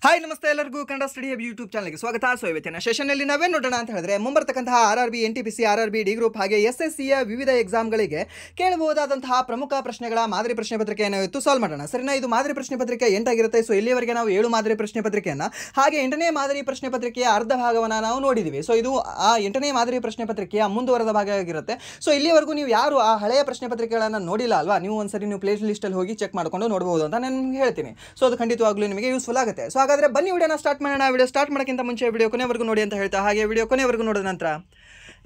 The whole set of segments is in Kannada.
ಹಾಯ್ ನಮಸ್ತೆ ಎಲ್ಲರಿಗೂ ಕನ್ನಡ ಸ್ಟಡಿ ಹಬ್ ಯೂಟ್ಯೂಬ್ ಚಾನಲ್ಗೆ ಸ್ವಾಗತ. ಸೊ ಇವತ್ತಿನ ಸೆಷನ್ನಲ್ಲಿ ನಾವೇನು ನೋಡೋಣ ಅಂತ ಹೇಳಿದ್ರೆ ಮುಂಬರ್ತಕ್ಕಂತಹ RRB NTPC RRB D group ಹಾಗೆ SSCಯ ವಿವಿಧ ಎಕ್ಸಾಮ್ಗಳಿಗೆ ಕೇಳಬಹುದಾದಂತಹ ಪ್ರಮುಖ ಪ್ರಶ್ನೆಗಳ ಮಾದರಿ ಪ್ರಶ್ನೆ ಪತ್ರಿಕೆಯನ್ನು ಇವತ್ತು ಸಾಲ್ವ್ ಮಾಡೋಣ. ಸರಿನಾ, ಇದು ಮಾದರಿ ಪ್ರಶ್ನೆ ಪತ್ರಿಕೆ 8 ಆಗಿರುತ್ತೆ. ಸೊ ಇಲ್ಲಿವರೆಗೆ ನಾವು 7 ಮಾದರಿ ಪ್ರಶ್ನೆ ಪತ್ರಿಕೆಯನ್ನು ಹಾಗೆ 8ನೇ ಮಾದರಿ ಪ್ರಶ್ನೆ ಪತ್ರಿಕೆಯ ಅರ್ಧ ಭಾಗವನ್ನು ನಾವು ನೋಡಿದ್ದೀವಿ. ಸೊ ಇದು ಆ 8ನೇ ಮಾದರಿ ಪ್ರಶ್ನೆ ಪತ್ರಿಕೆಯ ಮುಂದುವರೆದ ಭಾಗ ಆಗಿರುತ್ತೆ. ಸೊ ಇಲ್ಲಿವರೆಗೂ ನೀವು ಯಾರು ಆ ಹಳೆಯ ಪ್ರಶ್ನೆ ಪತ್ರಿಕೆಗಳನ್ನು ನೋಡಿಲ್ಲ ಅಲ್ವಾ, ನೀವು ಒಂದ್ಸರಿ ನೀವು ಪ್ಲೇ ಲಿಸ್ಟಲ್ಲಿ ಹೋಗಿ ಚೆಕ್ ಮಾಡ್ಕೊಂಡು ನೋಡಬಹುದು ಅಂತ ನಾನು ನಿಮಗೆ ಹೇಳ್ತೀನಿ. ಸೊ ಅದು ಖಂಡಿತವಾಗ್ಲೂ ನಿಮಗೆ ಯೂಸ್ಫುಲ್ ಆಗುತ್ತೆ. ಸೊ ಹಾಗಾದ್ರೆ ಬನ್ನಿ ವಿಡಿಯೋನ ಸ್ಟಾರ್ಟ್ ಮಾಡೋಣ. ವಿಡಿಯೋ ಸ್ಟಾರ್ಟ್ ಮಾಡೋಕ್ಕಿಂತ ಮುಂಚೆ ವಿಡಿಯೋ ಕೊನೆವರೆಗೂ ನೋಡಿ ಅಂತ ಹೇಳ್ತಾ, ಹಾಗೆ ವಿಡಿಯೋ ಕೊನೆವರೆಗೂ ನೋಡಿದ ನಂತರ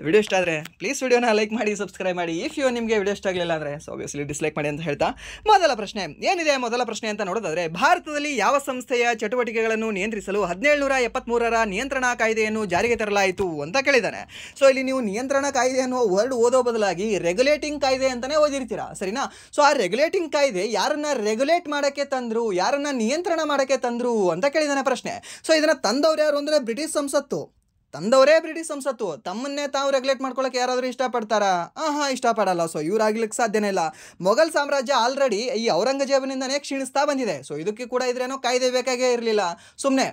ವಿಡಿಯೋ ಇಷ್ಟ ಆದರೆ ಪ್ಲೀಸ್ ವಿಡಿಯೋನ ಲೈಕ್ ಮಾಡಿ, ಸಬ್ಸ್ಕ್ರೈಬ್ ಮಾಡಿ. ಇಫ್ ನಿಮಗೆ ವಿಡಿಯೋ ಇಷ್ಟ ಆಗಲಿಲ್ಲ ಅಂದರೆ ಸೊ ಆಬ್ವಿಯಸ್ಲಿ ಡಿಸ್ಲೈಕ್ ಮಾಡಿ ಅಂತ ಹೇಳ್ತಾ, ಮೊದಲ ಪ್ರಶ್ನೆ ಏನಿದೆ, ಮೊದಲ ಪ್ರಶ್ನೆ ಅಂತ ನೋಡೋದಾದರೆ, ಭಾರತದಲ್ಲಿ ಯಾವ ಸಂಸ್ಥೆಯ ಚಟುವಟಿಕೆಗಳನ್ನು ನಿಯಂತ್ರಿಸಲು 1773ರ ನಿಯಂತ್ರಣ ಕಾಯ್ದೆಯನ್ನು ಜಾರಿಗೆ ತರಲಾಯಿತು ಅಂತ ಕೇಳಿದ್ದಾನೆ. ಸೊ ಇಲ್ಲಿ ನೀವು ನಿಯಂತ್ರಣ ಕಾಯ್ದೆ ಅನ್ನೋ ವರ್ಡ್ ಓದೋ ಬದಲಾಗಿ ರೆಗ್ಯುಲೇಟಿಂಗ್ ಕಾಯ್ದೆ ಅಂತಲೇ ಓದಿರ್ತೀರಾ, ಸರಿನಾ? ಸೊ ಆ ರೆಗ್ಯುಲೇಟಿಂಗ್ ಕಾಯ್ದೆ ಯಾರನ್ನ ರೆಗ್ಯುಲೇಟ್ ಮಾಡೋಕ್ಕೆ ತಂದರು, ಯಾರನ್ನ ನಿಯಂತ್ರಣ ಮಾಡೋಕ್ಕೆ ತಂದರು ಅಂತ ಕೇಳಿದಾನೆ ಪ್ರಶ್ನೆ. ಸೊ ಇದನ್ನು ತಂದವ್ರು ಯಾರು ಅಂದರೆ ಬ್ರಿಟಿಷ್ ಸಂಸತ್ತು. ತಂದವರೇ ಬ್ರಿಟಿಷ್ ಸಂಸತ್ತು. ತಮ್ಮನ್ನೇ ತಾವು ರೆಗ್ಯುಲೇಟ್ ಮಾಡ್ಕೊಳ್ಳೋಕೆ ಯಾರಾದರೂ ಇಷ್ಟಪಡ್ತಾರಾ? ಇಷ್ಟಪಡಲ್ಲ. ಸೊ ಇವ್ರಾಗ್ಲಿಕ್ಕೆ ಸಾಧ್ಯನೇ ಇಲ್ಲ. ಮೊಘಲ್ ಸಾಮ್ರಾಜ್ಯ ಆಲ್ರೆಡಿ ಈ ಔರಂಗಜೇಬನಿಂದನೇ ಕ್ಷೀಣಿಸ್ತಾ ಬಂದಿದೆ. ಸೊ ಇದಕ್ಕೆ ಕೂಡ ಇದ್ರೇನೋ ಕಾಯ್ದೆ ಬೇಕಾಗೇ ಇರಲಿಲ್ಲ. ಸುಮ್ಮನೆ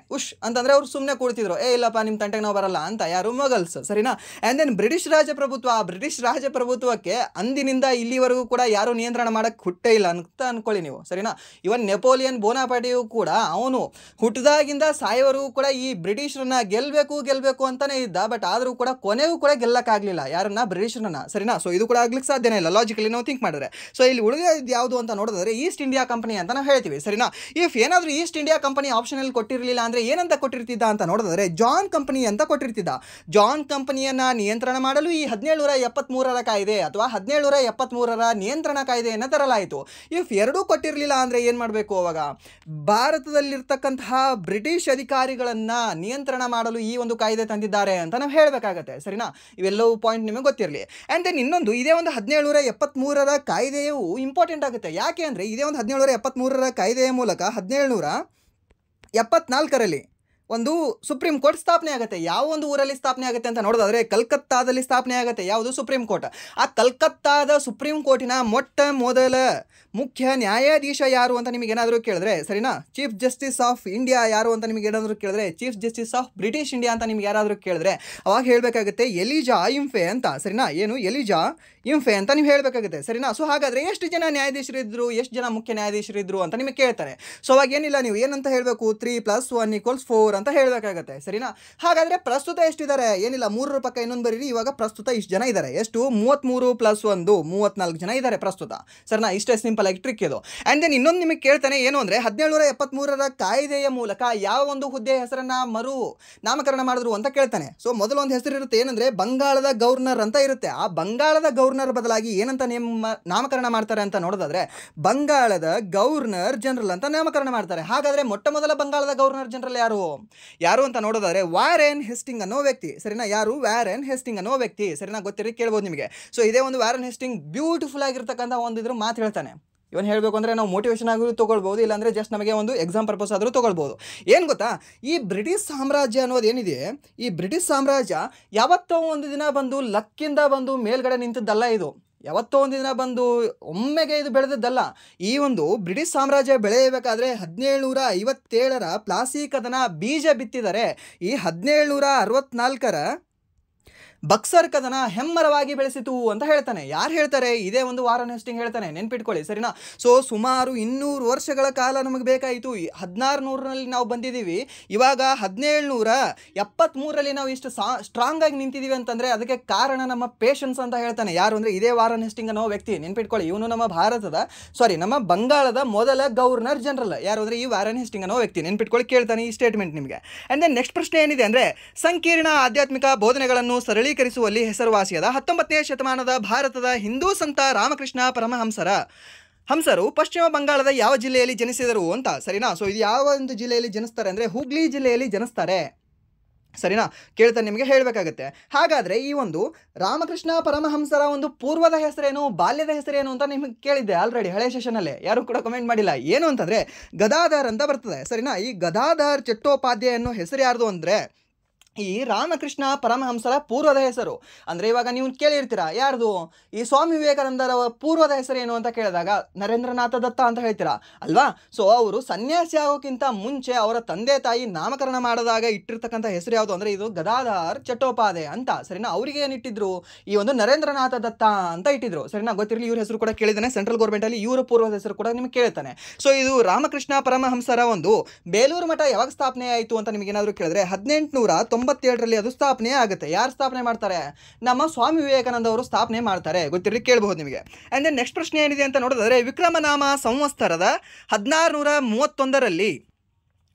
ಅಂತಂದರೆ ಅವ್ರು ಸುಮ್ಮನೆ ಕೂಡ್ತಿದ್ರು, ಇಲ್ಲಪ್ಪ ನಿಮ್ಮ ತಂಟೆಗೆ ನಾವು ಬರಲ್ಲ ಅಂತ. ಯಾರು? ಮೊಘಲ್ಸ್, ಸರಿನಾ? ಆ್ಯಂಡ್ ದೆನ್ ಬ್ರಿಟಿಷ್ ರಾಜಪ್ರಭುತ್ವ. ಬ್ರಿಟಿಷ್ ರಾಜಪ್ರಭುತ್ವಕ್ಕೆ ಅಂದಿನಿಂದ ಇಲ್ಲಿವರೆಗೂ ಕೂಡ ಯಾರು ನಿಯಂತ್ರಣ ಮಾಡೋಕ್ಕೆ ಹುಟ್ಟೇ ಇಲ್ಲ ಅಂತ ಅನ್ಕೊಳ್ಳಿ ನೀವು, ಸರಿನಾ? ಇವನ್ ನೆಪೋಲಿಯನ್ ಬೋನಾಪಾರ್ಟಿಯು ಕೂಡ ಅವನು ಹುಟ್ಟಿದಾಗಿಂದ ಸಾಯೋವರೆಗೂ ಕೂಡ ಈ ಬ್ರಿಟಿಷರನ್ನ ಗೆಲ್ಲಬೇಕು ಅಂತಾನೆ ಇದ್ದ. ಬಟ್ ಆದರೂ ಕೂಡ ಕೊನೆಗೂ ಕೂಡ ಗೆಲ್ಲಕ್ಕಾಗಲಿಲ್ಲ. ಯಾರನ್ನ? ಬ್ರಿಟಿಷರನ್ನ, ಸರಿನಾ? ಸೊ ಇದು ಕೂಡ ಆಗ್ಲಿಕ್ಕೆ ಸಾಧ್ಯನೇ ಇಲ್ಲ ಲಾಜಿಕಲಿ ನಾವು ಥಿಂಕ್ ಮಾಡಿದ್ರೆ. ಸೊ ಇಲ್ಲಿ ಉಳಿದ ಯಾವುದು ಅಂತ ನೋಡಿದ್ರೆ ಈಸ್ಟ್ ಇಂಡಿಯಾ ಕಂಪನಿ ಅಂತ ನಾವು ಹೇಳ್ತೀವಿ, ಸರಿನಾ? ಇಫ್ ಏನಾದರೂ ಈಸ್ಟ್ ಇಂಡಿಯಾ ಕಂಪನಿ ಆಪ್ಷನಲ್ಲಿ ಕೊಟ್ಟಿರಲಿಲ್ಲ ಅಂದರೆ ಏನಂತ ಕೊಟ್ಟಿರ್ತಿದ್ದ ಅಂತ ನೋಡಿದ್ರೆ ಜಾನ್ ಕಂಪನಿ ಅಂತ ಕೊಟ್ಟಿರ್ತಿದ್ದ. ಜಾನ್ ಕಂಪನಿಯನ್ನು ನಿಯಂತ್ರಣ ಮಾಡಲು ಈ 1773ರ ಕಾಯ್ದೆ ಅಥವಾ 1773ರ ನಿಯಂತ್ರಣ ಕಾಯ್ದೆಯನ್ನು ತರಲಾಯಿತು. ಇಫ್ ಎರಡೂ ಕೊಟ್ಟಿರಲಿಲ್ಲ ಅಂದರೆ ಏನು ಮಾಡಬೇಕು? ಅವಾಗ ಭಾರತದಲ್ಲಿರ್ತಕ್ಕಂತಹ ಬ್ರಿಟಿಷ್ ಅಧಿಕಾರಿಗಳನ್ನು ನಿಯಂತ್ರಣ ಮಾಡಲು ಈ ಒಂದು ಕಾಯ್ದೆ ತಂದಿದ್ದಾರೆ ಅಂತ ನಾವು ಹೇಳಬೇಕಾಗತ್ತೆ, ಸರಿನಾ? ಇವೆಲ್ಲವೂ ಪಾಯಿಂಟ್ ನಿಮಗೆ ಗೊತ್ತಿರಲಿ. ಆ್ಯಂಡ್ ದೆನ್ ಇನ್ನೊಂದು, ಇದೇ ಒಂದು 1773ರ ಕಾಯ್ದೆಯು ಇಂಪಾರ್ಟೆಂಟ್ ಆಗುತ್ತೆ. ಯಾಕೆ ಅಂದರೆ ಇದೇ ಒಂದು 1773ರ ಕಾಯ್ದೆಯ ಮೂಲಕ 1774ರಲ್ಲಿ ಒಂದು ಸುಪ್ರೀಂ ಕೋರ್ಟ್ ಸ್ಥಾಪನೆ ಆಗುತ್ತೆ. ಯಾವ ಒಂದು ಊರಲ್ಲಿ ಸ್ಥಾಪನೆ ಆಗುತ್ತೆ ಅಂತ ನೋಡೋದಾದರೆ ಕಲ್ಕತ್ತಾದಲ್ಲಿ ಸ್ಥಾಪನೆ ಆಗುತ್ತೆ. ಯಾವುದು? Supreme court. ಆ ಕಲ್ಕತ್ತಾದ ಸುಪ್ರೀಂ ಕೋರ್ಟಿನ ಮೊಟ್ಟ ಮೊದಲ ಮುಖ್ಯ ನ್ಯಾಯಾಧೀಶ ಯಾರು ಅಂತ ನಿಮಗೇನಾದರೂ ಕೇಳಿದ್ರೆ, ಸರಿನಾ, ಚೀಫ್ ಜಸ್ಟಿಸ್ ಆಫ್ ಇಂಡಿಯಾ ಯಾರು ಅಂತ ನಿಮಗೇನಾದರೂ ಕೇಳಿದ್ರೆ, chief justice of British India ಅಂತ ನಿಮ್ಗೆ ಯಾರಾದರೂ ಕೇಳಿದ್ರೆ ಅವಾಗ ಹೇಳಬೇಕಾಗುತ್ತೆ ಎಲಿಜಾ ಇಂಫೆ ಅಂತ, ಸರಿನಾ? ಏನು? ಎಲಿಜಾ ಇಂಫೆ ಅಂತ ನೀವು ಹೇಳಬೇಕಾಗುತ್ತೆ, ಸರಿನಾ? ಸೊ ಹಾಗಾದರೆ ಎಷ್ಟು ಜನ ನ್ಯಾಯಾಧೀಶರಿದ್ದರು, ಎಷ್ಟು ಜನ ಮುಖ್ಯ ನ್ಯಾಯಾಧೀಶರಿದ್ದರು ಅಂತ ನಿಮಗೆ ಕೇಳ್ತಾರೆ. ಸೊ ಅವಾಗ ಏನಿಲ್ಲ, ನೀವು ಏನಂತ ಹೇಳಬೇಕು? 3 + 1 = 4 ಅಂತ ಹೇಳಬೇಕಾಗತ್ತೆ, ಸರಿನಾ? ಹಾಗಾದರೆ ಪ್ರಸ್ತುತ ಎಷ್ಟಿದ್ದಾರೆ? ಏನಿಲ್ಲ, 3ರ ಪಕ್ಕ ಇನ್ನೊಂದು ಬರೀರಿ. ಇವಾಗ ಪ್ರಸ್ತುತ ಇಷ್ಟು ಜನ ಇದ್ದಾರೆ. ಎಷ್ಟು? 33 + 1 34 ಜನ ಇದ್ದಾರೆ ಪ್ರಸ್ತುತ, ಸರಿನಾ? ಇಷ್ಟೇ ಸಿಂಪಲ್ ಆಗಿ ಟ್ರಿಕ್ ಇದು. ಆ್ಯಂಡ್ ದೆನ್ ಇನ್ನೊಂದು ನಿಮಗೆ ಕೇಳ್ತಾನೆ, ಏನು ಅಂದರೆ 1773ರ ಕಾಯ್ದೆಯ ಮೂಲಕ ಯಾವ ಒಂದು ಹುದ್ದೆಯ ಹೆಸರನ್ನ ನಾಮಕರಣ ಮಾಡಿದ್ರು ಅಂತ ಕೇಳ್ತಾನೆ. ಸೊ ಮೊದಲು ಒಂದು ಹೆಸರು ಇರುತ್ತೆ, ಏನಂದರೆ ಬಂಗಾಳದ ಗವರ್ನರ್ ಅಂತ ಇರುತ್ತೆ. ಆ ಬಂಗಾಳದ ಗವರ್ನರ್ ಬದಲಾಗಿ ಏನಂತ ನಾಮಕರಣ ಮಾಡ್ತಾರೆ ಅಂತ ನೋಡೋದಾದ್ರೆ ಬಂಗಾಳದ ಗವರ್ನರ್ ಜನರಲ್ ಅಂತ ನಾಮಕರಣ ಮಾಡ್ತಾರೆ. ಹಾಗಾದರೆ ಮೊಟ್ಟ ಮೊದಲ ಬಂಗಾಳದ ಗವರ್ನರ್ ಜನರಲ್ ಯಾರು ಅಂತ ನೋಡೋದಾದ್ರೆ ವ್ಯಾರೆನ್ ಹೇಸ್ಟಿಂಗ್ ಅನ್ನೋ ವ್ಯಕ್ತಿ, ಸರಿನಾ? ಯಾರು? ವ್ಯಾರೆನ್ ಹೇಸ್ಟಿಂಗ್ ಅನ್ನೋ ವ್ಯಕ್ತಿ, ಸರಿನಾ? ಗೊತ್ತಿರಿ, ಕೇಳ್ಬೋದು ನಿಮಗೆ. ಸೊ ಇದೇ ಒಂದು ವ್ಯಾರೆನ್ ಹೇಸ್ಟಿಂಗ್ ಬ್ಯೂಟಿಫುಲ್ ಆಗಿರ್ತಕ್ಕಂಥ ಒಂದಿದ್ರು ಮಾತು ಹೇಳ್ತಾನೆ. ಇವನು ಹೇಳಬೇಕು ಅಂದರೆ ನಾವು ಮೋಟಿವೇಶನ್ ಆದರೂ ತೊಗೊಳ್ಬೋದು, ಇಲ್ಲಾಂದರೆ ಜಸ್ಟ್ ನಮಗೆ ಒಂದು ಎಕ್ಸಾಮ್ ಪರ್ಪಸ್ ಆದರೂ ತೊಗೊಳ್ಬೋದು. ಏನು ಗೊತ್ತಾ, ಈ ಬ್ರಿಟಿಷ್ ಸಾಮ್ರಾಜ್ಯ ಅನ್ನೋದು ಏನಿದೆ, ಈ ಬ್ರಿಟಿಷ್ ಸಾಮ್ರಾಜ್ಯ ಯಾವತ್ತೋ ಒಂದು ದಿನ ಬಂದು ಲಕ್ಕಿಂದ ಬಂದು ಮೇಲ್ಗಡೆ ನಿಂತಿದ್ದಲ್ಲ. ಇದು ಯಾವತ್ತೋ ಒಂದು ದಿನ ಬಂದು ಒಮ್ಮೆಗೆ ಇದು ಬೆಳೆದದ್ದಲ್ಲ. ಈ ಒಂದು ಬ್ರಿಟಿಷ್ ಸಾಮ್ರಾಜ್ಯ ಬೆಳೆಯಬೇಕಾದ್ರೆ 1757ರ ಪ್ಲಾಸಿ ಕದನ ಬೀಜ ಬಿತ್ತಿದರೆ ಈ 1764ರ ಬಕ್ಸರ್ ಕದನ ಹೆಮ್ಮರವಾಗಿ ಬೆಳೆಸಿತು ಅಂತ ಹೇಳ್ತಾನೆ. ಯಾರು ಹೇಳ್ತಾರೆ? ಇದೇ ಒಂದು ವಾರನ್ ಹೇಸ್ಟಿಂಗ್ ಹೇಳ್ತಾನೆ, ನೆನ್ಪಿಟ್ಕೊಳ್ಳಿ, ಸರಿನಾ? ಸೊ ಸುಮಾರು 200 ವರ್ಷಗಳ ಕಾಲ ನಮಗೆ ಬೇಕಾಯಿತು. 1600ರಲ್ಲಿ ನಾವು ಬಂದಿದ್ದೀವಿ, ಇವಾಗ 1773ರಲ್ಲಿ ನಾವು ಇಷ್ಟು ಸ್ಟ್ರಾಂಗ್ ಆಗಿ ನಿಂತಿದ್ದೀವಿ ಅಂತಂದರೆ ಅದಕ್ಕೆ ಕಾರಣ ನಮ್ಮ ಪೇಷನ್ಸ್ ಅಂತ ಹೇಳ್ತಾನೆ. ಯಾರು ಅಂದರೆ ಇದೇ ವಾರನ್ ಹೇಸ್ಟಿಂಗ್ ಅನ್ನೋ ವ್ಯಕ್ತಿ, ನೆನ್ಪಿಟ್ಕೊಳ್ಳಿ. ಇವನು ನಮ್ಮ ಬಂಗಾಳದ ಮೊದಲ ಗವರ್ನರ್ ಜನರಲ್. ಯಾರು ಅಂದರೆ ಈ ವಾರನ್ ಹೇಸ್ಟಿಂಗ್ ಅನ್ನೋ ವ್ಯಕ್ತಿ, ನೆನ್ಪಿಟ್ಕೊಳ್ಳಿ. ಕೇಳ್ತಾನೆ ಈ ಸ್ಟೇಟ್ಮೆಂಟ್ ನಿಮಗೆ. ಆ್ಯಂಡ್ ದೆನ್ ನೆಕ್ಸ್ಟ್ ಪ್ರಶ್ನೆ ಏನಿದೆ ಅಂದರೆ, ಸಂಕೀರ್ಣ ಆಧ್ಯಾತ್ಮಿಕ ಬೋಧನೆಗಳನ್ನು ಸರಳೀಕರಿಸುವಲ್ಲಿ ಹೆಸರುವಾಸಿಯಾದ 19ನೇ ಶತಮಾನದ ಭಾರತದ ಹಿಂದೂ ಸಂತ ರಾಮಕೃಷ್ಣ ಪರಮಹಂಸರು ಪಶ್ಚಿಮ ಬಂಗಾಳದ ಯಾವ ಜಿಲ್ಲೆಯಲ್ಲಿ ಜನಿಸಿದರು ಅಂತ, ಸರಿನಾ? ಸೊ ಇದು ಯಾವ ಒಂದು ಜಿಲ್ಲೆಯಲ್ಲಿ ಜನಿಸ್ತಾರೆ ಅಂದರೆ ಹುಗ್ಲಿ ಜಿಲ್ಲೆಯಲ್ಲಿ ಜನಿಸ್ತಾರೆ, ಸರಿನಾ? ಕೇಳ್ತಾನೆ, ನಿಮಗೆ ಹೇಳಬೇಕಾಗತ್ತೆ. ಹಾಗಾದರೆ ಈ ಒಂದು ರಾಮಕೃಷ್ಣ ಪರಮಹಂಸರ ಒಂದು ಪೂರ್ವದ ಹೆಸರೇನು, ಬಾಲ್ಯದ ಹೆಸರೇನು ಅಂತ ನಿಮಗೆ ಕೇಳಿದ್ದೆ ಆಲ್ರೆಡಿ ಹಳೆ ಸೆಷನಲ್ಲೇ. ಯಾರು ಕೂಡ ಕಮೆಂಟ್ ಮಾಡಿಲ್ಲ. ಏನು ಅಂತಂದರೆ ಗದಾಧರ್ ಅಂತ ಬರ್ತದೆ, ಸರಿನಾ? ಈ ಗದಾಧರ್ ಚಟ್ಟೋಪಾಧ್ಯಾಯ ಅನ್ನೋ ಹೆಸರು ಯಾರ್ದು ಅಂದರೆ ಈ ರಾಮಕೃಷ್ಣ ಪರಮಹಂಸರ ಪೂರ್ವದ ಹೆಸರು ಅಂದರೆ ಇವಾಗ ನೀವು ಕೇಳಿರ್ತೀರಾ ಯಾರ್ದು ಈ ಸ್ವಾಮಿ ವಿವೇಕಾನಂದರ ಪೂರ್ವದ ಹೆಸರು ಏನು ಅಂತ ಕೇಳಿದಾಗ ನರೇಂದ್ರನಾಥ ದತ್ತ ಅಂತ ಹೇಳ್ತೀರಾ ಅಲ್ವಾ. ಸೊ ಅವರು ಸನ್ಯಾಸಿ ಆಗೋಕ್ಕಿಂತ ಮುಂಚೆ ಅವರ ತಂದೆ ತಾಯಿ ನಾಮಕರಣ ಮಾಡಿದಾಗ ಇಟ್ಟಿರ್ತಕ್ಕಂಥ ಹೆಸರು ಯಾವುದು ಅಂದರೆ ಇದು ಗದಾಧರ್ ಚಟ್ಟೋಪಾಧ್ಯಾಯ ಅಂತ, ಸರಿನಾ. ಅವರಿಗೆ ಏನಿಟ್ಟಿದ್ರು ಈ ಒಂದು ನರೇಂದ್ರನಾಥ ದತ್ತ ಅಂತ ಇಟ್ಟಿದ್ರು, ಸರಿನಾ. ಗೊತ್ತಿರಲಿ, ಇವ್ರ ಹೆಸರು ಕೂಡ ಕೇಳಿದ್ದಾನೆ ಸೆಂಟ್ರಲ್ ಗೌರ್ಮೆಂಟಲ್ಲಿ, ಇವರ ಪೂರ್ವದ ಹೆಸರು ಕೂಡ ನಿಮ್ಗೆ ಕೇಳ್ತಾನೆ. ಸೊ ಇದು ರಾಮಕೃಷ್ಣ ಪರಮಹಂಸರ ಒಂದು ಬೇಲೂರು ಮಠ ಯಾವಾಗ ಸ್ಥಾಪನೆ ಆಯಿತು ಅಂತ ನಿಮಗೇನಾದರೂ ಕೇಳಿದ್ರೆ 1897ರಲ್ಲಿ ಅದು ಸ್ಥಾಪನೆ ಆಗುತ್ತೆ. ಯಾರು ಸ್ಥಾಪನೆ ಮಾಡ್ತಾರೆ? ನಮ್ಮ ಸ್ವಾಮಿ ವಿವೇಕಾನಂದ ಅವರು ಸ್ಥಾಪನೆ ಮಾಡ್ತಾರೆ. ಗೊತ್ತಿರಲಿ, ಕೇಳಬಹುದು ನಿಮಗೆ. ಆ್ಯಂಡ್ ದೆನ್ ನೆಕ್ಸ್ಟ್ ಪ್ರಶ್ನೆ ಏನಿದೆ ಅಂತ ನೋಡಿದ್ರೆ ವಿಕ್ರಮನಾಮ ಸಂವತ್ಸರದ 1631ರಲ್ಲಿ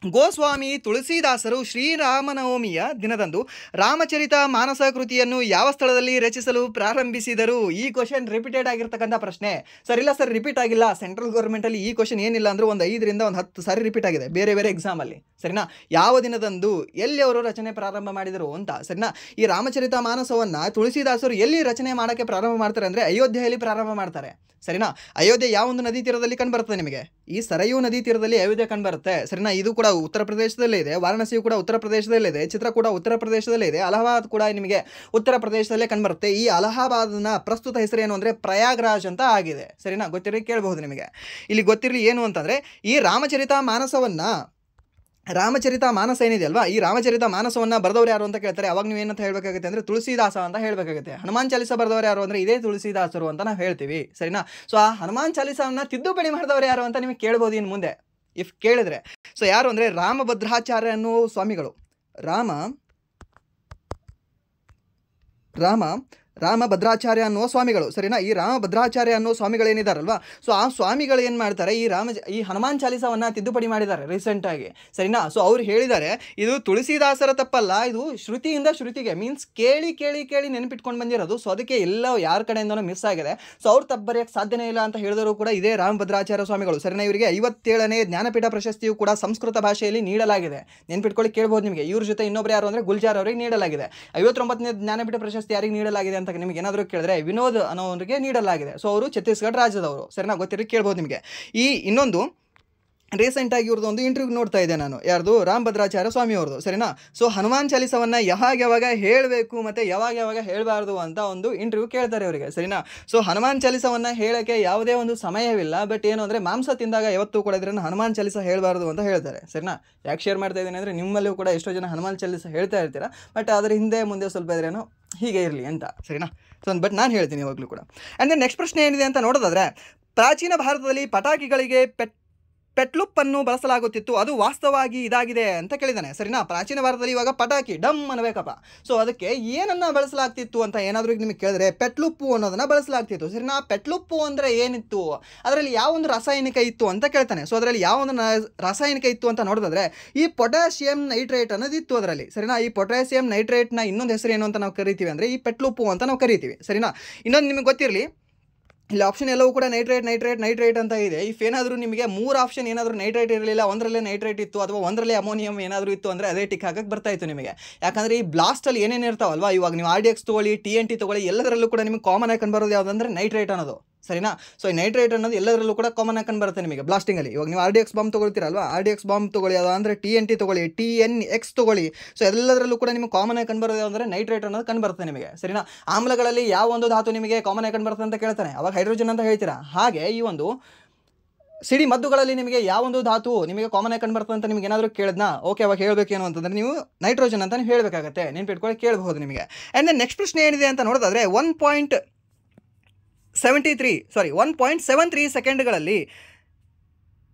ಗೋಸ್ವಾಮಿ ತುಳಸಿದಾಸರು ಶ್ರೀರಾಮನವಮಿಯ ದಿನದಂದು ರಾಮಚರಿತ ಮಾನಸ ಕೃತಿಯನ್ನು ಯಾವ ಸ್ಥಳದಲ್ಲಿ ರಚಿಸಲು ಪ್ರಾರಂಭಿಸಿದರು? ಈ ಕ್ವಶನ್ ರಿಪೀಟೆಡ್ ಆಗಿರ್ತಕ್ಕಂಥ ಪ್ರಶ್ನೆ. ಸರ್ ಇಲ್ಲ ಸರ್, ರಿಪೀಟ್ ಆಗಿಲ್ಲ. ಸೆಂಟ್ರಲ್ ಗೌರ್ಮೆಂಟಲ್ಲಿ ಈ ಕ್ವಶನ್ ಏನಿಲ್ಲ ಅಂದ್ರೆ ಒಂದು 5ರಿಂದ 10 ಸಾರಿ ರಿಪೀಟ್ ಆಗಿದೆ ಬೇರೆ ಬೇರೆ ಎಕ್ಸಾಮಲ್ಲಿ, ಸರಿನಾ. ಯಾವ ದಿನದಂದು ಎಲ್ಲಿ ಅವರು ರಚನೆ ಪ್ರಾರಂಭ ಮಾಡಿದರು ಅಂತ, ಸರಿನಾ. ಈ ರಾಮಚರಿತ ಮಾನಸವನ್ನು ತುಳಸಿದಾಸರು ಎಲ್ಲಿ ರಚನೆ ಮಾಡೋಕ್ಕೆ ಪ್ರಾರಂಭ ಮಾಡ್ತಾರೆ ಅಂದರೆ ಅಯೋಧ್ಯೆಯಲ್ಲಿ ಪ್ರಾರಂಭ ಮಾಡ್ತಾರೆ, ಸರಿನಾ. ಅಯೋಧ್ಯೆ ಯಾವ ಒಂದು ನದಿ ತೀರದಲ್ಲಿ ಕಂಡುಬರ್ತದೆ ನಿಮಗೆ? ಈ ಸರಯೂ ನದಿ ತೀರದಲ್ಲಿ ಅಯೋಧ್ಯೆ ಕಂಡುಬರುತ್ತೆ, ಸರಿನಾ. ಇದು ಕೂಡ ಉತ್ತರ ಪ್ರದೇಶದಲ್ಲೇ ಇದೆ, ವಾರಣಾಸಿಯು ಕೂಡ ಉತ್ತರ ಪ್ರದೇಶದಲ್ಲಿದೆ, ಚಿತ್ರ ಕೂಡ ಉತ್ತರ ಪ್ರದೇಶದಲ್ಲೇ ಇದೆ, ಅಲಹಾಬಾದ್ ಕೂಡ ನಿಮಗೆ ಉತ್ತರ ಪ್ರದೇಶದಲ್ಲೇ ಕಂಡುಬರುತ್ತೆ. ಈ ಅಲಹಾಬಾದ್ನ ಪ್ರಸ್ತುತ ಹೆಸರೇನು ಅಂದರೆ ಪ್ರಯಾಗ್ರಾಜ್ ಅಂತ ಆಗಿದೆ, ಸರಿನಾ. ಗೊತ್ತಿರಲಿ, ಕೇಳಬಹುದು ನಿಮಗೆ. ಇಲ್ಲಿ ಗೊತ್ತಿರಲಿ ಏನು ಅಂತಂದರೆ ಈ ರಾಮಚರಿತ ಮಾನಸ ಏನಿದೆ ಅಲ್ವಾ, ಈ ರಾಮಚರಿತ ಮಾನಸವನ್ನು ಬರೆದವರು ಯಾರು ಅಂತ ಕೇಳ್ತಾರೆ. ಅವಾಗ ನೀವು ಏನಂತ ಹೇಳಬೇಕಾಗುತ್ತೆ ಅಂದರೆ ತುಳಸಿದಾಸ ಅಂತ ಹೇಳಬೇಕಾಗುತ್ತೆ. ಹನುಮಾನ್ ಚಾಲಿಸ ಬರೆದವರು ಯಾರು ಅಂದರೆ ಇದೇ ತುಳಸಿದಾಸರು ಅಂತ ನಾವು ಹೇಳ್ತೀವಿ, ಸರಿನಾ. ಸೊ ಆ ಹನುಮಾನ್ ಚಾಲಿಸವನ್ನು ತಿದ್ದುಪಡಿ ಮಾಡಿದವರು ಯಾರು ಅಂತ ನಿಮಗೆ ಕೇಳ್ಬೋದು ಇನ್ನು ಮುಂದೆ ಇಫ್ ಕೇಳಿದ್ರೆ. ಸೊ ಯಾರು ಅಂದರೆ ರಾಮಭದ್ರಾಚಾರ್ಯ ಅನ್ನೋ ಸ್ವಾಮಿಗಳು. ರಾಮಭದ್ರಾಚಾರ್ಯ ಅನ್ನುವ ಸ್ವಾಮಿಗಳು, ಸರಿನಾ. ಈ ರಾಮಭದ್ರಾಚಾರ್ಯ ಅನ್ನೋ ಸ್ವಾಮಿಗಳು ಏನಿದಾರಲ್ವಾ, ಸೊ ಆ ಸ್ವಾಮಿಗಳು ಏನು ಮಾಡ್ತಾರೆ, ಈ ಹನುಮಾನ್ ಚಾಲಿಸವನ್ನು ತಿದ್ದುಪಡಿ ಮಾಡಿದ್ದಾರೆ ರೀಸೆಂಟಾಗಿ, ಸರಿನಾ. ಸೊ ಅವ್ರು ಹೇಳಿದ್ದಾರೆ ಇದು ತುಳಸಿದಾಸರ ತಪ್ಪಲ್ಲ, ಇದು ಶ್ರುತಿಗೆ ಮೀನ್ಸ್ ಕೇಳಿ ಕೇಳಿ ಕೇಳಿ ನೆನಪಿಟ್ಕೊಂಡು ಬಂದಿರೋದು. ಸೊ ಅದಕ್ಕೆ ಎಲ್ಲ ಯಾರ ಕಡೆಯಿಂದನೂ ಮಿಸ್ ಆಗಿದೆ. ಸೊ ಅವ್ರು ತಪ್ಪು ಬರೆಯೋಕ್ಕೆ ಸಾಧ್ಯನೇ ಇಲ್ಲ ಅಂತ ಹೇಳಿದ್ರು ಕೂಡ ಇದೇ ರಾಮಭದ್ರಾಚಾರ್ಯ ಸ್ವಾಮಿಗಳು, ಸರಿನಾ. ಇವರಿಗೆ 57ನೇ ಜ್ಞಾನಪೀಠ ಪ್ರಶಸ್ತಿಯು ಕೂಡ ಸಂಸ್ಕೃತ ಭಾಷೆಯಲ್ಲಿ ನೀಡಲಾಗಿದೆ. ನೆನಪಿಟ್ಕೊಳ್ಳಿ, ಕೇಳ್ಬೋದು ನಿಮಗೆ. ಇವ್ರ ಜೊತೆ ಇನ್ನೊಬ್ರು ಯಾರು ಅಂದರೆ ಗುಲ್ಜಾರ್ ಅವರಿಗೆ ನೀಡಲಾಗಿದೆ. 59ನೇ ಜ್ಞಾನಪೀಠ ಪ್ರಶಸ್ತಿ ಯಾರಿಗೆ ನೀಡಲಾಗಿದೆ ಅಂತ ನಿಮಗೆ ಏನಾದರೂ ಕೇಳಿದ್ರೆ ವಿನೋದ್ ಅನ್ನೋರಿಗೆ ನೀಡಲಾಗಿದೆ. ಸೊ ಅವರು ಛತ್ತೀಸ್ಗಢ ರಾಜ್ಯದವರು, ಸರಿನಾ. ಗೊತ್ತಿರಿ, ಕೇಳ್ಬೋದು ನಿಮಗೆ. ಈ ಇನ್ನೊಂದು ರೀಸೆಂಟಾಗಿ ಇವ್ರದ್ದು ಒಂದು ಇಂಟರ್ವ್ಯೂ ನೋಡ್ತಾ ಇದ್ದೆ ನಾನು, ಯಾರ್ದು ರಾಮಭದ್ರಾಚಾರ್ಯ ಸ್ವಾಮಿ ಅವ್ರದ್ದು, ಸರಿನಾ. ಸೊ ಹನುಮಾನ್ ಚಾಲಿಸವನ್ನು ಯಾವಾಗ ಹೇಳಬೇಕು ಮತ್ತು ಯಾವಾಗ ಹೇಳಬಾರ್ದು ಅಂತ ಒಂದು ಇಂಟರ್ವ್ಯೂ ಕೇಳ್ತಾರೆ ಅವರಿಗೆ, ಸರಿನಾ. ಸೊ ಹನುಮಾನ್ ಚಾಲಿಸವನ್ನು ಹೇಳೋಕ್ಕೆ ಯಾವುದೇ ಒಂದು ಸಮಯವಿಲ್ಲ, ಬಟ್ ಏನು ಅಂದರೆ ಮಾಂಸ ತಿಂದಾಗ ಯಾವತ್ತೂ ಕೂಡ ಇದನ್ನು ಹನುಮಾನ್ ಚಾಲಿಸ ಹೇಳಬಾರ್ದು ಅಂತ ಹೇಳ್ತಾರೆ, ಸರಿನಾ. ಯಾಕೆ ಶೇರ್ ಮಾಡ್ತಾ ಇದ್ದೀನಿ ಅಂದರೆ ನಿಮ್ಮಲ್ಲೂ ಕೂಡ ಎಷ್ಟೋ ಜನ ಹನುಮಾನ್ ಚಾಲಿಸ ಹೇಳ್ತಾ ಇರ್ತೀರಾ, ಬಟ್ ಅದರ ಹಿಂದೆ ಮುಂದೆ ಸ್ವಲ್ಪ ಇದ್ರೇನೋ ಹೀಗೆ ಇರಲಿ ಅಂತ, ಸರಿನಾ. ಸೊ ಬಟ್ ನಾನು ಹೇಳ್ತೀನಿ ಯಾವಾಗಲೂ ಕೂಡ. ಆ್ಯಂಡ್ ದೆನ್ ನೆಕ್ಸ್ಟ್ ಪ್ರಶ್ನೆ ಏನಿದೆ ಅಂತ ನೋಡೋದಾದರೆ ಪ್ರಾಚೀನ ಭಾರತದಲ್ಲಿ ಪಟಾಕಿಗಳಿಗೆ ಪೆಟ್ಲುಪ್ಪನ್ನು ಬಳಸಲಾಗುತ್ತಿತ್ತು, ಅದು ವಾಸ್ತವವಾಗಿ ಇದಾಗಿದೆ ಅಂತ ಕೇಳಿದ್ದಾನೆ, ಸರಿನಾ. ಪ್ರಾಚೀನ ಭಾರತದಲ್ಲಿ ಇವಾಗ ಪಟಾಕಿ ಡಮ್ ಅನ್ನಬೇಕಪ್ಪ. ಸೊ ಅದಕ್ಕೆ ಏನನ್ನು ಬಳಸಲಾಗ್ತಿತ್ತು ಅಂತ ಏನಾದರೂ ನಿಮಗೆ ಕೇಳಿದ್ರೆ ಪೆಟ್ಲುಪ್ಪು ಅನ್ನೋದನ್ನು ಬಳಸಲಾಗ್ತಿತ್ತು, ಸರಿನಾ. ಪೆಟ್ಲುಪ್ಪು ಅಂದರೆ ಏನಿತ್ತು, ಅದರಲ್ಲಿ ಯಾವೊಂದು ರಾಸಾಯನಿಕ ಇತ್ತು ಅಂತ ಕೇಳ್ತಾನೆ. ಸೊ ಅದರಲ್ಲಿ ಯಾವೊಂದು ರಾಸಾಯನಿಕ ಇತ್ತು ಅಂತ ನೋಡೋದಾದ್ರೆ ಈ ಪೊಟ್ಯಾಷಿಯಂ ನೈಟ್ರೇಟ್ ಅನ್ನೋದಿತ್ತು ಅದರಲ್ಲಿ, ಸರಿನಾ. ಈ ಪೊಟ್ಯಾಷಿಯಂ ನೈಟ್ರೇಟ್ನ ಇನ್ನೊಂದು ಹೆಸರು ಏನು ಅಂತ ನಾವು ಕರಿತೀವಿ ಅಂದರೆ ಈ ಪೆಟ್ಲುಪ್ಪು ಅಂತ ನಾವು ಕರಿತೀವಿ, ಸರಿನಾ. ಇನ್ನೊಂದು ನಿಮಗೆ ಗೊತ್ತಿರಲಿ, ಇಲ್ಲಿ ಆಪ್ಷನ್ ಎಲ್ಲವೂ ಕೂಡ ನೈಟ್ರೇಟ್ ಅಂತ ಇದೆ. ಇಫ್ ಏನಾದರೂ ನಿಮಗೆ 3 ಆಪ್ಷನ್ ಏನಾದರೂ ನೈಟ್ರೇಟ್ ಇರಲಿಲ್ಲ, ಒಂದರಲ್ಲೇ ನೈಟ್ರೇಟ್ ಇತ್ತು ಅಥವಾ ಒಂದರಲ್ಲೇ ಅಮೋನಿಯಂ ಏನಾದರೂ ಇತ್ತು ಅಂದರೆ ಅದೇ ಟಿಕ್ ಹಾಕಕ್ಕೆ ಬರ್ತಾ ಇತ್ತು ನಿಮಗೆ. ಯಾಕಂದರೆ ಈ ಬ್ಲಾಸ್ಟಲ್ಲಿ ಏನೇನು ಇರ್ತಾವಲ್ವಾ, ಇವಾಗ ನೀವು RDX ತೊಗೊಳ್ಳಿ, TNT ತೊಗೊಳ್ಳಿ, ಎಲ್ಲದರಲ್ಲೂ ಕೂಡ ನಿಮಗೆ ಕಾಮನ್ ಆಗಿ ಕಂಡುಬರೋದು ಯಾವುದಂದ್ರೆ ನೈಟ್ರೇಟ್ ಅನ್ನೋದು, ಸರಿನಾ. ಸೊ ಈ ನೈಟ್ರೇಟ್ ಅನ್ನೋದು ಎಲ್ಲದರಲ್ಲೂ ಕೂಡ ಕಾಮನ್ ಆಗಿ ಬರುತ್ತೆ ನಿಮಗೆ ಬ್ಲಾಸ್ಟಿಂಗಲ್ಲಿ. ಇವಾಗ ನೀವು RDX ಬಾಂಬ್ ತೊಗೊಳ್ತೀರಲ್ವಾ, RDX ಬಾಂಬ್ ತೊಗೊಳ್ಳಿ, ಅದು ಅಂದರೆ TNT ತೊಗೊಳ್ಳಿ, TNX ತೊಗೊಳ್ಳಿ. ಸೊ ಎಲ್ಲದರಲ್ಲೂ ಕೂಡ ನಿಮಗೆ ಕಾಮನ್ ಆಗಿ ಕಂಡುಬರೋದು ಅಂದರೆ ನೈಟ್ರೇಟ್ ಅನ್ನೋದು ಕಂಡುಬರುತ್ತೆ ನಿಮಗೆ, ಸರಿನಾ. ಆಮ್ಲಗಳಲ್ಲಿ ಯಾವ ಒಂದು ಧಾತು ನಿಮಗೆ ಕಾಮನ್ ಆಗಿ ಕಂಡುಬರುತ್ತೆ ಅಂತ ಕೇಳ್ತಾನೆ, ಅವಾಗ ಹೈಡ್ರೋಜನ್ ಅಂತ ಹೇಳ್ತೀರಾ. ಹಾಗೆ ಈ ಒಂದು ಸಿಡಿ ಮದ್ದುಗಳಲ್ಲಿ ನಿಮಗೆ ಯಾವೊಂದು ಧಾತು ನಿಮಗೆ ಕಾಮನ್ ಆಗಿ ಕಂಡುಬರ್ತದೆ ಅಂತ ನಿಮಗೆ ಏನಾದರೂ ಕೇಳಿದ್ನಾ, ಓಕೆ ಅವಾಗ ಹೇಳಬೇಕೇನು ಅಂತಂದರೆ ನೀವು ನೈಟ್ರೋಜನ್ ಅಂತ ನೀವು ಹೇಳಬೇಕಾಗತ್ತೆ, ನೆನ್ಪಿಟ್ಕೊಳ್ಳಿ, ಕೇಳಬಹುದು ನಿಮಗೆ. ಆ್ಯಂಡ್ ದೆನ್ ನೆಕ್ಸ್ಟ್ ಪ್ರಶ್ನೆ ಏನಿದೆ ಅಂತ ನೋಡೋದಾದರೆ 1.73 ಸೆಕೆಂಡ್ಗಳಲ್ಲಿ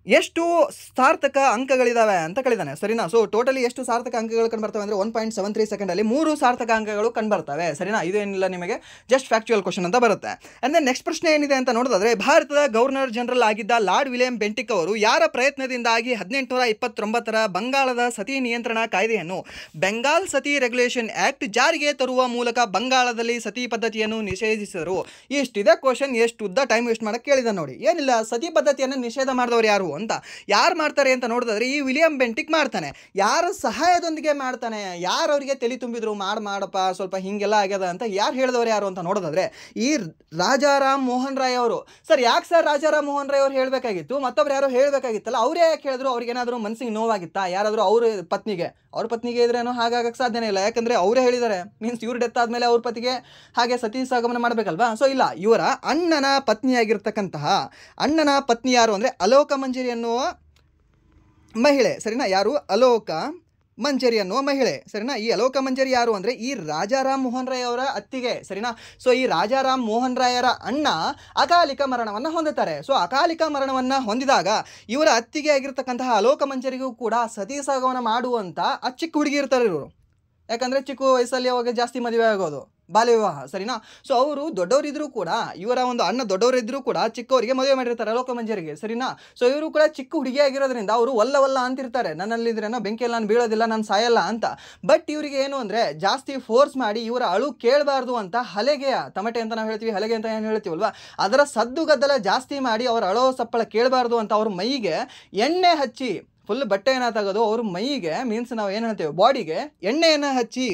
ಎಷ್ಟು ಸಾರ್ಥಕ ಅಂಕಗಳಿದಾವೆ ಅಂತ ಕೇಳಿದಾನೆ, ಸರಿನಾ. ಸೊ ಟೋಟಲಿ ಎಷ್ಟು ಸಾರ್ಥಕ ಅಂಕಗಳು ಕಂಡುಬರ್ತವೆ ಅಂದರೆ 1.73 ಸೆಕೆಂಡಲ್ಲಿ 3 ಸಾರ್ಥಕ ಅಂಕಗಳು ಕಂಡುಬರ್ತವೆ, ಸರಿನಾ. ಇದೇನಿಲ್ಲ ನಿಮಗೆ ಜಸ್ಟ್ ಫ್ಯಾಕ್ಚುಯಲ್ ಕ್ವಶನ್ ಅಂತ ಬರುತ್ತೆ. ಆ್ಯಂಡ್ ದೆನ್ ನೆಕ್ಸ್ಟ್ ಪ್ರಶ್ನೆ ಏನಿದೆ ಅಂತ ನೋಡೋದಾದರೆ ಭಾರತದ ಗವರ್ನರ್ ಜನರಲ್ ಆಗಿದ್ದ ಲಾರ್ಡ್ ವಿಲಿಯಂ ಬೆಂಟಿಕ್ ಅವರು ಯಾರ ಪ್ರಯತ್ನದಿಂದಾಗಿ 1829ರ ಬಂಗಾಳದ ಸತಿ ನಿಯಂತ್ರಣ ಕಾಯ್ದೆಯನ್ನು ಬೆಂಗಾಲ್ ಸತಿ ರೆಗ್ಯುಲೇಷನ್ ಆ್ಯಕ್ಟ್ ಜಾರಿಗೆ ತರುವ ಮೂಲಕ ಬಂಗಾಳದಲ್ಲಿ ಸತಿ ಪದ್ಧತಿಯನ್ನು ನಿಷೇಧಿಸಿದರು? ಇಷ್ಟಿದೆ ಕ್ವಶನ್, ಎಷ್ಟು ಉದ್ದ ಟೈಮ್ ವೇಸ್ಟ್ ಮಾಡೋಕ್ಕೆ ಕೇಳಿದ ನೋಡಿ. ಏನಿಲ್ಲ, ಸತಿ ಪದ್ಧತಿಯನ್ನು ನಿಷೇಧ ಮಾಡಿದವರು ಯಾರು ಅಂತ. ಯಾರು ಮಾಡ್ತಾರೆ ಅಂತ ನೋಡಿದ್ರೆ ಈ ವಿಲಿಯಂ ಬೆಂಟಿಕ್ ಮಾಡ್ತಾನೆ. ಯಾರ ಸಹಾಯದೊಂದಿಗೆ ಮಾಡ್ತಾನೆ, ಯಾರು ಅವರಿಗೆ ತಲೆ ತುಂಬಿದ್ರು ಮಾಡಪ್ಪ ಸ್ವಲ್ಪ ಹಿಂಗೆಲ್ಲ ಆಗ್ಯದ ಅಂತ ಯಾರು ಹೇಳಿದವರು ಯಾರು ಅಂತ ನೋಡೋದಾದ್ರೆ ಈ ರಾಜಾರಾಮ್ ಮೋಹನ್ ರಾಯ್ ಅವರು. ಸರ್ ಯಾಕೆ ಸರ್ ರಾಜಾರಾಮ್ ಮೋಹನ್ ರಾಯ್ ಅವ್ರು ಹೇಳಬೇಕಾಗಿತ್ತು, ಮತ್ತೊಬ್ರು ಯಾರೋ ಹೇಳಬೇಕಾಗಿತ್ತಲ್ಲ, ಅವರೇ ಯಾಕೆ ಹೇಳಿದ್ರು? ಅವ್ರಿಗೇನಾದರೂ ಮನಸ್ಸಿಗೆ ನೋವಾಗಿತ್ತಾ? ಯಾರಾದರೂ ಅವ್ರ ಪತ್ನಿಗೆ ಇದ್ರೇನೋ ಹಾಗಾಗಕ್ಕೆ ಸಾಧ್ಯನೇ ಇಲ್ಲ, ಯಾಕಂದರೆ ಅವರೇ ಹೇಳಿದ್ದಾರೆ. ಮೀನ್ಸ್ ಇವ್ರ ಡೆತ್ ಆದಮೇಲೆ ಅವ್ರ ಪತಿಗೆ ಹಾಗೆ ಸತಿ ಸಹಗಮನ ಮಾಡಬೇಕಲ್ವಾ? ಸೊ ಇಲ್ಲ, ಇವರ ಅಣ್ಣನ ಪತ್ನಿ ಯಾರು ಅಂದರೆ ಅಲೋಕ ಮಂಜರಿ ಅನ್ನುವ ಮಹಿಳೆ, ಸರಿನಾ? ಯಾರು? ಅಲೋಕ ಮಂಜರಿ ಅನ್ನುವ ಮಹಿಳೆ, ಸರಿನಾ? ಈ ಅಲೋಕ ಮಂಜರಿ ಯಾರು ಅಂದರೆ ಈ ರಾಜಾರಾಮ್ ಮೋಹನ್ ರಾಯ್ ಅವರ ಅತ್ತಿಗೆ, ಸರಿನಾ? ಸೊ ಈ ರಾಜಾರಾಮ್ ಮೋಹನ್ ರಾಯರ ಅಣ್ಣ ಅಕಾಲಿಕ ಮರಣವನ್ನು ಹೊಂದುತ್ತಾರೆ. ಸೊ ಅಕಾಲಿಕ ಮರಣವನ್ನು ಹೊಂದಿದಾಗ ಇವರ ಅತ್ತಿಗೆ ಆಗಿರ್ತಕ್ಕಂತಹ ಅಲೋಕ ಮಂಜರಿಗೂ ಕೂಡ ಸತಿ ಸಹಗಮನ ಮಾಡುವಂಥ ಆ ಚಿಕ್ಕ ಹುಡುಗಿ ಇರ್ತಾರೆ ಇವರು. ಯಾಕಂದರೆ ಚಿಕ್ಕ ವಯಸ್ಸಲ್ಲಿ ಅವಾಗ ಜಾಸ್ತಿ ಮದುವೆ ಆಗೋದು, ಬಾಲ್ಯ ವಿವಾಹ, ಸರಿನಾ? ಸೊ ಅವರು ದೊಡ್ಡವರಿದ್ದರೂ ಕೂಡ, ಇವರ ಒಂದು ಅಣ್ಣ ದೊಡ್ಡವರಿದ್ದರೂ ಕೂಡ ಚಿಕ್ಕವರಿಗೆ ಮದುವೆ ಮಾಡಿರ್ತಾರೆ ಅಲೋಕ ಮಂಜರಿಗೆ, ಸರಿನಾ? ಸೊ ಇವರು ಕೂಡ ಚಿಕ್ಕ ಹುಡುಗಿ ಆಗಿರೋದ್ರಿಂದ ಅವರು ವಲ್ಲ ಅಂತಿರ್ತಾರೆ, ನನ್ನಲ್ಲಿದ್ರೇನೋ ಬೆಂಕಿಯಲ್ಲಿ ನಾನು ಬೀಳೋದಿಲ್ಲ, ನಾನು ಸಾಯಲ್ಲ ಅಂತ. ಬಟ್ ಇವರಿಗೆ ಏನು ಅಂದರೆ ಜಾಸ್ತಿ ಫೋರ್ಸ್ ಮಾಡಿ ಇವರ ಅಳು ಕೇಳಬಾರ್ದು ಅಂತ ಹಲೆಗೆಯ ತಮಟೆ ಅಂತ ನಾವು ಹೇಳ್ತೀವಿ, ಹಲೆಗೆ ಅಂತ ಏನು ಹೇಳ್ತೀವಲ್ವ, ಅದರ ಸದ್ದು ಗದ್ದಲ ಜಾಸ್ತಿ ಮಾಡಿ ಅವರ ಅಳೋ ಸಪ್ಪಳ ಕೇಳಬಾರ್ದು ಅಂತ ಅವ್ರ ಮೈಗೆ ಎಣ್ಣೆ ಹಚ್ಚಿ, ಫುಲ್ ಬಟ್ಟೆಯನ್ನು ತೆಗೆದು ಅವ್ರ ಮೈಗೆ, ಮೀನ್ಸ್ ನಾವು ಏನು ಹೇಳ್ತೇವೆ ಬಾಡಿಗೆ ಎಣ್ಣೆಯನ್ನು ಹಚ್ಚಿ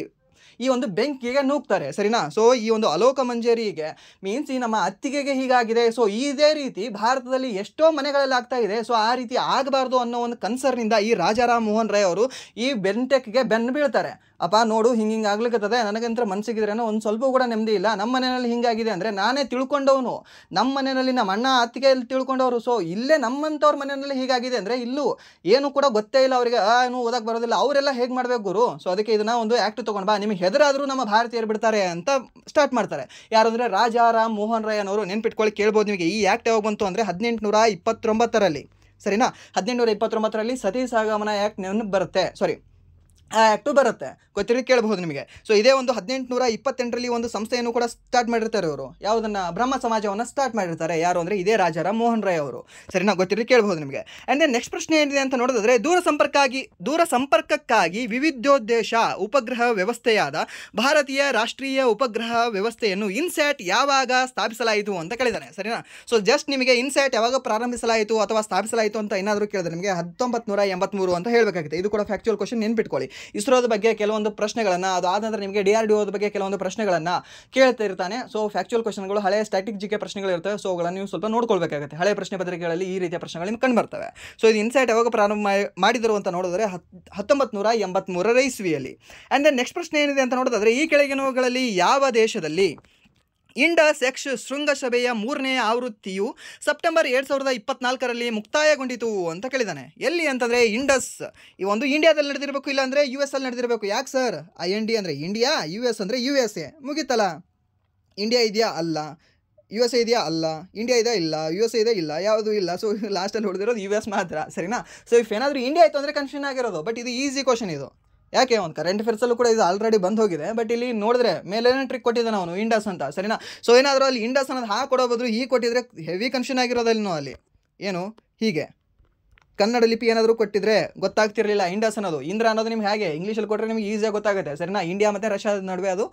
ಈ ಒಂದು ಬೆಂಕಿಗೆ ನೂಗ್ತಾರೆ, ಸರಿನಾ? ಸೊ ಈ ಒಂದು ಅಲೋಕ ಮಂಜರಿಗೆ ಮೀನ್ಸ್ ಈ ನಮ್ಮ ಅತ್ತಿಗೆಗೆ ಹೀಗಾಗಿದೆ. ಸೊ ಇದೇ ರೀತಿ ಭಾರತದಲ್ಲಿ ಎಷ್ಟೋ ಮನೆಗಳಲ್ಲಿ ಆಗ್ತಾ ಇದೆ. ಸೊ ಆ ರೀತಿ ಆಗಬಾರ್ದು ಅನ್ನೋ ಒಂದು ಕನ್ಸರ್ನಿಂದ ಈ ರಾಜಾರಾಮ್ ಮೋಹನ್ ರಾಯ್ ಅವರು ಈ ಬೆಂಟೆಕ್ಗೆ ಬೆನ್ನು ಬೀಳ್ತಾರೆ. ಅಪ್ಪ ನೋಡು ಹಿಂಗೆ ಆಗ್ಲಿಕ್ಕತ್ತದೆ, ನನಗಂತ ಮನಸ್ಸಿಗಿದ್ರೇನೋ ಒಂದು ಸ್ವಲ್ಪ ಕೂಡ ನೆಮ್ಮದಿ ಇಲ್ಲ, ನಮ್ಮ ಮನೆಯಲ್ಲಿ ಹಿಂಗಾಗಿದೆ ಅಂದರೆ ನಾನೇ ತಿಳ್ಕೊಂಡವನು, ನಮ್ಮ ಮನೆಯಲ್ಲಿ ನಮ್ಮ ಅಣ್ಣ ಅತ್ತಿಗೆಯಲ್ಲಿ ತಿಳ್ಕೊಂಡವರು. ಸೊ ಇಲ್ಲೇ ನಮ್ಮಂಥವ್ರ ಮನೆಯಲ್ಲಿ ಹೀಗಾಗಿದೆ ಅಂದರೆ ಇಲ್ಲೂ ಏನು ಕೂಡ ಗೊತ್ತೇ ಇಲ್ಲ ಅವರಿಗೆ, ಏನು ಓದಕ್ಕೆ ಬರೋದಿಲ್ಲ, ಅವರೆಲ್ಲ ಹೇಗೆ ಮಾಡಬೇಕು ಗುರು? ಸೊ ಅದಕ್ಕೆ ಇದನ್ನ ಒಂದು ಆ್ಯಕ್ಟ್ ತೊಗೊಂಡು ಬಾ, ನಿಮಗೆ ಹೆದರಾದರೂ ನಮ್ಮ ಭಾರತೀಯರು ಬಿಡ್ತಾರೆ ಅಂತ ಸ್ಟಾರ್ಟ್ ಮಾಡ್ತಾರೆ. ಯಾರಂದರೆ ರಾಜಾರಾಮ್ ಮೋಹನ್ ರಾಯ್ ಅನ್ನೋರು. ನೆನ್ಪಿಟ್ಕೊಳ್ಳಿ, ಕೇಳ್ಬೋದು ನಿಮಗೆ. ಈ ಆ್ಯಕ್ಟ್ ಯಾವಾಗ ಬಂತು ಅಂದರೆ 1829ರಲ್ಲಿ, ಸರಿನಾ? 1829ರಲ್ಲಿ ಸತಿ ಸಹಗಮನ ಆ್ಯಕ್ಟ್ ನೆನಪು ಬರುತ್ತೆ, ಸಾರಿ ಆ ಆ್ಯಕ್ಟು ಬರುತ್ತೆ, ಗೊತ್ತಿರೋದು ಕೇಳಬಹುದು ನಿಮಗೆ. ಸೊ ಇದೇ ಒಂದು 1828ರಲ್ಲಿ ಒಂದು ಸಂಸ್ಥೆಯನ್ನು ಕೂಡ ಸ್ಟಾರ್ಟ್ ಮಾಡಿರ್ತಾರೆ ಅವರು. ಯಾವುದನ್ನು? ಬ್ರಹ್ಮ ಸಮಾಜವನ್ನು ಸ್ಟಾರ್ಟ್ ಮಾಡಿರ್ತಾರೆ. ಯಾರು ಅಂದರೆ ಇದೇ ರಾಜಾರಾಮ್ ಮೋಹನ್ ರಾಯ್ ಅವರು, ಸರಿನಾ? ಗೊತ್ತಿರೋದು ಕೇಳಬಹುದು ನಿಮಗೆ. ಆ್ಯಂಡ್ ದೆನ್ ನೆಕ್ಸ್ಟ್ ಪ್ರಶ್ನೆ ಏನಿದೆ ಅಂತ ನೋಡೋದಾದರೆ ದೂರ ಸಂಪರ್ಕಕ್ಕಾಗಿ ವಿವಿಧೋದ್ದೇಶ ಉಪಗ್ರಹ ವ್ಯವಸ್ಥೆಯಾದ ಭಾರತೀಯ ರಾಷ್ಟ್ರೀಯ ಉಪಗ್ರಹ ವ್ಯವಸ್ಥೆಯನ್ನು ಇನ್ಸ್ಯಾಟ್ ಯಾವಾಗ ಸ್ಥಾಪಿಸಲಾಯಿತು ಅಂತ ಕೇಳಿದ್ದಾನೆ, ಸರಿನಾ? ಸೊ ಜಸ್ಟ್ ನಿಮಗೆ ಇನ್ಸ್ಯಾಟ್ ಯಾವಾಗ ಪ್ರಾರಂಭಿಸಲಾಯಿತು ಅಥವಾ ಸ್ಥಾಪಿಸಲಾಯಿತು ಅಂತ ಏನಾದರೂ ಕೇಳಿದ್ರೆ ನಿಮಗೆ 1983 ಅಂತ ಹೇಳಬೇಕಾಗುತ್ತೆ. ಇದು ಕೂಡ ಫ್ಯಾಕ್ಚುಯಲ್ ಕ್ವಶನ್, ನೆನ್ಪಿಟ್ಕೊಳ್ಳಿ. ಇಸ್ರೋದ ಬಗ್ಗೆ ಕೆಲವೊಂದು ಪ್ರಶ್ನೆಗಳನ್ನು, ಅದು ಆದ ನಂತರ ನಿಮಗೆ DRDOದ ಬಗ್ಗೆ ಕೆಲವೊಂದು ಪ್ರಶ್ನೆಗಳನ್ನು ಕೇಳ್ತಾ ಇರ್ತಾನೆ. ಸೊ ಫ್ಯಾಕ್ಚುಯಲ್ ಕ್ವಶನ್ಗಳು, ಹಳೆಯ ಸ್ಟ್ಯಾಟಿಕ್ ಜಿಕೆ ಪ್ರಶ್ನೆಗಳು ಇರ್ತವೆ. ಸೊ ಅವುಗಳನ್ನು ನೀವು ಸ್ವಲ್ಪ ನೋಡ್ಕೊಳ್ಬೇಕಾಗುತ್ತೆ. ಹಳೆಯ ಪ್ರಶ್ನೆ ಪತ್ರಿಕೆಗಳಲ್ಲಿ ಈ ರೀತಿಯ ಪ್ರಶ್ನೆಗಳು ನಿಮ್ಗೆ ಕಂಡು ಬರ್ತವೆ. ಸೊ ಇದು ಇನ್ಸೈಟ್ ಯಾವಾಗ ಪ್ರಾರಂಭ ಮಾಡಿದರು ಅಂತ ನೋಡಿದ್ರೆ 1983ರ ಇಸ್ವಿಯಲ್ಲಿ. ಆ್ಯಂಡ್ ದೆನ್ ನೆಕ್ಸ್ಟ್ ಪ್ರಶ್ನೆ ಏನಿದೆ ಅಂತ ನೋಡೋದಾದರೆ ಈ ಕೆಳಗಿನವುಗಳಲ್ಲಿ ಯಾವ ದೇಶದಲ್ಲಿ ಇಂಡಸ್ ಎಕ್ಸ್ ಶೃಂಗಸಭೆಯ 3ನೇ ಆವೃತ್ತಿಯು ಸೆಪ್ಟೆಂಬರ್ 2024ರಲ್ಲಿ ಮುಕ್ತಾಯಗೊಂಡಿತು ಅಂತ ಕೇಳಿದ್ದಾನೆ. ಎಲ್ಲಿ ಅಂತಂದರೆ ಇಂಡಸ್ ಈ ಒಂದು ಇಂಡಿಯಾದಲ್ಲಿ ನಡೆದಿರಬೇಕು, ಇಲ್ಲಾಂದರೆ US ಅಲ್ಲಿ ನಡೆದಿರಬೇಕು. ಯಾಕೆ ಸರ್? IND ಅಂದರೆ ಇಂಡಿಯಾ, US ಅಂದರೆ USA, ಮುಗೀತಲ್ಲ. ಇಂಡಿಯಾ ಇದೆಯಾ? ಅಲ್ಲ. USA ಇದೆಯಾ? ಅಲ್ಲ. ಇಂಡಿಯಾ ಇದೆ? ಇಲ್ಲ. USA ಇದೆ? ಇಲ್ಲ. ಯಾವುದೂ ಇಲ್ಲ. ಸೊ ಲಾಸ್ಟಲ್ಲಿ ಹೊಡೆದಿರೋದು US ಮಾತ್ರ, ಸರಿನಾ? ಸೊ ಇಫ್ ಏನಾದರೂ ಇಂಡಿಯಾ ಆಯಿತು ಅಂದರೆ ಕನ್ಫ್ಯೂಷನ್ ಆಗಿರೋದು. ಬಟ್ ಇದು ಈಸಿ ಕ್ವಶನ್ ಇದು. ಯಾಕೆ? ಒಂದು ಕರೆಂಟ್ ಅಫೇರ್ಸಲ್ಲೂ ಕೂಡ ಇದು ಆಲ್ರೆಡಿ ಬಂದು ಹೋಗಿದೆ. ಬಟ್ ಇಲ್ಲಿ ನೋಡಿದ್ರೆ ಮೇಲೇನೇ ಟ್ರಿಕ್ ಕೊಟ್ಟಿದ್ದಾನೆ ಅವನು, ಇಂಡಸ್ ಅಂತ, ಸರಿನಾ? ಸೊ ಏನಾದರೂ ಅಲ್ಲಿ ಇಂಡಸ್ ಅನ್ನೋದು ಹಾಕೊಡೋ ಬದಲು ಹೀಗೆ ಕೊಟ್ಟಿದ್ರೆ ಹೆವಿ ಕನ್ಫ್ಯೂಷನ್ ಆಗಿರೋದಲ್ಲಿ ಅಲ್ಲಿ ಏನು ಹೀಗೆ ಕನ್ನಡ ಲಿಪಿ ಏನಾದರೂ ಕೊಟ್ಟಿದ್ರೆ ಗೊತ್ತಾಗ್ತಿರಲಿಲ್ಲ ಇಂಡಸ್ ಅನ್ನೋದು. ಇಂದ್ರ ಅನ್ನೋದು ನಿಮ್ಗೆ ಹೇಗೆ ಇಂಗ್ಲೀಷಲ್ಲಿ ಕೊಟ್ಟರೆ ನಿಮಗೆ ಈಸಿಯಾಗಿ ಗೊತ್ತಾಗುತ್ತೆ, ಸರಿನಾ? ಇಂಡಿಯಾ ಮತ್ತು ರಷ್ಯಾದ ನಡುವೆ ಅದು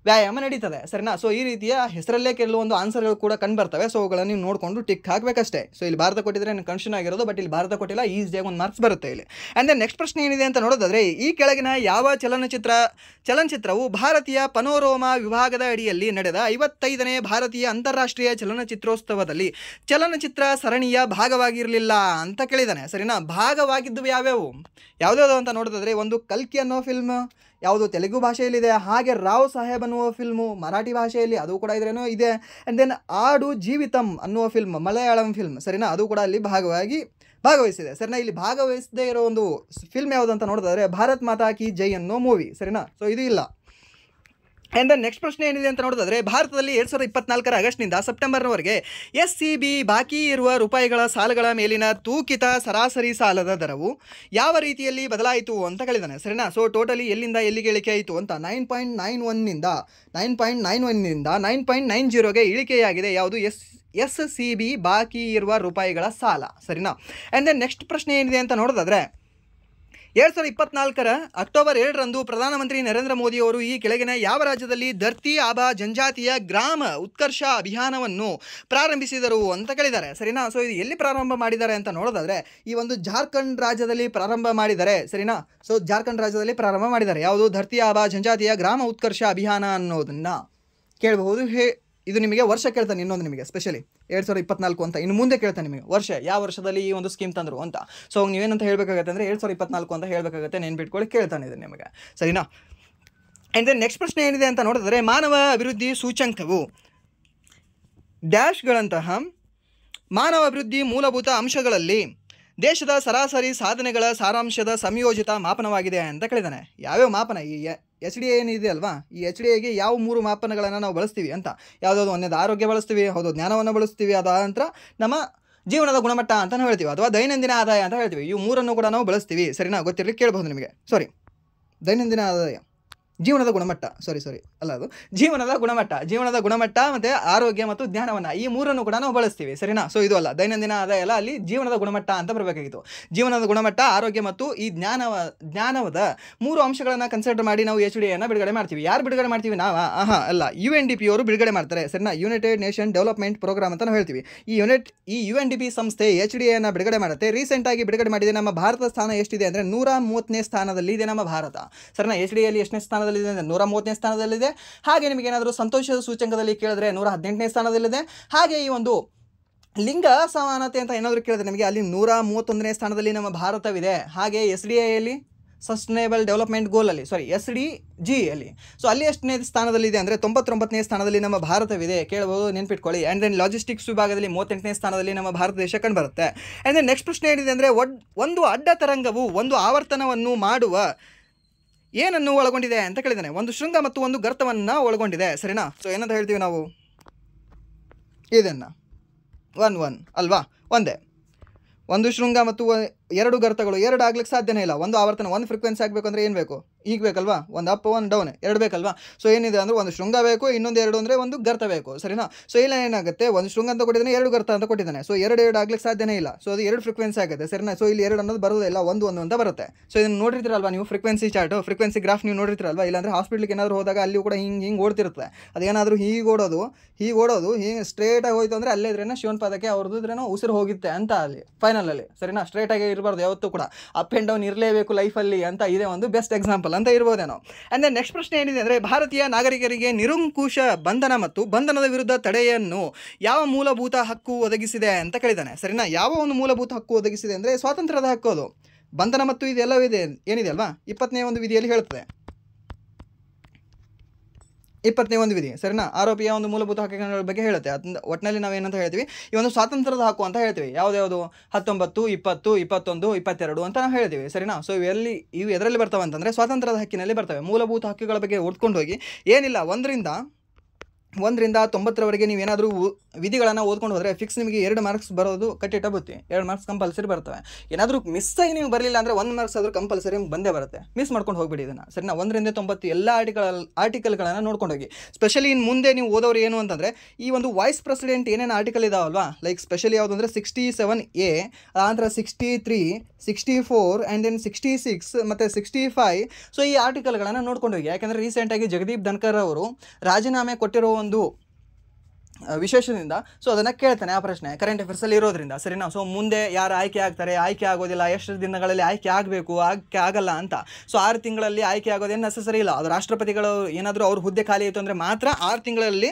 ವ್ಯಾಯಾಮ ನಡೀತದೆ, ಸರಿನಾ? ಸೊ ಈ ರೀತಿಯ ಹೆಸರಲ್ಲೇ ಕೆಲವೊಂದು ಆನ್ಸರ್ಗಳು ಕೂಡ ಕಂಡು ಬರ್ತವೆ. ಸೊ ಅವುಗಳನ್ನು ನೀವು ನೋಡಿಕೊಂಡು ಟಿಕ್ ಹಾಕಬೇಕಷ್ಟೇ. ಸೊ ಇಲ್ಲಿ ಭಾರತ ಕೊಟ್ಟಿದ್ರೆ ಕನ್ಫ್ಯೂಷನ್ ಆಗಿರೋದು, ಬಟ್ ಇಲ್ಲಿ ಭಾರತ ಕೊಟ್ಟಿಲ್ಲ, ಈಸಿಯಾಗಿ ಒಂದು ಮಾರ್ಕ್ಸ್ ಬರುತ್ತೆ ಇಲ್ಲಿ. ಆ್ಯಂಡ್ ದೆನ್ ನೆಕ್ಸ್ಟ್ ಪ್ರಶ್ನೆ ಏನಿದೆ ಅಂತ ನೋಡೋದಾದರೆ ಈ ಕೆಳಗಿನ ಯಾವ ಚಲನಚಿತ್ರವು ಭಾರತೀಯ ಪನೋರೋಮಾ ವಿಭಾಗದ ಅಡಿಯಲ್ಲಿ ನಡೆದ 55ನೇ ಭಾರತೀಯ ಅಂತಾರಾಷ್ಟ್ರೀಯ ಚಲನಚಿತ್ರೋತ್ಸವದಲ್ಲಿ ಚಲನಚಿತ್ರ ಸರಣಿಯ ಭಾಗವಾಗಿರಲಿಲ್ಲ ಅಂತ ಕೇಳಿದ್ದಾನೆ, ಸರಿನಾ? ಭಾಗವಾಗಿದ್ದು ಯಾವುದ್ಯಾವುದು ಅಂತ ನೋಡೋದಾದರೆ ಒಂದು ಕಲ್ಕಿ ಅನ್ನೋ ಫಿಲ್ಮ್ ಯಾವುದು ತೆಲುಗು ಭಾಷೆಯಲ್ಲಿದೆ, ಹಾಗೆ ರಾವ್ ಸಾಹೇಬ್ ಅನ್ನುವ ಫಿಲ್ಮು ಮರಾಠಿ ಭಾಷೆಯಲ್ಲಿ ಅದು ಕೂಡ ಇದ್ರೇನೋ ಇದೆ. ಆ್ಯಂಡ್ ದೆನ್ ಆಡು ಜೀವಿತಂ ಅನ್ನುವ ಫಿಲ್ಮ್ ಮಲಯಾಳಂ ಫಿಲ್ಮ್, ಸರಿನಾ? ಅದು ಕೂಡ ಅಲ್ಲಿ ಭಾಗವಹಿಸಿದೆ, ಸರಿನಾ? ಇಲ್ಲಿ ಭಾಗವಹಿಸದೇ ಇರೋ ಒಂದು ಫಿಲ್ಮ್ ಯಾವುದು ಅಂತ ನೋಡಿದ್ರೆ ಭಾರತ್ ಮಾತಾ ಕಿ ಜೈ ಅನ್ನೋ ಮೂವಿ, ಸರಿನಾ? ಸೊ ಇದು ಇಲ್ಲ. ಆ್ಯಂಡ್ ದೆನ್ ನೆಕ್ಸ್ಟ್ ಪ್ರಶ್ನೆ ಏನಿದೆ ಅಂತ ನೋಡೋದಾದರೆ ಭಾರತದಲ್ಲಿ 2024ರ ಆಗಸ್ಟ್ನಿಂದ ಸೆಪ್ಟೆಂಬರ್ವರೆಗೆ SCB ಬಾಕಿ ಇರುವ ರೂಪಾಯಿಗಳ ಸಾಲಗಳ ಮೇಲಿನ ತೂಕಿತ ಸರಾಸರಿ ಸಾಲದ ದರವು ಯಾವ ರೀತಿಯಲ್ಲಿ ಬದಲಾಯಿತು ಅಂತ ಕೇಳಿದ್ದಾನೆ, ಸರಿನಾ? ಸೊ ಟೋಟಲಿ ಎಲ್ಲಿಂದ ಎಲ್ಲಿಗೆ ಇಳಿಕೆ ಆಯಿತು ಅಂತ 9.91ನಿಂದ 9.90ಗೆ ಇಳಿಕೆಯಾಗಿದೆ. ಯಾವುದು? SCB ಬಾಕಿ ಇರುವ ರೂಪಾಯಿಗಳ ಸಾಲ, ಸರಿನಾ? ಆ್ಯಂಡ್ ದೆನ್ ನೆಕ್ಸ್ಟ್ ಪ್ರಶ್ನೆ ಏನಿದೆ ಅಂತ ನೋಡೋದಾದರೆ 2024 ಅಕ್ಟೋಬರ್ 2ರಂದು ಪ್ರಧಾನಮಂತ್ರಿ ನರೇಂದ್ರ ಮೋದಿ ಅವರು ಈ ಕೆಳಗಿನ ಯಾವ ರಾಜ್ಯದಲ್ಲಿ ಧರ್ತಿ ಆಬಾ ಜನಜಾತಿಯ ಗ್ರಾಮ ಉತ್ಕರ್ಷ ಅಭಿಯಾನವನ್ನು ಪ್ರಾರಂಭಿಸಿದರು ಅಂತ ಕೇಳಿದ್ದಾರೆ, ಸರಿನಾ. ಸೊ ಇದು ಎಲ್ಲಿ ಪ್ರಾರಂಭ ಮಾಡಿದ್ದಾರೆ ಅಂತ ನೋಡೋದಾದ್ರೆ ಈ ಒಂದು ಜಾರ್ಖಂಡ್ ರಾಜ್ಯದಲ್ಲಿ ಪ್ರಾರಂಭ ಮಾಡಿದ್ದಾರೆ, ಸರಿನಾ. ಸೊ ಜಾರ್ಖಂಡ್ ರಾಜ್ಯದಲ್ಲಿ ಪ್ರಾರಂಭ ಮಾಡಿದ್ದಾರೆ ಯಾವುದು, ಧರ್ತಿ ಆಬಾ ಜನಜಾತಿಯ ಗ್ರಾಮ ಉತ್ಕರ್ಷ ಅಭಿಯಾನ ಅನ್ನೋದನ್ನ ಕೇಳಬಹುದು. ಇದು ನಿಮಗೆ ವರ್ಷ ಕೇಳ್ತಾನೆ, ಇನ್ನೊಂದು ನಿಮಗೆ ಸ್ಪೆಷಲಿ 2024 ಅಂತ, ಇನ್ನು ಮುಂದೆ ಕೇಳ್ತಾನೆ ನಿಮಗೆ ವರ್ಷ, ಯಾವ ವರ್ಷದಲ್ಲಿ ಈ ಒಂದು ಸ್ಕೀಮ್ ತಂದರು ಅಂತ. ಸೊ ನೀವೇನಂತ ಹೇಳಬೇಕಾಗತ್ತೆ ಅಂದರೆ 2024 ಅಂತ ಹೇಳಬೇಕಾಗತ್ತೆ, ನೆನ್ಪಿಟ್ಕೊಳ್ಳಿ, ಕೇಳ್ತಾನೆ ಇದೆ ನಿಮಗೆ, ಸರಿನಾ. ಆ್ಯಂಡ್ ದೆನ್ ನೆಕ್ಸ್ಟ್ ಪ್ರಶ್ನೆ ಏನಿದೆ ಅಂತ ನೋಡಿದ್ರೆ ಮಾನವ ಅಭಿವೃದ್ಧಿ ಸೂಚ್ಯಂಕವು ಡ್ಯಾಶ್ಗಳಂತಹ ಮಾನವ ಅಭಿವೃದ್ಧಿ ಮೂಲಭೂತ ಅಂಶಗಳಲ್ಲಿ ದೇಶದ ಸರಾಸರಿ ಸಾಧನೆಗಳ ಸಾರಾಂಶದ ಸಂಯೋಜಿತ ಮಾಪನವಾಗಿದೆ ಅಂತ ಕೇಳಿದ್ದಾನೆ. ಯಾವ್ಯಾವ ಮಾಪನ, ಈ HDA ಏನಿದೆ ಅಲ್ವಾ, ಈ HDAಗೆ ಯಾವ 3 ಮಾಪನಗಳನ್ನು ನಾವು ಬಳಸ್ತೀವಿ ಅಂತ, ಯಾವುದಾದ್ರು ಒಂದೇದು ಆರೋಗ್ಯ ಬಳಸ್ತೀವಿ, ಹೌದು ಜ್ಞಾನವನ್ನು ಬಳಸ್ತೀವಿ, ಅದ ನಂತರ ನಮ್ಮ ಜೀವನದ ಗುಣಮಟ್ಟ ಅಂತ ನಾವು ಹೇಳ್ತೀವಿ, ಅಥವಾ ದೈನಂದಿನ ಆದಾಯ ಅಂತ ಹೇಳ್ತೀವಿ. ಇವು 3 ಕೂಡ ನಾವು ಬಳಸ್ತೀವಿ, ಸರಿನಾ. ಗೊತ್ತಿರಲಿ, ಕೇಳಬಹುದು ನಿಮಗೆ. ದೈನಂದಿನ ಆದಾಯ, ಜೀವನದ ಗುಣಮಟ್ಟ, ಅಲ್ಲ, ಅದು ಜೀವನದ ಗುಣಮಟ್ಟ ಮತ್ತು ಆರೋಗ್ಯ ಮತ್ತು ಜ್ಞಾನವನ್ನು, ಈ 3 ಕೂಡ ನಾವು ಬಳಸ್ತೀವಿ, ಸರಿನಾ. ಸೊ ಇದು ಅಲ್ಲ, ದೈನಂದಿನ ಆದಾಯ ಅಲ್ಲ, ಅಲ್ಲಿ ಜೀವನದ ಗುಣಮಟ್ಟ ಅಂತ ಬರಬೇಕಾಗಿತ್ತು. ಜೀವನದ ಗುಣಮಟ್ಟ, ಆರೋಗ್ಯ ಮತ್ತು ಈ ಜ್ಞಾನದ 3 ಅಂಶಗಳನ್ನು ಕನ್ಸಿಡರ್ ಮಾಡಿ ನಾವು HDAಯನ್ನು ಬಿಡುಗಡೆ ಮಾಡ್ತೀವಿ. ಯಾರು ಬಿಡುಗಡೆ ಮಾಡ್ತೀವಿ ನಾವು? ಅಲ್ಲ, UNDP ಅವರು ಬಿಡುಗಡೆ ಮಾಡ್ತಾರೆ, ಸರಿನಾ. ಯುನೈಟೆಡ್ ನೇಷನ್ ಡೆವಲಪ್ಮೆಂಟ್ ಪ್ರೋಗ್ರಾಮ್ ಅಂತ ನಾವು ಹೇಳ್ತೀವಿ. ಈ UNDP ಸಂಸ್ಥೆ HDAಯನ್ನು ಬಿಡುಗಡೆ ಮಾಡುತ್ತೆ. ರೀಸೆಂಟಾಗಿ ಬಿಡುಗಡೆ ಮಾಡಿದೆ. ನಮ್ಮ ಭಾರತದ ಸ್ಥಾನ ಎಷ್ಟಿದೆ ಅಂದರೆ 130ನೇ ಸ್ಥಾನದಲ್ಲಿ ಇದೆ ನಮ್ಮ ಭಾರತ, ಸರಿನಾ. HDAಯಲ್ಲಿ ಎಷ್ಟನೇ ಸ್ಥಾನದಲ್ಲಿ 130ನೇ ಸ್ಥಾನದಲ್ಲಿದೆ. ಹಾಗೆ ನಿಮಗೆ ಏನಾದರೂ ಸಂತೋಷದ ಸೂಚ್ಯಂಕದಲ್ಲಿ ಕೇಳಿದ್ರೆ 118ನೇ ಸ್ಥಾನದಲ್ಲಿದೆ. ಹಾಗೆ ಈ ಒಂದು ಲಿಂಗ ಸಮಾನತೆ ಅಂತ ಏನಾದರೂ ಕೇಳಿದ್ರೆ ನಿಮಗೆ ಅಲ್ಲಿ 131ನೇ ಸ್ಥಾನದಲ್ಲಿ ನಮ್ಮ ಭಾರತವಿದೆ. ಹಾಗೆ SDAಯಲ್ಲಿ ಸಸ್ಟೈನೇಬಲ್ ಡೆವಲಪ್ಮೆಂಟ್ ಗೋಲಲ್ಲಿ SDG-ಯಲ್ಲಿ ಸೊ ಅಲ್ಲಿ ಎಷ್ಟನೇ ಸ್ಥಾನದಲ್ಲಿದೆ ಅಂದರೆ 99ನೇ ಸ್ಥಾನದಲ್ಲಿ ನಮ್ಮ ಭಾರತವಿದೆ, ಕೇಳಬಹುದು, ನೆನ್ಪಿಟ್ಕೊಳ್ಳಿ. ಆ್ಯಂಡ್ ದೆನ್ ಲಾಜಿಸ್ಟಿಕ್ಸ್ ವಿಭಾಗದಲ್ಲಿ 38ನೇ ಸ್ಥಾನದಲ್ಲಿ ನಮ್ಮ ಭಾರತ ದೇಶ ಕಂಡುಬರುತ್ತೆ. ಆ್ಯಂಡ್ ದೆನ್ ನೆಕ್ಸ್ಟ್ ಪ್ರಶ್ನೆ ಏನಿದೆ ಅಂದರೆ ಒಂದು ಅಡ್ಡ ತರಂಗವು ಒಂದು ಆವರ್ತನವನ್ನು ಮಾಡುವ ಏನನ್ನು ಒಳಗೊಂಡಿದೆ ಅಂತ ಕೇಳಿದ್ದಾನೆ. ಒಂದು ಶೃಂಗ ಮತ್ತು ಒಂದು ಗರ್ತವನ್ನು ಒಳಗೊಂಡಿದೆ, ಸರಿನಾ. ಸೊ ಏನಂತ ಹೇಳ್ತೀವಿ ನಾವು ಇದನ್ನು 1 ಅಲ್ವಾ, ಒಂದೇ ಒಂದು ಶೃಂಗ ಮತ್ತು 2 ಗರ್ತಗಳು, 2 ಆಗ್ಲಿಕ್ಕೆ ಸಾಧ್ಯನೇ ಇಲ್ಲ. ಒಂದು ಆವರ್ತನ, ಒಂದು ಫ್ರೀಕ್ವೆನ್ಸಿ ಆಗಬೇಕು ಅಂದರೆ ಏನು ಬೇಕು, ಈಗ ಬೇಕಲ್ವಾ, ಒಂದು ಅಪ್ ಒಂದು ಡೌನ್ 2 ಬೇಕಲ್ವಾ. ಸೊ ಏನಿದೆ ಅಂದರೆ ಒಂದು ಶೃಂಗ ಬೇಕು, ಇನ್ನೊಂದು 2 ಅಂದರೆ ಒಂದು ಗರ್ತ ಬೇಕು, ಸರಿನಾ. ಸೊ ಇಲ್ಲ ಏನಾಗುತ್ತೆ, ಒಂದು ಶೃಂಗ ಅಂತ ಕೊಟ್ಟಿದ್ದಾನೆ, 2 ಗರ್ತ ಅಂತ ಕೊಟ್ಟಿದ್ದಾನೆ. ಸೊ 2 ಆಗ್ಲಿಕ್ಕೆ ಸಾಧ್ಯನೇ ಇಲ್ಲ. ಸೊ ಅದು 2 ಫ್ರೀಕ್ವೆನ್ಸಿ ಆಗುತ್ತೆ, ಸರಿನಾ. ಸೊ ಇಲ್ಲಿ 2 ಅನ್ನೋದು ಬರೋದಿಲ್ಲ, 1 ಅಂತ ಬರುತ್ತೆ. ಸೊ ಇದನ್ನು ನೋಡಿರ್ತೀರಲ್ವಾ ನೀವು, ಫ್ರೀಕ್ವೆನ್ಸಿ ಚಾರ್ಟು, ಫ್ರೀಕ್ವೆನ್ಸಿ ಗ್ರಾಫ್ ನೀವು ನೋಡಿರ್ತೀರಲ್ವಾ. ಇಲ್ಲಾಂದರೆ ಹಾಸ್ಪಿಟ್ಲಿಗೆ ಏನಾದರೂ ಹೋದಾಗ ಅಲ್ಲಿ ಕೂಡ ಹಿಂಗೆ ಓಡ್ತಿರುತ್ತೆ. ಅದೇನಾದರೂ ಹೀಗೆ ಓಡೋದು ಹಿಂಗೆ ಸ್ಟ್ರೇಟಾಗಿ ಹೋಯ್ತು ಅಂದರೆ ಅಲ್ಲೇ ಇದ್ರೇನೋ ಶಿವನ ಪಾದಕ್ಕೆ ಅವ್ರದ್ದು ಇದ್ರೇನೋ ಉಸಿರು ಹೋಗುತ್ತೆ ಅಂತ ಅಲ್ಲಿ ಫೈನಲಲ್ಲಿ, ಸರಿನಾ. ಸ್ಟ್ರೇಟಾಗಿ ಇರಬಾರ್ದು ಯಾವತ್ತೂ ಕೂಡ, ಅಪ್ ಆ್ಯಂಡ್ ಡೌನ್ ಇರಲೇಬೇಕು ಲೈಫಲ್ಲಿ ಅಂತ ಇದೇ ಒಂದು ಬೆಸ್ಟ್ ಎಕ್ಸಾಂಪಲ್ ಅಂತ ಇರ್ಬೋದೇನೋ. ಆ್ಯಂಡ್ ದೆನ್ ನೆಕ್ಸ್ಟ್ ಪ್ರಶ್ನೆ ಏನಿದೆ ಅಂದರೆ ಭಾರತೀಯ ನಾಗರಿಕರಿಗೆ ನಿರಂಕುಶ ಬಂಧನ ಮತ್ತು ಬಂಧನದ ವಿರುದ್ಧ ತಡೆಯನ್ನು ಯಾವ ಮೂಲಭೂತ ಹಕ್ಕು ಒದಗಿಸಿದೆ ಅಂತ ಕೇಳಿದ್ದಾನೆ, ಸರಿನಾ. ಯಾವ ಒಂದು ಮೂಲಭೂತ ಹಕ್ಕು ಒದಗಿಸಿದೆ ಅಂದರೆ ಸ್ವಾತಂತ್ರ್ಯದ ಹಕ್ಕು. ಅದು ಬಂಧನ ಮತ್ತು ಇದೆಲ್ಲವಿದೆ ಏನಿದೆ ಅಲ್ವಾ, 20ನೇ ಒಂದು ವಿಧಿಯಲ್ಲಿ ಹೇಳುತ್ತದೆ. 20ನೇ ಒಂದು ವಿಧಿ, ಸರಿನಾ. ಆರೋಪಿಯ ಒಂದು ಮೂಲಭೂತ ಹಕ್ಕುಗಳ ಬಗ್ಗೆ ಹೇಳುತ್ತೆ. ಅದನ್ನ ಒಟ್ಟಿನಲ್ಲಿ ನಾವೇನಂತ ಹೇಳ್ತೀವಿ, ಈ ಒಂದು ಸ್ವಾತಂತ್ರ್ಯದ ಹಕ್ಕು ಅಂತ ಹೇಳ್ತೀವಿ. ಯಾವ್ದು 19, 20, 21, 22 ಅಂತ ನಾವು ಹೇಳ್ತೀವಿ, ಸರಿನಾ. ಸೊ ಇವು ಎದರಲ್ಲಿ ಬರ್ತವೆ ಅಂತಂದರೆ ಸ್ವಾತಂತ್ರ್ಯದ ಹಕ್ಕಿನಲ್ಲಿ ಬರ್ತವೆ. ಮೂಲಭೂತ ಹಕ್ಕುಗಳ ಬಗ್ಗೆ ಓದ್ಕೊಂಡು ಹೋಗಿ, ಏನಿಲ್ಲ 1ರಿಂದ 90ರವರೆಗೆ ನೀವೇನಾದರೂ ವಿಧಿಗಳನ್ನು ಓದ್ಕೊಂಡು ಹೋದರೆ ಫಿಕ್ಸ್ ನಿಮಗೆ 2 ಮಾರ್ಕ್ಸ್ ಬರೋದು ಕಟ್ಟಿಟ್ಟ ಬುತ್ತಿ, 2 ಮಾರ್ಕ್ಸ್ ಕಂಪಲ್ಸರಿ ಬರ್ತವೆ. ಏನಾದರೂ ಮಿಸ್ ಆಗಿ ನೀವು ಬರಲಿಲ್ಲ ಅಂದರೆ 1 ಮಾರ್ಕ್ಸ್ ಆದರೂ ಕಂಪಲ್ಸರಿ ಬಂದೇ ಬರುತ್ತೆ. ಮಿಸ್ ಮಾಡ್ಕೊಂಡು ಹೋಗ್ಬಿಡಿ ಇದನ್ನು, ಸರಿನಾ. 1ರಿಂದ 90 ಎಲ್ಲ ಆರ್ಟಿಕಲ್ಗಳನ್ನು ನೋಡ್ಕೊಂಡು ಹೋಗಿ. ಸ್ಪೆಷಲಿ ಇನ್ನು ಮುಂದೆ ನೀವು ಓದೋರು ಏನು ಅಂತಂದರೆ ಈ ಒಂದು ವೈಸ್ ಪ್ರೆಸಿಡೆಂಟ್ ಏನೇನು ಆರ್ಟಿಕಲ್ ಇದಾವಲ್ವಾ, ಲೈಕ್ ಸ್ಪೆಷಲಿ ಯಾವುದು ಅಂದರೆ 67A, ಆನಂತರ 63, 64 ಆ್ಯಂಡ್ ದೆನ್ 66 ಮತ್ತು 65. ಸೊ ಈ ಆರ್ಟಿಕಲ್ಗಳನ್ನು ನೋಡ್ಕೊಂಡು ಹೋಗಿ. ಯಾಕೆಂದರೆ ರೀಸೆಂಟಾಗಿ ಜಗದೀಪ್ ಧನ್ಕರ್ ಅವರು ರಾಜೀನಾಮೆ ಕೊಟ್ಟಿರೋ ಒಂದು ವಿಶೇಷದಿಂದ ಸೊ ಅದನ್ನು ಕೇಳ್ತಾನೆ. ಆ ಪ್ರಶ್ನೆ ಕರೆಂಟ್ ಅಫೇರ್ಸಲ್ಲಿ ಇರೋದ್ರಿಂದ, ಸರಿನಾ. ಸೊ ಮುಂದೆ ಯಾರು ಆಯ್ಕೆ ಆಗ್ತಾರೆ, ಆಯ್ಕೆ ಆಗೋದಿಲ್ಲ, ಎಷ್ಟು ದಿನಗಳಲ್ಲಿ ಆಯ್ಕೆ ಆಗಬೇಕು, ಆಗಲ್ಲ ಅಂತ. ಸೊ 6 ತಿಂಗಳಲ್ಲಿ ಆಯ್ಕೆ ಆಗೋದೇನು ನೆಸಸರಿ ಇಲ್ಲ. ಅದು ರಾಷ್ಟ್ರಪತಿಗಳು ಏನಾದರೂ ಅವ್ರ ಹುದ್ದೆ ಖಾಲಿ ಆಯಿತು ಅಂದರೆ ಮಾತ್ರ 6 ತಿಂಗಳಲ್ಲಿ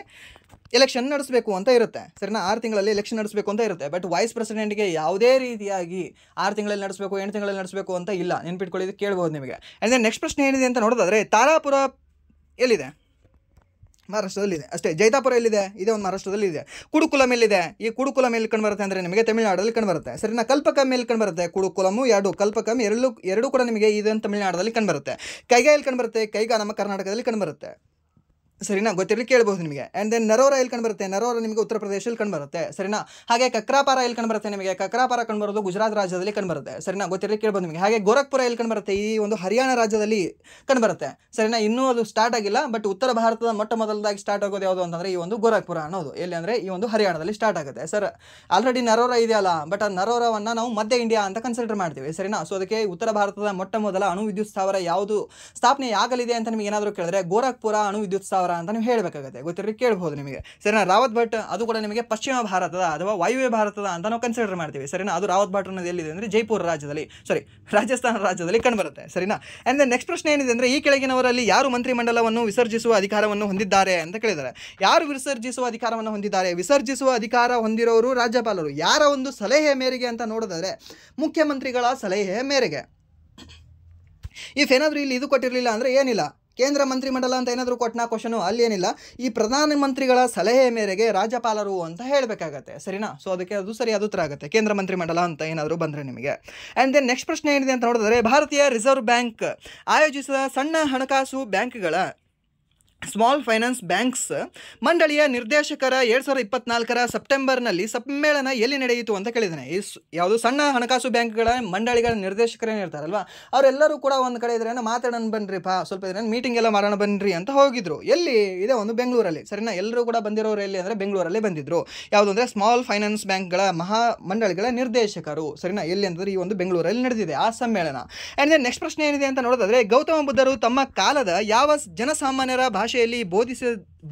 ಎಲೆಕ್ಷನ್ ನಡೆಸಬೇಕು ಅಂತ ಇರುತ್ತೆ, ಸರಿನಾ. 6 ತಿಂಗಳಲ್ಲಿ ಎಲೆಕ್ಷನ್ ನಡೆಸಬೇಕು ಅಂತ ಇರುತ್ತೆ. ಬಟ್ ವೈಸ್ ಪ್ರೆಸಿಡೆಂಟ್ಗೆ ಯಾವುದೇ ರೀತಿಯಾಗಿ 6 ತಿಂಗಳಲ್ಲಿ ನಡೆಸಬೇಕು, 8 ತಿಂಗಳಲ್ಲಿ ನಡೆಸಬೇಕು ಅಂತ ಇಲ್ಲ, ನೆನ್ಪಿಟ್ಕೊಳ್ಳಿ, ಕೇಳ್ಬೋದು ನಿಮಗೆ. ಆ್ಯಂಡ್ ದೆನ್ ನೆಕ್ಸ್ಟ್ ಪ್ರಶ್ನೆ ಏನಿದೆ ಅಂತ ನೋಡೋದಾದರೆ ತಾರಾಪುರ ಎಲ್ಲಿದೆ, ಮಹಾರಾಷ್ಟ್ರದಲ್ಲಿದೆ ಅಷ್ಟೇ. ಜೈತಾಪುರ ಎಲ್ಲಿದೆ, ಇದೇ ಒಂದು ಮಹಾರಾಷ್ಟ್ರದಲ್ಲಿ ಇದೆ. ಕುಡುಕುಲಂ ಎಲ್ಲಿದೆ, ಈ ಕುಡುಕುಲಂ ಎಲ್ಲಿ ಕಂಡು ಬರುತ್ತೆ ಅಂದರೆ ನಿಮಗೆ ತಮಿಳುನಾಡಲ್ಲಿ ಕಂಡು ಬರುತ್ತೆ, ಸರಿನಾ. ಕಲ್ಪಕಂ ಎಲ್ಲಿ ಕಂಡು ಬರುತ್ತೆ, ಕುಡುಕುಲಮು 2, ಕಲ್ಪಕಂ ಎರಡು ಕೂಡ ನಿಮಗೆ ಇದನ್ನು ತಮಿಳುನಾಡಲ್ಲಿ ಕಂಡು ಬರುತ್ತೆ. ಕೈಗಾ ಎಲ್ಲಿ ಕಂಡು ಬರುತ್ತೆ, ಕೈಗಾ ನಮ್ಮ ಕರ್ನಾಟಕದಲ್ಲಿ ಕಂಡು ಬರುತ್ತೆ. ಸರಿನಾ, ಗೊತ್ತಿರಲಿ ಕೇಳ್ಬೋದು ನಿಮಗೆ. ಆ್ಯಂಡ್ ದೆನ್ ನರೋರ ಎಲ್ಲಿ ಕಂಡುಬರುತ್ತೆ? ನರೋರ ನಿಮಗೆ ಉತ್ತರ ಪ್ರದೇಶದಲ್ಲಿ ಕಂಡುಬರುತ್ತೆ. ಸರಿನಾ. ಹಾಗೆ ಕಕ್ರಾಪಾರ ಎಲ್ಲಿ ಕಂಡುಬರುತ್ತೆ ನಿಮಗೆ? ಕಕ್ರಾಪಾರ ಕಂಡುಬರೋದು ಗುಜರಾತ್ ರಾಜ್ಯದಲ್ಲಿ ಕಂಡುಬರುತ್ತೆ. ಸರಿನಾ, ಗೊತ್ತಿರಲಿ ಕೇಳ್ಬೋದು ನಿಮಗೆ. ಹಾಗೆ ಗೋರಖ್ಪುರ ಎಲ್ಲಿ ಕಂಡುಬರುತ್ತೆ? ಈ ಒಂದು ಹರಿಯಾಣ ರಾಜ್ಯದಲ್ಲಿ ಕಂಡುಬರುತ್ತೆ. ಸರಿನಾ, ಇನ್ನೂ ಅದು ಸ್ಟಾರ್ಟ್ ಆಗಿಲ್ಲ, ಬಟ್ ಉತ್ತರ ಭಾರತದ ಮೊಟ್ಟ ಮೊದಲದಾಗಿ ಸ್ಟಾರ್ಟ್ ಆಗೋದು ಯಾವುದು ಅಂತಂದರೆ ಈ ಒಂದು ಗೋರಖ್ಪುರ ಅನ್ನೋದು. ಎಲ್ಲಿ ಅಂದರೆ ಈ ಒಂದು ಹರಿಯಾಣದಲ್ಲಿ ಸ್ಟಾರ್ಟ್ ಆಗುತ್ತೆ. ಸರ್, ಆಲ್ರೆಡಿ ನರೋರ ಇದೆಯಲ್ಲ, ಬಟ್ ಆ ನರೋರವನ್ನು ನಾವು ಮಧ್ಯ ಇಂಡಿಯಾ ಅಂತ ಕನ್ಸಿಡರ್ ಮಾಡ್ತೀವಿ. ಸರಿನಾ. ಸೊ ಅದಕ್ಕೆ ಉತ್ತರ ಭಾರತದ ಮೊಟ್ಟ ಮೊದಲ ಅಣು ವಿದ್ಯುತ್ ಸ್ಥಾವರ ಯಾವುದು ಸ್ಥಾಪನೆ ಆಗಲಿದೆ ಅಂತ ನಿಮಗೆ ಏನಾದರೂ ಕೇಳಿದ್ರೆ ಗೋರಖ್ಪುರ ಅಣು ವಿದ್ಯುತ್ ಸ್ಥಾವರ ಅಂತ ನೀವು ಹೇಳಬೇಕಾಗುತ್ತೆ. ಗೊತ್ತಿರಲಿ ಕೇಳ್ಬೋದು ನಿಮಗೆ. ಸರಿನಾ. ರಾವತ್ ಭಟ್ ಅದು ಕೂಡ ನಿಮಗೆ ಪಶ್ಚಿಮ ಭಾರತದ ಅಥವಾ ವಾಯುವ್ಯ ಭಾರತದ ಅಂತ ನಾವು ಕನ್ಸಿಡರ್ ಮಾಡ್ತೀವಿ. ಸರಿನಾ. ಅದು ರಾವತ್ ಭಟ್ ಅನ್ನೋದು ಎಲ್ಲಿದೆ ಅಂದರೆ ಜೈಪುರ ರಾಜ್ಯದಲ್ಲಿ, ರಾಜಸ್ಥಾನ ರಾಜ್ಯದಲ್ಲಿ ಕಂಡುಬರುತ್ತೆ. ಸರಿನಾ. ಆ್ಯಂಡ್ ನೆಕ್ಸ್ಟ್ ಪ್ರಶ್ನೆ ಏನಿದೆ ಅಂದರೆ ಈ ಕೆಳಗಿನವರಲ್ಲಿ ಯಾರು ಮಂತ್ರಿಮಂಡಲವನ್ನು ವಿಸರ್ಜಿಸುವ ಅಧಿಕಾರವನ್ನು ಹೊಂದಿದ್ದಾರೆ ಅಂತ ಕೇಳಿದ್ದಾರೆ. ಯಾರು ವಿಸರ್ಜಿಸುವ ಅಧಿಕಾರವನ್ನು ಹೊಂದಿದ್ದಾರೆ? ವಿಸರ್ಜಿಸುವ ಅಧಿಕಾರ ಹೊಂದಿರೋರು ರಾಜ್ಯಪಾಲರು. ಯಾರ ಒಂದು ಸಲಹೆ ಮೇರೆಗೆ ಅಂತ ನೋಡಿದರೆ ಮುಖ್ಯಮಂತ್ರಿಗಳ ಸಲಹೆ ಮೇರೆಗೆ. ಇಫ್ ಏನಾದರೂ ಇಲ್ಲಿ ಇದು ಕೊಟ್ಟಿರಲಿಲ್ಲ ಅಂದರೆ ಏನಿಲ್ಲ, ಕೇಂದ್ರ ಮಂತ್ರಿಮಂಡಲ ಅಂತ ಏನಾದರೂ ಕೊಟ್ಟನಾ ಕ್ವಶನು, ಅಲ್ಲಿ ಏನಿಲ್ಲ, ಈ ಪ್ರಧಾನಮಂತ್ರಿಗಳ ಸಲಹೆ ಮೇರೆಗೆ ರಾಜ್ಯಪಾಲರು ಅಂತ ಹೇಳಬೇಕಾಗತ್ತೆ. ಸರಿನಾ. ಸೊ ಅದಕ್ಕೆ ಅದು ಸರಿಯಾದ ಉತ್ತರ ಆಗುತ್ತೆ, ಕೇಂದ್ರ ಮಂತ್ರಿಮಂಡಲ ಅಂತ ಏನಾದರೂ ಬಂದರೆ ನಿಮಗೆ. ಆ್ಯಂಡ್ ದೆನ್ ನೆಕ್ಸ್ಟ್ ಪ್ರಶ್ನೆ ಏನಿದೆ ಅಂತ ನೋಡಿದ್ರೆ ಭಾರತೀಯ ರಿಸರ್ವ್ ಬ್ಯಾಂಕ್ ಆಯೋಜಿಸಿದ ಸಣ್ಣ ಹಣಕಾಸು ಬ್ಯಾಂಕ್ಗಳ ಸ್ಮಾಲ್ ಫೈನಾನ್ಸ್ ಬ್ಯಾಂಕ್ಸ್ ಮಂಡಳಿಯ ನಿರ್ದೇಶಕರ 2024 ಸೆಪ್ಟೆಂಬರ್ನಲ್ಲಿ ಸಮ್ಮೇಳನ ಎಲ್ಲಿ ನಡೆಯಿತು ಅಂತ ಕೇಳಿದ್ದಾನೆ. ಯಾವುದು ಸಣ್ಣ ಹಣಕಾಸು ಬ್ಯಾಂಕ್ಗಳ ಮಂಡಳಿಗಳ ನಿರ್ದೇಶಕರೇನು ಇರ್ತಾರಲ್ವ, ಅವರೆಲ್ಲರೂ ಕೂಡ ಒಂದು ಕಡೆ ಇದ್ರೆ ಮಾತಾಡೋಣ ಬನ್ನಿರಿಪ್ಪ, ಸ್ವಲ್ಪ ಇದ್ರೆ ಮೀಟಿಂಗ್ ಎಲ್ಲ ಮಾಡೋಣ ಬನ್ನಿರಿ ಅಂತ ಹೋಗಿದ್ರು. ಎಲ್ಲಿ ಇದೆ? ಒಂದು ಬೆಂಗಳೂರಲ್ಲಿ. ಸರಿನಾ. ಎಲ್ಲರೂ ಕೂಡ ಬಂದಿರೋರು ಎಲ್ಲಿ ಅಂದರೆ ಬೆಂಗಳೂರಲ್ಲಿ ಬಂದಿದ್ರು. ಯಾವುದು ಅಂದರೆ ಸ್ಮಾಲ್ ಫೈನಾನ್ಸ್ ಬ್ಯಾಂಕ್ಗಳ ಮಹಾ ಮಂಡಳಿಗಳ ನಿರ್ದೇಶಕರು. ಸರಿನಾ. ಎಲ್ಲಿ ಅಂತಂದರೆ ಈ ಒಂದು ಬೆಂಗಳೂರಲ್ಲಿ ನಡೆದಿದೆ ಆ ಸಮ್ಮೇಳನ. ಆ್ಯಂಡ್ ದೆನ್ ನೆಕ್ಸ್ಟ್ ಪ್ರಶ್ನೆ ಏನಿದೆ ಅಂತ ನೋಡೋದಾದರೆ ಗೌತಮ ಬುದ್ಧರು ತಮ್ಮ ಕಾಲದ ಯಾವ ಜನಸಾಮಾನ್ಯರ ಭಾಷೆಯಲ್ಲಿ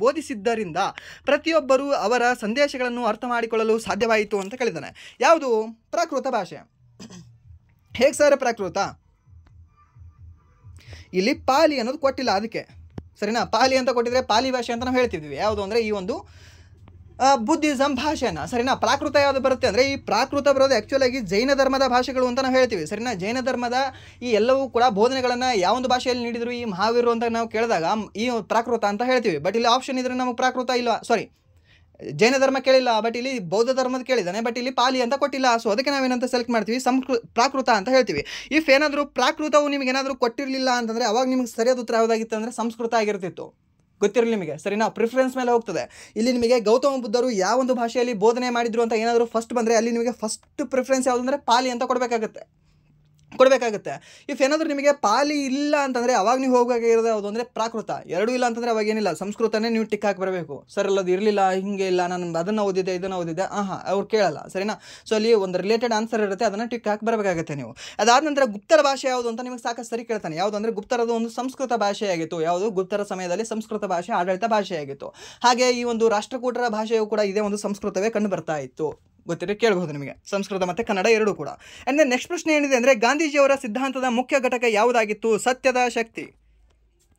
ಬೋಧಿಸಿದ್ದರಿಂದ ಪ್ರತಿಯೊಬ್ಬರೂ ಅವರ ಸಂದೇಶಗಳನ್ನು ಅರ್ಥ ಮಾಡಿಕೊಳ್ಳಲು ಸಾಧ್ಯವಾಯಿತು ಅಂತ ಕೇಳಿದ್ದಾನೆ. ಯಾವುದು? ಪ್ರಾಕೃತ ಭಾಷೆ. ಹೇಗೆ ಸರ್ ಪ್ರಾಕೃತ? ಇಲ್ಲಿ ಪಾಲಿ ಅನ್ನೋದು ಕೊಟ್ಟಿಲ್ಲ ಅದಕ್ಕೆ. ಸರಿನಾ. ಪಾಲಿ ಅಂತ ಕೊಟ್ಟಿದ್ರೆ ಪಾಲಿ ಭಾಷೆ ಅಂತ ನಾವು ಹೇಳ್ತಿದ್ವಿ. ಯಾವುದು ಅಂದರೆ ಈ ಒಂದು ಬುದ್ಧಿಸಮ್ ಭಾಷೆನ. ಸರಿನಾ. ಪ್ರಾಕೃತ ಯಾವುದು ಬರುತ್ತೆ ಅಂದರೆ ಈ ಪ್ರಾಕೃತ ಬರೋದು ಆ್ಯಕ್ಚುಲಾಗಿ ಜೈನ ಧರ್ಮದ ಭಾಷೆಗಳು ಅಂತ ನಾವು ಹೇಳ್ತೀವಿ. ಸರಿನಾ. ಜೈನ ಧರ್ಮದ ಈ ಎಲ್ಲವೂ ಕೂಡ ಬೋಧನೆಗಳನ್ನು ಯಾವೊಂದು ಭಾಷೆಯಲ್ಲಿ ನೀಡಿದ್ರು ಈ ಮಹಾವೀರರು ಅಂತ ನಾವು ಕೇಳಿದಾಗ ಈ ಪ್ರಾಕೃತ ಅಂತ ಹೇಳ್ತೀವಿ. ಬಟ್ ಇಲ್ಲಿ ಆಪ್ಷನ್ ಇದ್ರೆ ನಮಗೆ ಪ್ರಾಕೃತ ಇಲ್ಲ, ಜೈನ ಧರ್ಮ ಕೇಳಿಲ್ಲ, ಬಟ್ ಇಲ್ಲಿ ಬೌದ್ಧ ಧರ್ಮದ ಕೇಳಿದ್ದಾನೆ, ಬಟ್ ಇಲ್ಲಿ ಪಾಲಿ ಅಂತ ಕೊಟ್ಟಿಲ್ಲ. ಸೊ ಅದಕ್ಕೆ ನಾವೇನಂತ ಸೆಲೆಕ್ಟ್ ಮಾಡ್ತೀವಿ, ಪ್ರಾಕೃತ ಅಂತ ಹೇಳ್ತೀವಿ. ಇಫ್ ಏನಾದರೂ ಪ್ರಾಕೃತವು ನಿಮಗೆ ಏನಾದರೂ ಕೊಟ್ಟಿರಲಿಲ್ಲ ಅಂತಂದರೆ ಅವಾಗ ನಿಮಗೆ ಸರಿಯಾದ ಉತ್ತರ ಯಾವುದಾಗಿತ್ತು ಅಂದರೆ ಸಂಸ್ಕೃತ ಆಗಿರ್ತಿತ್ತು. ಗೊತ್ತಿರಲಿ ನಿಮಗೆ. ಸರಿನಾ. ಪ್ರಿಫರೆನ್ಸ್ ಮೇಲೆ ಹೋಗ್ತದೆ. ಇಲ್ಲಿ ನಿಮಗೆ ಗೌತಮ ಬುದ್ಧರು ಯಾವೊಂದು ಭಾಷೆಯಲ್ಲಿ ಬೋಧನೆ ಮಾಡಿದ್ರು ಅಂತ ಏನಾದರೂ ಫಸ್ಟ್ ಬಂದರೆ ಅಲ್ಲಿ ನಿಮಗೆ ಫಸ್ಟ್ ಪ್ರಿಫರೆನ್ಸ್ ಯಾವುದು ಅಂದರೆ ಪಾಲಿ ಅಂತ ಕೊಡಬೇಕಾಗುತ್ತೆ. ಇಫ್ ಏನಾದರೂ ನಿಮಗೆ ಪಾಲಿ ಇಲ್ಲ ಅಂತಂದರೆ ಅವಾಗ ನೀವು ಹೋಗಬೇಕಾಗಿರೋದು ಯಾವುದು ಅಂದರೆ ಪ್ರಾಕೃತ. ಎರಡೂ ಇಲ್ಲ ಅಂತಂದರೆ ಅವಾಗ ಏನಿಲ್ಲ, ಸಂಸ್ಕೃತನೇ ನೀವು ಟಿಕ್ ಹಾಕಿ ಬರಬೇಕು. ಸರ್ ಅಲ್ಲದು ಇರಲಿಲ್ಲ, ಹಿಂಗೆ ಇಲ್ಲ, ನಾನು ಅದನ್ನು ಓದಿದ್ದೆ ಇದನ್ನು ಓದಿದ್ದೆ, ಅವ್ರು ಕೇಳಲ್ಲ. ಸರಿನಾ. ಸೊ ಅಲ್ಲಿ ಒಂದು ರಿಲೇಟೆಡ್ ಆನ್ಸರ್ ಇರುತ್ತೆ, ಅದನ್ನು ಟಿಕ್ ಹಾಕಿ ಬರಬೇಕಾಗುತ್ತೆ ನೀವು. ಅದಾದ ನಂತರ ಗುಪ್ತರ ಭಾಷೆ ಯಾವುದು ಅಂತ ನಿಮಗೆ ಸಾಕಷ್ಟು ಸರಿ ಕೇಳ್ತಾನೆ. ಯಾವುದು ಅಂದರೆ ಗುಪ್ತರದು ಒಂದು ಸಂಸ್ಕೃತ ಭಾಷೆಯಾಗಿತ್ತು. ಯಾವುದು? ಗುಪ್ತರ ಸಮಯದಲ್ಲಿ ಸಂಸ್ಕೃತ ಭಾಷೆ ಆಡಳಿತ ಭಾಷೆಯಾಗಿತ್ತು. ಹಾಗೆ ಈ ಒಂದು ರಾಷ್ಟ್ರಕೂಟರ ಭಾಷೆಯು ಕೂಡ ಇದೇ ಒಂದು ಸಂಸ್ಕೃತವೇ ಕಂಡು ಬರ್ತಾ ಇತ್ತು. ಗೊತ್ತಿದೆ ಕೇಳಬಹುದು ನಿಮಗೆ, ಸಂಸ್ಕೃತ ಮತ್ತು ಕನ್ನಡ ಎರಡೂ ಕೂಡ. ಆ್ಯಂಡ್ ದೆನ್ ನೆಕ್ಸ್ಟ್ ಪ್ರಶ್ನೆ ಏನಿದೆ ಅಂದರೆ ಗಾಂಧೀಜಿಯವರ ಸಿದ್ಧಾಂತದ ಮುಖ್ಯ ಘಟಕ ಯಾವುದಾಗಿತ್ತು? ಸತ್ಯದ ಶಕ್ತಿ.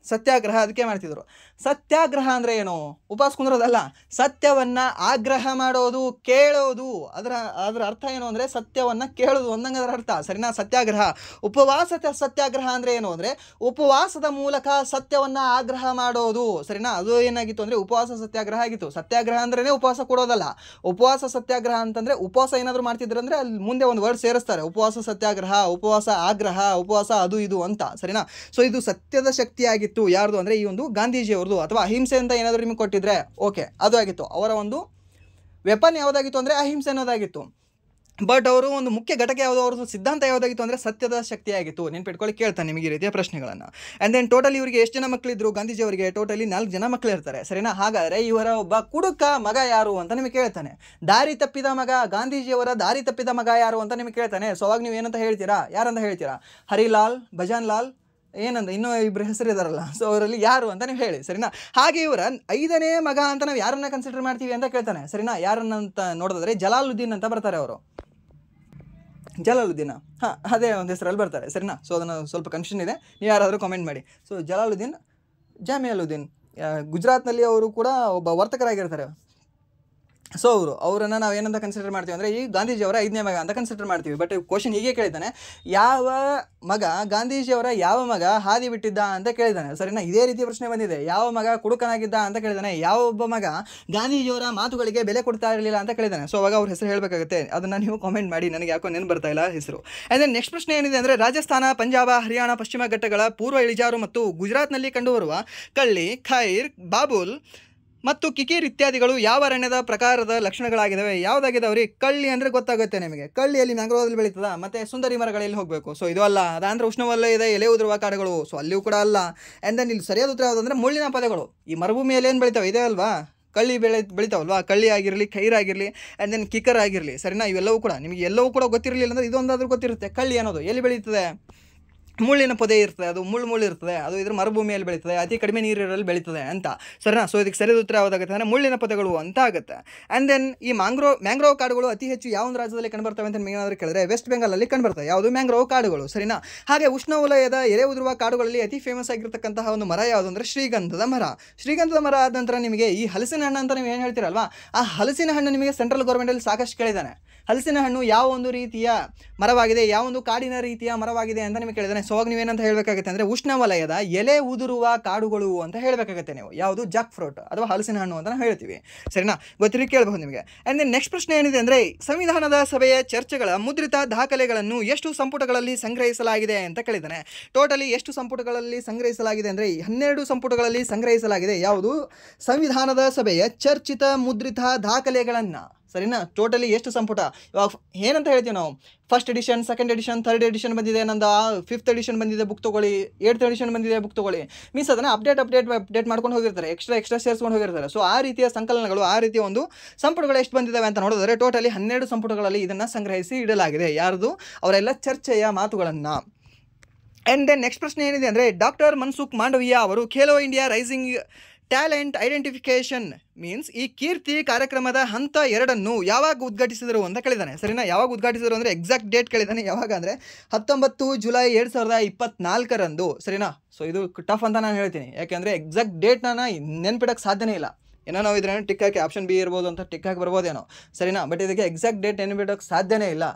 ಸತ್ಯಾಗ್ರಹ ಅದಕ್ಕೆ ಮಾಡ್ತಿದ್ರು. ಸತ್ಯಾಗ್ರಹ ಅಂದರೆ ಏನು? ಉಪವಾಸ ಕುಂದ್ರೋದಲ್ಲ, ಸತ್ಯವನ್ನು ಆಗ್ರಹ ಮಾಡೋದು, ಕೇಳೋದು. ಅದರ ಅರ್ಥ ಏನು ಅಂದರೆ ಸತ್ಯವನ್ನು ಕೇಳೋದು ಅಂದಂಗೆ ಅದರ ಅರ್ಥ. ಸರಿನಾ. ಸತ್ಯಾಗ್ರಹ. ಉಪವಾಸ ಸತ್ಯಾಗ್ರಹ ಅಂದರೆ ಏನು ಅಂದರೆ ಉಪವಾಸದ ಮೂಲಕ ಸತ್ಯವನ್ನು ಆಗ್ರಹ ಮಾಡೋದು. ಸರಿನಾ. ಅದು ಏನಾಗಿತ್ತು ಅಂದರೆ ಉಪವಾಸ ಸತ್ಯಾಗ್ರಹ ಆಗಿತ್ತು. ಸತ್ಯಾಗ್ರಹ ಅಂದ್ರೇ ಉಪವಾಸ ಕೊಡೋದಲ್ಲ. ಉಪವಾಸ ಸತ್ಯಾಗ್ರಹ ಅಂತಂದರೆ ಉಪವಾಸ ಏನಾದರೂ ಮಾಡ್ತಿದ್ರು ಅಂದರೆ ಅಲ್ಲಿ ಮುಂದೆ ಒಂದು ವರ್ಡ್ ಸೇರಿಸ್ತಾರೆ, ಉಪವಾಸ ಸತ್ಯಾಗ್ರಹ, ಉಪವಾಸ ಆಗ್ರಹ, ಉಪವಾಸ ಅದು ಇದು ಅಂತ. ಸರಿನಾ. ಸೊ ಇದು ಸತ್ಯದ ಶಕ್ತಿಯಾಗಿತ್ತು. ಯಾರ್ದು ಅಂದರೆ ಈ ಒಂದು ಗಾಂಧೀಜಿಯವ್ರದ್ದು. ಅಥವಾ ಅಹಿಂಸೆ ಅಂತ ಏನಾದರೂ ನಿಮಗೆ ಕೊಟ್ಟಿದ್ರೆ ಓಕೆ, ಅದು ಆಗಿತ್ತು. ಅವರ ಒಂದು ವೆಪನ್ ಯಾವುದಾಗಿತ್ತು ಅಂದರೆ ಅಹಿಂಸೆ ಅನ್ನೋದಾಗಿತ್ತು. ಬಟ್ ಅವರು ಒಂದು ಮುಖ್ಯ ಘಟಕ ಯಾವುದು, ಅವ್ರದ್ದು ಸಿದ್ಧಾಂತ ಯಾವುದಾಗಿತ್ತು ಅಂದರೆ ಸತ್ಯದ ಶಕ್ತಿಯಾಗಿತ್ತು. ನೆನ್ಪಿಟ್ಕೊಳ್ಳಿ ಕೇಳ್ತಾನೆ ನಿಮಗೆ ಈ ರೀತಿಯ ಪ್ರಶ್ನೆಗಳನ್ನು. ಆ್ಯಂಡ್ ದೆನ್ ಟೋಟಲಿ ಇವರಿಗೆ ಎಷ್ಟು ಜನ ಮಕ್ಕಳಿದ್ರು? ಗಾಂಧೀಜಿಯವರಿಗೆ ಟೋಟಲಿ 4 ಜನ ಮಕ್ಕಳು ಇರ್ತಾರೆ. ಸರಿನಾ. ಹಾಗಾದರೆ ಇವರ ಒಬ್ಬ ಕುಡುಕ ಮಗ ಯಾರು ಅಂತ ನಿಮಗೆ ಕೇಳ್ತಾನೆ. ದಾರಿ ತಪ್ಪಿದ ಮಗ, ಗಾಂಧೀಜಿಯವರ ದಾರಿ ತಪ್ಪಿದ ಮಗ ಯಾರು ಅಂತ ನಿಮಗೆ ಕೇಳ್ತಾನೆ. ಸೊ ಅವಾಗ ನೀವು ಏನಂತ ಹೇಳ್ತೀರಾ? ಯಾರಂತ ಹೇಳ್ತೀರಾ? ಹರಿಲಾಲ್, ಭಜನ್ ಲಾಲ್, ಏನಂತ ಇನ್ನೂ ಇಬ್ಬರು ಹೆಸರು ಇದಾರಲ್ಲ, ಸೊ ಅವರಲ್ಲಿ ಯಾರು ಅಂತ ನೀವು ಹೇಳಿ. ಸರಿನಾ. ಹಾಗೆ ಇವರ 5ನೇ ಮಗ ಅಂತ ನಾವು ಯಾರನ್ನ ಕನ್ಸಿಡರ್ ಮಾಡ್ತೀವಿ ಅಂತ ಕೇಳ್ತಾನೆ. ಸರಿನಾ. ಯಾರನ್ನಂತ ನೋಡಿದ್ರೆ ಜಲಾಲುದ್ದೀನ್ ಅಂತ ಬರ್ತಾರೆ ಅವರು. ಜಲಾಲುದ್ದೀನ, ಅದೇ ಒಂದು ಹೆಸರಲ್ಲಿ ಬರ್ತಾರೆ. ಸರಿನಾ. ಸೊ ಅದನ್ನು ಸ್ವಲ್ಪ ಕನ್ಫ್ಯೂಷನ್ ಇದೆ, ನೀವು ಯಾರಾದರೂ ಕಾಮೆಂಟ್ ಮಾಡಿ. ಸೊ ಜಲಾಲುದ್ದೀನ್, ಜಾಮಿಯಾಲುದ್ದೀನ್, ಗುಜರಾತ್ನಲ್ಲಿ ಅವರು ಕೂಡ ಒಬ್ಬ ವರ್ತಕರಾಗಿರ್ತಾರೆ. ಸೊ ಅವರನ್ನು ನಾವು ಏನಂತ ಕನ್ಸಿಡರ್ ಮಾಡ್ತೀವಿ ಅಂದರೆ ಈ ಗಾಂಧೀಜಿಯವರ 5ನೇ ಮಗ ಅಂತ ಕನ್ಸಿಡರ್ ಮಾಡ್ತೀವಿ. ಬಟ್ ಕ್ವಶನ್ ಹೀಗೆ ಕೇಳಿದ್ದಾನೆ, ಯಾವ ಮಗ ಗಾಂಧೀಜಿಯವರ ಯಾವ ಮಗ ಹಾದಿ ಬಿಟ್ಟಿದ್ದ ಅಂತ ಕೇಳಿದ್ದಾನೆ. ಸರಿನಾ, ಇದೇ ರೀತಿ ಪ್ರಶ್ನೆ ಬಂದಿದೆ. ಯಾವ ಮಗ ಕುಡುಕನಾಗಿದ್ದ ಅಂತ ಕೇಳಿದ್ದಾನೆ, ಯಾವ ಒಬ್ಬ ಮಗ ಗಾಂಧೀಜಿಯವರ ಮಾತುಗಳಿಗೆ ಬೆಲೆ ಕೊಡ್ತಾ ಇರಲಿಲ್ಲ ಅಂತ ಕೇಳಿದ್ದಾನೆ. ಸೊ ಅವಾಗ ಅವ್ರ ಹೆಸರು ಹೇಳಬೇಕಾಗುತ್ತೆ, ಅದನ್ನು ನೀವು ಕಾಮೆಂಟ್ ಮಾಡಿ, ನನಗೆ ಯಾಕೋ ನೆನಪು ಬರ್ತಾ ಇಲ್ಲ ಹೆಸರು. ಆ್ಯಂಡ್ ದೆನ್ ನೆಕ್ಸ್ಟ್ ಪ್ರಶ್ನೆ ಏನಿದೆ ಅಂದರೆ, ರಾಜಸ್ಥಾನ, ಪಂಜಾಬ, ಹರಿಯಾಣ, ಪಶ್ಚಿಮ ಘಟ್ಟಗಳ ಪೂರ್ವ ಇಳಿಜಾರು ಮತ್ತು ಗುಜರಾತ್ನಲ್ಲಿ ಕಂಡುಬರುವ ಕಳ್ಳಿ, ಖೈರ್, ಬಾಬುಲ್ ಮತ್ತು ಕಿಕೀರ್ ಇತ್ಯಾದಿಗಳು ಯಾವ ಅರಣ್ಯದ ಪ್ರಕಾರದ ಲಕ್ಷಣಗಳಾಗಿದ್ದಾವೆ? ಯಾವುದಾಗಿದ್ದಾವ್ರಿ? ಕಳ್ಳಿ ಅಂದರೆ ಗೊತ್ತಾಗುತ್ತೆ ನಿಮಗೆ, ಕಳ್ಳಿಯಲ್ಲಿ ಮ್ಯಾಂಗ್ರೋವಲ್ಲಿ ಬೆಳೀತದ, ಮತ್ತು ಸುಂದರಿ ಮರಗಳಲ್ಲಿ ಹೋಗಬೇಕು. ಸೊ ಇದು ಅಲ್ಲ. ಅದಾಂದ್ರೆ ಉಷ್ಣವಲಯದ ಎಲೆ ಉದುರುವ ಕಾಡುಗಳು. ಸೊ ಅಲ್ಲಿಯೂ ಕೂಡ ಅಲ್ಲ. ಆ್ಯಂಡ್ ದೆನ್ ಇಲ್ಲಿ ಸರಿಯಾದ ಉತ್ತರ ಯಾವುದಂದ್ರೆ ಮುಳ್ಳಿನ ಪೊದೆಗಳು. ಈ ಮರುಭೂಮಿಯಲ್ಲಿ ಏನು ಬೆಳಿತಾವೆ ಇದೆ ಅಲ್ವಾ, ಕಳ್ಳಿ ಬೆಳಿತಾವಲ್ವಾ, ಕಳ್ಳಿ ಆಗಿರಲಿ, ಖೈರ್ ಆಗಿರಲಿ, ಆ್ಯಂಡ್ ದೆನ್ ಕಿಕರ್ ಆಗಿರಲಿ. ಸರಿನಾ, ಇವೆಲ್ಲವೂ ಕೂಡ ನಿಮಗೆ ಎಲ್ಲವೂ ಕೂಡ ಗೊತ್ತಿರಲಿಲ್ಲ ಅಂದರೆ ಇದೊಂದಾದ್ರೂ ಗೊತ್ತಿರುತ್ತೆ. ಕಳ್ಳಿ ಅನ್ನೋದು ಎಲ್ಲಿ ಬೆಳೀತದೆ? ಮುಳ್ಳಿನ ಪೊದೆ ಇರ್ತದೆ, ಅದು ಮುಳ್ಳು ಇರ್ತದೆ, ಅದು ಇದ್ರ ಮರುಭೂಮಿಯಲ್ಲಿ ಬೆಳೀತದೆ, ಅತಿ ಕಡಿಮೆ ನೀರಿನಲ್ಲಿ ಬೆಳೀತದೆ ಅಂತ. ಸರಿನಾ, ಸೊ ಇದಕ್ಕೆ ಸರಿಯಾದ ಉತ್ತರ ಯಾವುದಾಗುತ್ತೆ ಅಂದರೆ ಮುಳ್ಳಿನ ಪೊದೆಗಳು ಅಂತ ಆಗುತ್ತೆ. ಆ್ಯಂಡ್ ದೆನ್ ಈ ಮ್ಯಾಂಗ್ರೋವ್ ಕಾಡುಗಳು ಅತಿ ಹೆಚ್ಚು ಯಾವ ಒಂದು ರಾಜ್ಯದಲ್ಲಿ ಕಂಡುಬರ್ತವೆ ಅಂತ ಏನಾದರೂ ಕೇಳಿದ್ರೆ ವೆಸ್ಟ್ ಬೆಂಗಾಲಲ್ಲಿ ಕಂಡುಬರ್ತವೆ. ಯಾವುದು? ಮ್ಯಾಂಗ್ರೋವ್ ಕಾಡುಗಳು. ಸರಿನಾ, ಹಾಗೆ ಉಷ್ಣವಲಯದ ಎಲೆ ಉದುರುವ ಕಾಡುಗಳಲ್ಲಿ ಅತಿ ಫೇಮಸ್ ಆಗಿರ್ತಕ್ಕಂತಹ ಒಂದು ಮರ ಯಾವುದು ಅಂದರೆ ಶ್ರೀಗಂಧದ ಮರ. ಶ್ರೀಗಂಧದ ಮರ ಆದ ನಂತರ ನಿಮಗೆ ಈ ಹಲಸಿನ ಹಣ್ಣು ಅಂತ ನೀವು ಏನು ಹೇಳ್ತೀರಲ್ವಾ, ಆ ಹಲಸಿನ ಹಣ್ಣು ನಿಮಗೆ ಸೆಂಟ್ರಲ್ ಗೌರ್ಮೆಂಟಲ್ಲಿ ಸಾಕಷ್ಟು ಕೇಳಿದ್ದಾನೆ. ಹಲಸಿನ ಹಣ್ಣು ಯಾವ ಒಂದು ರೀತಿಯ ಮರವಾಗಿದೆ, ಯಾವ ಒಂದು ಕಾಡಿನ ರೀತಿಯ ಮರವಾಗಿದೆ ಅಂತ ನಿಮಗೆ ಕೇಳಿದಾನೆ. ಸೊ ಅವಾಗ ನೀವೇನಂತ ಹೇಳಬೇಕಾಗುತ್ತೆ ಅಂದರೆ ಉಷ್ಣವಲಯದ ಎಲೆ ಉದುರುವ ಕಾಡುಗಳು ಅಂತ ಹೇಳಬೇಕಾಗುತ್ತೆ ನೀವು. ಯಾವುದು? ಜಾಕ್ ಫ್ರೂಟ್ ಅಥವಾ ಹಲಸಿನ ಹಣ್ಣು ಅಂತ ನಾವು ಹೇಳ್ತೀವಿ. ಸರಿನಾ, ಗೊತ್ತಿರಿ ಕೇಳಬಹುದು ನಿಮಗೆ. ಆ್ಯಂಡ್ ದೆನ್ ನೆಕ್ಸ್ಟ್ ಪ್ರಶ್ನೆ ಏನಿದೆ ಅಂದರೆ, ಸಂವಿಧಾನದ ಸಭೆಯ ಚರ್ಚೆಗಳ ಮುದ್ರಿತ ದಾಖಲೆಗಳನ್ನು ಎಷ್ಟು ಸಂಪುಟಗಳಲ್ಲಿ ಸಂಗ್ರಹಿಸಲಾಗಿದೆ ಅಂತ ಕೇಳಿದ್ದಾನೆ. ಟೋಟಲಿ ಎಷ್ಟು ಸಂಪುಟಗಳಲ್ಲಿ ಸಂಗ್ರಹಿಸಲಾಗಿದೆ ಅಂದರೆ 12 ಸಂಪುಟಗಳಲ್ಲಿ ಸಂಗ್ರಹಿಸಲಾಗಿದೆ. ಯಾವುದು? ಸಂವಿಧಾನದ ಸಭೆಯ ಚರ್ಚಿತ ಮುದ್ರಿತ ದಾಖಲೆಗಳನ್ನು. ಸರಿನಾ, ಟೋಟಲಿ ಎಷ್ಟು ಸಂಪುಟ? ಇವಾಗ ಏನಂತ ಹೇಳ್ತೀವಿ ನಾವು, first edition, second edition, third edition ಬಂದಿದೆ, ನಂದು 5th ಎಡಿಷನ್ ಬಂದಿದೆ, ಬುಕ್ ತೊಗೊಳ್ಳಿ, 8th ಎಡಿಷನ್ ಬಂದಿದೆ, ಬುಕ್ ತೊಗೊಳ್ಳಿ. ಮೀನ್ಸ್ ಅದನ್ನು ಅಪ್ಡೇಟ್ ಮಾಡ್ಕೊಂಡು ಹೋಗಿರ್ತಾರೆ, ಎಕ್ಸ್ಟ್ರಾ ಸೇರಿಸ್ಕೊಂಡು ಹೋಗಿರ್ತಾರೆ. ಸೊ ಆ ರೀತಿಯ ಸಂಕಲನಗಳು, ಆ ರೀತಿಯ ಒಂದು ಸಂಪುಟಗಳು ಎಷ್ಟು ಬಂದಿದ್ದಾವೆ ಅಂತ ನೋಡಿದ್ರೆ ಟೋಟಲಿ 12 ಸಂಪುಟಗಳಲ್ಲಿ ಇದನ್ನು ಸಂಗ್ರಹಿಸಿ ಇಡಲಾಗಿದೆ. ಯಾರ್ದು? ಅವರೆಲ್ಲ ಚರ್ಚೆಯ ಮಾತುಗಳನ್ನು. ಆ್ಯಂಡ್ ದೆನ್ ನೆಕ್ಸ್ಟ್ ಪ್ರಶ್ನೆ ಏನಿದೆ ಅಂದರೆ, ಡಾಕ್ಟರ್ ಮನ್ಸುಖ್ ಮಾಂಡವಿಯಾ ಅವರು Khelo India rising talent identification means ಈ ಕೀರ್ತಿ ಕಾರ್ಯಕ್ರಮದ ಹಂತ 2 ಯಾವಾಗ ಉದ್ಘಾಟಿಸಿದರು ಅಂತ ಕೇಳಿದ್ದಾನೆ. ಸರಿನಾ, ಯಾವಾಗ ಉದ್ಘಾಟಿಸಿದರು ಅಂದರೆ ಎಕ್ಸಾಕ್ಟ್ ಡೇಟ್ ಕೇಳಿದ್ದಾನೆ. ಯಾವಾಗ ಅಂದರೆ 19 ಜುಲೈ 2024 ಸರಿನಾ, ಸೊ ಇದು ಟಫ್ ಅಂತ ನಾನು ಹೇಳ್ತೀನಿ, ಯಾಕೆಂದರೆ ಎಕ್ಸಾಕ್ಟ್ ಡೇಟ್ ನಾನು ನೆನ್ಪಿಡೋಕ್ಕೆ ಸಾಧ್ಯನೇ ಇಲ್ಲ. ಏನೋ ನಾವು ಇದ್ರೇನೋ ಟಿಕ್ ಹಾಕಿ ಆಪ್ಷನ್ ಬಿ ಇರ್ಬೋದು ಅಂತ ಟಿಕ್ ಹಾಕಿ ಬರ್ಬೋದೇನೋ. ಸರಿನಾ, ಬಟ್ ಇದಕ್ಕೆ ಎಕ್ಸಾಕ್ಟ್ ಡೇಟ್ ನೆನ್ಪಿಡೋಕ್ಕೆ ಸಾಧ್ಯನೇ ಇಲ್ಲ.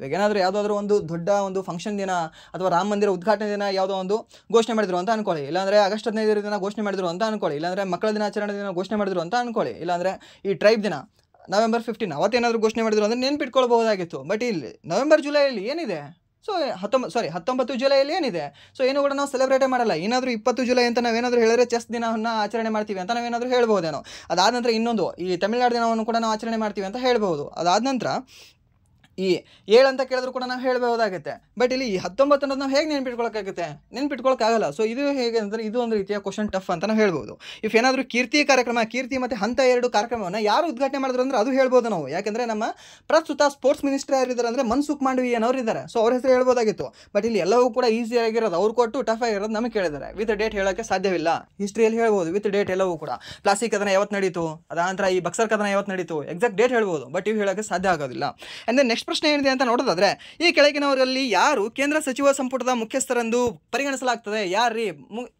ಇವಾಗ ಏನಾದರೂ ಯಾವುದಾದ್ರೂ ಒಂದು ದೊಡ್ಡ ಒಂದು ಫಂಕ್ಷನ್ ದಿನ ಅಥವಾ ರಾಮ ಮಂದಿರ ಉದ್ಘಾಟನೆ ದಿನ ಯಾವುದೋ ಒಂದು ಘೋಷಣೆ ಮಾಡಿದ್ರು ಅಂತ ಅನ್ಕೊಳ್ಳಿ, ಇಲ್ಲಾಂದರೆ ಆಗಸ್ಟ್ 15 ದಿನ ಘೋಷಣೆ ಮಾಡಿದ್ರು ಅಂತ ಅನ್ಕೊಳ್ಳಿ, ಇಲ್ಲಾಂದರೆ ಮಕ್ಕಳ ದಿನಾಚರಣೆ ದಿನ ಘೋಷಣೆ ಮಾಡಿದ್ರು ಅಂತ ಅನ್ಕೊಳ್ಳಿ, ಇಲ್ಲಾಂದರೆ ಈ ಟ್ರೈಬ್ ದಿನ November 15 ಅವತ್ತೇನಾದರೂ ಘೋಷಣೆ ಮಾಡಿದ್ರು ಅಂದರೆ ನೆನ್ಪಿಟ್ಕೊಳ್ಬಹುದಾಗಿತ್ತು. ಬಟ್ ಇಲ್ಲಿ ಜುಲೈಯಲ್ಲಿ ಏನಿದೆ? ಸೊ 19 ಜುಲೈಯಲ್ಲಿ ಏನಿದೆ? ಸೊ ಏನು ಕೂಡ ನಾವು ಸೆಲೆಬ್ರೇಟೇ ಮಾಡಲ್ಲ. ಏನಾದರೂ 20 ಜುಲೈ ಅಂತ ನಾವೇನಾದರೂ ಹೇಳಿದ್ರೆ ಚೆಸ್ ದಿನವನ್ನು ಆಚರಣೆ ಮಾಡ್ತೀವಿ ಅಂತ ನಾವೇನಾದರೂ ಹೇಳ್ಬೋದೇನೋ. ಅದಾದ ನಂತರ ಇನ್ನೊಂದು ಈ ತಮಿಳುನಾಡು ದಿನವನ್ನು ಕೂಡ ನಾವು ಆಚರಣೆ ಮಾಡ್ತೀವಿ ಅಂತ ಹೇಳ್ಬೋದು. ಅದಾದ ನಂತರ ಈ 7 ಅಂತ ಕೇಳಿದ್ರು ಕೂಡ ನಾವು ಹೇಳಬಹುದಾಗುತ್ತೆ. ಬಟ್ ಇಲ್ಲಿ 19 ಅನ್ನೋದು ನಾವು ಹೇಗೆ ನೆನ್ಪಿಟ್ಕೊಳ್ಳೋಕ್ಕಾಗಲ್ಲ. ಸೊ ಇದು ಹೇಗೆ ಅಂದರೆ ಇದು ಒಂದು ರೀತಿಯ ಕ್ವಶನ್ ಟಫ್ ಅಂತ ನಾವು ಹೇಳ್ಬೋದು. ಇಫ್ ಏನಾದರೂ ಕೀರ್ತಿ ಮತ್ತು ಹಂತ 2 ಕಾರ್ಯಕ್ರಮವನ್ನು ಯಾರು ಉದ್ಘಾಟನೆ ಮಾಡಿದ್ರು ಅಂದರೆ ಅದು ಹೇಳ್ಬೋದು ನಾವು. ಯಾಕೆಂದರೆ ನಮ್ಮ ಪ್ರಸ್ತುತ ಸ್ಪೋರ್ಟ್ಸ್ ಮಿನಿಸ್ಟರ್ ಯಾರಿದ್ದಾರೆ ಅಂದರೆ ಮನ್ಸುಖ್ ಮಾಂಡವಿಯನ್ನವರು ಇದ್ದಾರೆ. ಸೊ ಅವ್ರ ಹೆಸರು ಹೇಳ್ಬೋದಾಗಿತ್ತು. ಬಟ್ ಇಲ್ಲಿ ಎಲ್ಲವೂ ಕೂಡ ಈಸಿಯಾಗಿರೋದು ಅವ್ರು ಕೊಟ್ಟು ಟಫ್ ಆಗಿರೋದು ನಮಗೆ ಕೇಳಿದ್ದಾರೆ. ವಿತ್ ಡೇಟ್ ಹೇಳೋಕ್ಕೆ ಸಾಧ್ಯವಿಲ್ಲ. ಹಿಸ್ಟ್ರಿಯಲ್ಲಿ ಹೇಳ್ಬೋದು ವಿತ್ ಡೇಟ್ ಎಲ್ಲವೂ ಕೂಡ. ಪ್ಲಾಸ್ಟಿಕ್ ಕದನ ಯಾವತ್ತು ನಡೀತು, ಅದಾನಂತರ ಈ ಬಕ್ಸರ್ ಕದನ ಯಾವತ್ತು ನಡೀತು, ಎಕ್ಸಾಕ್ಟ್ ಡೇಟ್ ಹೇಳ್ಬೋದು. ಬಟ್ ಇವು ಹೇಳೋಕ್ಕೆ ಸಾಧ್ಯ ಆಗೋದಿಲ್ಲ. ಆ್ಯಂಡ್ ದೆನ್ ನೆಕ್ಸ್ಟ್ ಪ್ರಶ್ನೆ ಏನಿದೆ ಅಂತ ನೋಡೋದಾದ್ರೆ, ಈ ಕೆಳಗಿನವರಲ್ಲಿ ಯಾರು ಕೇಂದ್ರ ಸಚಿವ ಸಂಪುಟದ ಮುಖ್ಯಸ್ಥರೆಂದು ಪರಿಗಣಿಸಲಾಗ್ತದೆ? ಯಾರ್ರೀ?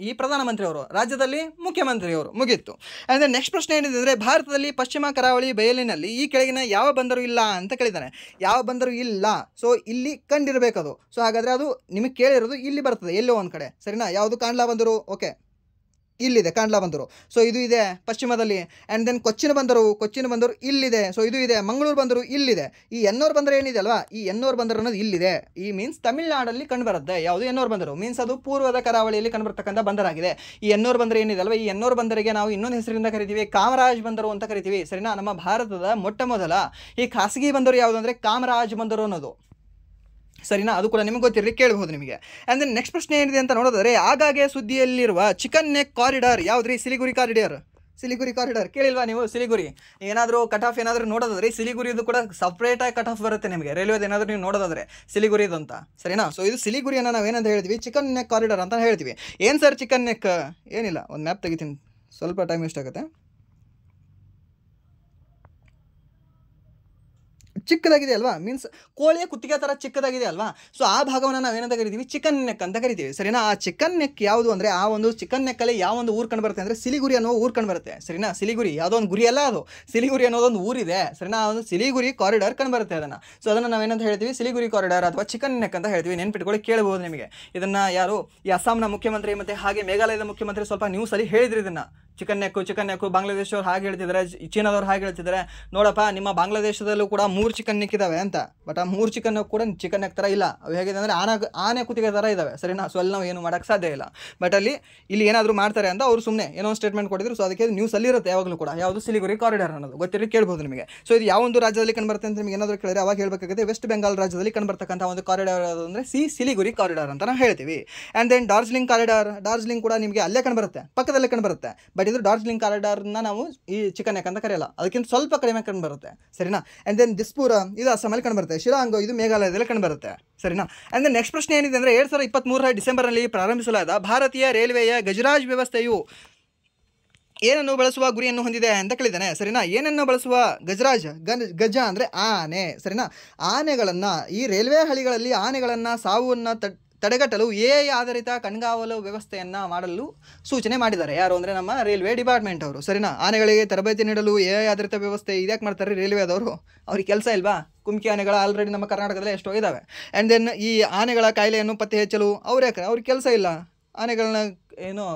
ಈ ಪ್ರಧಾನಮಂತ್ರಿಯವರು, ರಾಜ್ಯದಲ್ಲಿ ಮುಖ್ಯಮಂತ್ರಿಯವರು. ಮುಗೀತು. ಅಂದರೆ ನೆಕ್ಸ್ಟ್ ಪ್ರಶ್ನೆ ಏನಿದೆ ಅಂದರೆ, ಭಾರತದಲ್ಲಿ ಪಶ್ಚಿಮ ಕರಾವಳಿ ಬಯಲಿನಲ್ಲಿ ಈ ಕೆಳಗಿನ ಯಾವ ಬಂದರು ಇಲ್ಲ ಅಂತ ಕೇಳಿದ್ದಾನೆ. ಯಾವ ಬಂದರು ಇಲ್ಲ? ಸೊ ಇಲ್ಲಿ ಕಂಡಿರಬೇಕದು. ಸೊ ಹಾಗಾದರೆ ಅದು ನಿಮಗೆ ಕೇಳಿರೋದು ಇಲ್ಲಿ ಬರ್ತದೆ ಎಲ್ಲೋ ಒಂದು ಕಡೆ. ಸರಿನಾ, ಯಾವುದು? ಕಾಂಡ್ಲಾ ಬಂದರು. ಓಕೆ, ಇಲ್ಲಿದೆ ಕಾಂಡ್ಲಾ ಬಂದರು. ಸೊ ಇದು ಇದೆ ಪಶ್ಚಿಮದಲ್ಲಿ. ಆ್ಯಂಡ್ ದೆನ್ ಕೊಚ್ಚಿನ ಬಂದರು ಇಲ್ಲಿದೆ. ಸೊ ಇದು ಇದೆ. ಮಂಗಳೂರು ಬಂದರು ಇಲ್ಲಿದೆ. ಈ ಎನ್ನೋರ್ ಬಂದರು ಏನಿದೆ ಅಲ್ವಾ, ಈ ಎನ್ನೋರ್ ಬಂದರು ಅನ್ನೋದು ಇಲ್ಲಿದೆ. ಈ ಮೀನ್ಸ್ ತಮಿಳುನಾಡಲ್ಲಿ ಕಂಡುಬರುತ್ತೆ. ಯಾವುದು? ಎನ್ನೋರ್ ಬಂದರು. ಮೀನ್ಸ್ ಅದು ಪೂರ್ವದ ಕರಾವಳಿಯಲ್ಲಿ ಕಂಡುಬರ್ತಕ್ಕಂಥ ಬಂದರಾಗಿದೆ. ಈ ಎನ್ನೋರ್ ಬಂದರು ಏನಿದೆ ಅಲ್ವಾ, ಈ ಎನ್ನೋರ್ ಬಂದರಿಗೆ ನಾವು ಇನ್ನೊಂದು ಹೆಸರಿಂದ ಕರಿತೀವಿ, ಕಾಮರಾಜ್ ಬಂದರು ಅಂತ ಕರಿತೀವಿ. ಸರಿನಾ, ನಮ್ಮ ಭಾರತದ ಮೊಟ್ಟ ಮೊದಲ ಈ ಖಾಸಗಿ ಬಂದರು ಯಾವುದು ಅಂದರೆ ಕಾಮರಾಜ್ ಬಂದರು ಅನ್ನೋದು. ಸರಿನಾ, ಅದು ಕೂಡ ನಿಮಗೆ ಗೊತ್ತಿರಲಿ, ಕೇಳಬಹುದು ನಿಮಗೆ. ಆ್ಯಂಡ್ ದೆನ್ ನೆಕ್ಸ್ಟ್ ಪ್ರಶ್ನೆ ಏನಿದೆ ಅಂತ ನೋಡಿದ್ರೆ, ಆಗಾಗ್ಗೆ ಸುದ್ದಿಯಲ್ಲಿರುವ ಚಿಕನ್ ನೆಕ್ ಕಾರಿಡಾರ್ ಯಾವುದ್ರಿ? ಸಿಲಿಗುರಿ ಕಾರಿಡಾರ್ ಕೇಳಿಲ್ವಾ ನೀವು? ಸಿಲಿಗುರಿ ಏನಾದರೂ ಕಟ್ ಆಫ್ ಏನಾದರೂ ನೋಡೋದಾದ್ರೆ ಸಿಲಿಗುರಿದು ಕೂಡ ಸಪ್ರೇಟಾಗಿ ಕಟ್ ಆಫ್ ಬರುತ್ತೆ ನಿಮಗೆ. ರೈಲ್ವೇದು ಏನಾದರೂ ನೀವು ನೋಡೋದಾದ್ರೆ ಸಿಲಿಗುರಿದು ಅಂತ. ಸರಿನಾ, ಸೊ ಇದು ಸಿಲಿಗುರಿಯನ್ನು ನಾವು ಏನಂತ ಹೇಳ್ತೀವಿ? ಚಿಕನ್ ನೆಕ್ ಕಾರಿಡಾರ್ ಅಂತ ಹೇಳ್ತೀವಿ. ಏನು ಸರ್ ಚಿಕನ್ ನೆಕ್? ಏನಿಲ್ಲ, ಒಂದು ಮ್ಯಾಪ್ ತೆಗಿತೀನಿ, ಸ್ವಲ್ಪ ಟೈಮ್ ವೇಸ್ಟ್ ಆಗುತ್ತೆ. ಚಿಕ್ಕದಾಗಿದೆ ಅಲ್ವಾ, ಮೀನ್ಸ್ ಕೋಳಿಯ ಕುತ್ತಿಗೆ ಥರ ಚಿಕ್ಕದಾಗಿದೆ ಅಲ್ವಾ. ಸೊ ಆ ಭಾಗವನ್ನು ನಾವೇನಂತ ಕರಿತೀವಿ, ಚಿಕನ್ ನೆಕ್ ಅಂತ ಕರಿತೀವಿ, ಸರಿನಾ. ಆ ಚಿಕನ್ ನೆಕ್ ಯಾವುದು ಅಂದರೆ ಆ ಒಂದು ಚಿಕನ್ ನೆಕ್ಕಲ್ಲಿ ಯಾವ ಒಂದು ಊರು ಕಂಡು ಬರುತ್ತೆ ಅಂದರೆ ಸಿಲಿಗುರಿ ಅನ್ನೋ ಊರು ಕಂಡು ಬರುತ್ತೆ, ಸರಿನಾ. ಸಿಲಿಗುರಿ ಯಾವುದೋ ಒಂದು ಗುರಿ ಅಲ್ಲ, ಅದು ಸಿಲಿಗುರಿ ಅನ್ನೋದೊಂದು ಊರಿದೆ, ಸರಿನಾ. ಒಂದು ಸಿಲಿಗುರಿ ಕಾರಿಡಾರ್ ಕಂಡು ಬರುತ್ತೆ ಅದನ್ನು. ಸೊ ಅದನ್ನು ನಾವೇನಂತ ಹೇಳ್ತೀವಿ, ಸಿಲಿಗುರಿ ಕಾರಿಡಾರ್ ಅಥವಾ ಚಿಕನ್ ನೆಕ್ ಅಂತ ಹೇಳ್ತೀವಿ. ನೆನ್ಪಿಟ್ಕೊಳ್ಳಿ, ಕೇಳಬಹುದು ನಿಮಗೆ ಇದನ್ನು. ಯಾರು ಈ ಅಸ್ಸಾಂನ ಮುಖ್ಯಮಂತ್ರಿ ಮತ್ತು ಹಾಗೆ ಮೇಘಾಲಯದ ಮುಖ್ಯಮಂತ್ರಿ ಸ್ವಲ್ಪ ನ್ಯೂಸಲ್ಲಿ ಹೇಳಿದ್ರು ಇದನ್ನು, ಚಿಕನ್ ನೆಕ್ಕು ಬಾಂಗ್ಲಾದೇಶವ್ರು ಹಾಗೆ ಹೇಳ್ತಿದ್ದಾರೆ, ಚೀನಾದವ್ರು ಹಾಗೆ ಹೇಳ್ತಿದ್ದಾರೆ, ನೋಡಪ್ಪ ನಿಮ್ಮ ಬಾಂಗ್ಲಾದೇಶದಲ್ಲೂ ಕೂಡ 3 ಚಿಕನ್ ನೆಕ್ ಇದ್ದಾವೆ ಅಂತ. ಬಟ್ ಆ 3 ಚಿಕನ್ ಕೂಡ ಚಿಕನ್ ನೆಕ್ ಥರ ಇಲ್ಲ, ಅವು ಹೇಗಿದೆ ಅಂದರೆ ಆನೆ ಕುತ್ತಿಗೆ ಥರ ಇದ್ದಾವೆ, ಸರಿನಾ. ಸೊ ಅಲ್ಲಿ ನಾವು ಏನು ಮಾಡೋಕ್ಕೆ ಸಾಧ್ಯ ಇಲ್ಲ. ಬಟ್ ಇಲ್ಲಿ ಏನಾದರೂ ಮಾಡ್ತಾರೆ ಅಂತ ಅವರು ಸುಮ್ಮನೆ ಏನೋ ಒಂದು ಸ್ಟೇಟ್ಮೆಂಟ್ ಕೊಟ್ಟಿದ್ರು. ಸೊ ಅದಕ್ಕೆ ನ್ಯೂಸಲ್ಲಿ ಇರುತ್ತೆ ಯಾವಾಗಲೂ ಕೂಡ, ಯಾವುದು ಸಿಲಿಗುರಿ ಕಾರಿಡಾರ್ ಅನ್ನೋದು ಗೊತ್ತಿರಲಿ, ಕೇಳ್ಬೋದು ನಿಮಗೆ. ಸೊ ಇದು ಯಾವ ಒಂದು ರಾಜ್ಯದಲ್ಲಿ ಕಂಡುಬರುತ್ತೆ ಅಂತ ನಿಮಗೆ ಏನಾದರೂ ಕೇಳಿದ್ರೆ ಅವಾಗ ಹೇಳಬೇಕಾಗುತ್ತೆ, ವೆಸ್ಟ್ ಬೆಂಗಾಲ್ ರಾಜ್ಯದಲ್ಲಿ ಕಂಡುಬರ್ತಕ್ಕಂಥ ಒಂದು ಕಾರಿಡಾರ್ ಅಂದರೆ ಸಿಲಿಗುರಿ ಕಾರಿಡಾರ್ ಅಂತ ನಾವು ಹೇಳ್ತೀವಿ. And then Darjeeling corridor, Darjeeling ಕೂಡ ನಿಮಗೆ ಅಲ್ಲೇ ಕಂಡುಬರುತ್ತೆ, ಪಕ್ಕದಲ್ಲೇ ಕಂಡುಬರುತ್ತೆ. ಬಟ್ ಇದು ಡಾರ್ಜಿಲಿಂಗ್ ಕಾರಿಡಾರ್ನ ನಾವು ಈ ಚಿಕನ್ ನೆಕ್ ಅಂತ ಕರೆಯಲ್ಲ, ಅದಕ್ಕಿಂತ ಸ್ವಲ್ಪ ಕಡಿಮೆ ಕಂಡುಬರುತ್ತೆ, ಸರಿನಾ. ಆ್ಯಂಡ್ ದೆನ್ ದಿಸ್ಪುರ ಇದು ಅಸ್ಸಾಮಲ್ಲಿ ಕಂಡುಬರುತ್ತೆ, ಶಿಲಾಂಗ್ ಇದು ಮೇಘಾಲಯದಲ್ಲಿ ಕಂಡುಬರುತ್ತೆ, ಸರಿನಾ. ಆ್ಯಂಡ್ ದೆನ್ ನೆಕ್ಸ್ಟ್ ಪ್ರಶ್ನೆ ಏನಿದೆ ಅಂದರೆ 2023 ಡಿಸೆಂಬರ್ನಲ್ಲಿ ಪ್ರಾರಂಭಿಸಲಾದ ಭಾರತೀಯ ರೈಲ್ವೆಯ ಗಜರಾಜ್ ವ್ಯವಸ್ಥೆಯು ಏನನ್ನು ಬಳಸುವ ಗುರಿಯನ್ನು ಹೊಂದಿದೆ ಅಂತ ಕೇಳಿದ್ದಾನೆ, ಸರಿನಾ. ಏನನ್ನು ಬಳಸುವ ಗಜರಾಜ್, ಗಜ ಅಂದರೆ ಆನೆ, ಸರಿನಾ. ಆನೆಗಳನ್ನು ಈ ರೈಲ್ವೆ ಹಳಿಗಳಲ್ಲಿ ಆನೆಗಳನ್ನು ಸಾವನ್ನು ತಡೆಗಟ್ಟಲು AI ಆಧಾರಿತ ಕಣ್ಗಾವಲು ವ್ಯವಸ್ಥೆಯನ್ನು ಮಾಡಲು ಸೂಚನೆ ಮಾಡಿದ್ದಾರೆ. ಯಾರು ಅಂದರೆ ನಮ್ಮ ರೈಲ್ವೆ ಡಿಪಾರ್ಟ್ಮೆಂಟ್ ಅವರು, ಸರಿನಾ. ಆನೆಗಳಿಗೆ ತರಬೇತಿ ನೀಡಲು AI ಆಧಾರಿತ ವ್ಯವಸ್ಥೆ ಇದ್ಯಾಕೆ ಮಾಡ್ತಾರೆ ರೈಲ್ವೆದವರು, ಅವ್ರಿಗೆ ಕೆಲಸ ಇಲ್ವಾ. ಕುಮ್ಕಿ ಆನೆಗಳು ಆಲ್ರೆಡಿ ನಮ್ಮ ಕರ್ನಾಟಕದಲ್ಲಿ ಎಷ್ಟೋ ಇದ್ದಾವೆ. ಆ್ಯಂಡ್ ದೆನ್ ಈ ಆನೆಗಳ ಕಾಯಿಲೆಯನ್ನು ಪತ್ತೆ ಹಚ್ಚಲು ಅವ್ರಿಗೆ ಕೆಲಸ ಇಲ್ಲ, ಆನೆಗಳನ್ನ ಏನು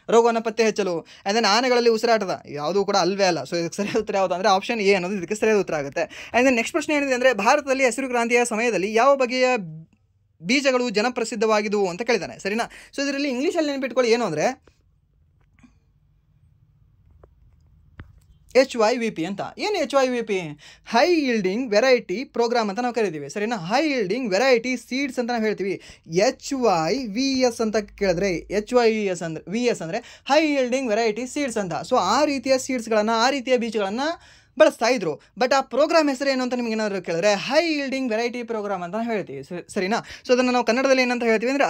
ರೋಗವನ್ನು ಪತ್ತೆ ಹಚ್ಚಲು. ಆ್ಯಂಡ್ ದೆನ್ ಆನೆಗಳಲ್ಲಿ ಉಸಿರಾಟದ ಯಾವುದೂ ಕೂಡ ಅಲ್ವೇ ಅಲ್ಲ. ಸೊ ಇದಕ್ಕೆ ಸರಿಯಾದ ಉತ್ತರ ಯಾವುದು ಅಂದರೆ ಆಪ್ಷನ್ ಎ ಅನ್ನೋದು ಇದಕ್ಕೆ ಸರಿಯಾದ ಉತ್ತರ ಆಗುತ್ತೆ. ಆ್ಯಂಡ್ ದೆನ್ ನೆಕ್ಸ್ಟ್ ಪ್ರಶ್ನೆ ಏನಿದೆ ಅಂದರೆ ಭಾರತದಲ್ಲಿ ಹಸಿರು ಕ್ರಾಂತಿಯ ಸಮಯದಲ್ಲಿ ಯಾವ ಬಗೆಯ ಬೀಜಗಳು ಜನಪ್ರಸಿದ್ಧವಾಗಿದ್ದವು ಅಂತ ಕೇಳಿದ್ದಾನೆ, ಸರಿನಾ. ಸೊ ಇದರಲ್ಲಿ ಇಂಗ್ಲೀಷಲ್ಲಿ ನೆನಪಿಟ್ಕೊಳ್ಳಿ ಏನು ಅಂದರೆ HYVP ಅಂತ. ಏನು HYVP? High yielding variety programme ಅಂತ ನಾವು ಕರಿತೀವಿ, ಸರಿನಾ. ಹೈ ಈಲ್ಡಿಂಗ್ ವೆರೈಟಿ ಸೀಡ್ಸ್ ಅಂತ ನಾವು ಹೇಳ್ತೀವಿ. HYVS ಅಂತ ಕೇಳಿದ್ರೆ HYVS ಅಂದರೆ ಹೈ ಈಲ್ಡಿಂಗ್ ವೆರೈಟಿ ಸೀಡ್ಸ್ ಅಂತ. ಸೊ ಆ ರೀತಿಯ ಸೀಡ್ಸ್ಗಳನ್ನು, ಆ ರೀತಿಯ ಬೀಜಗಳನ್ನು ಬಳಸ್ತಾ ಇದ್ರು. ಬಟ್ ಆ ಪ್ರೋಗ್ರಾಮ್ ಹೆಸರು ಏನು ಅಂತ ನಿಮ್ಗೆ ಏನಾದರೂ ಕೇಳಿದ್ರೆ ಹೈ ಈಲ್ಡಿಂಗ್ ವೆರೈಟಿ ಪ್ರೋಗ್ರಾಮ್ ಅಂತ ಹೇಳ್ತೀವಿ, ಸರಿನಾ. ಸೊ ಅದನ್ನು ನಾವು ಕನ್ನಡದಲ್ಲಿ ಏನಂತ ಹೇಳ್ತೀವಿ ಅಂದರೆ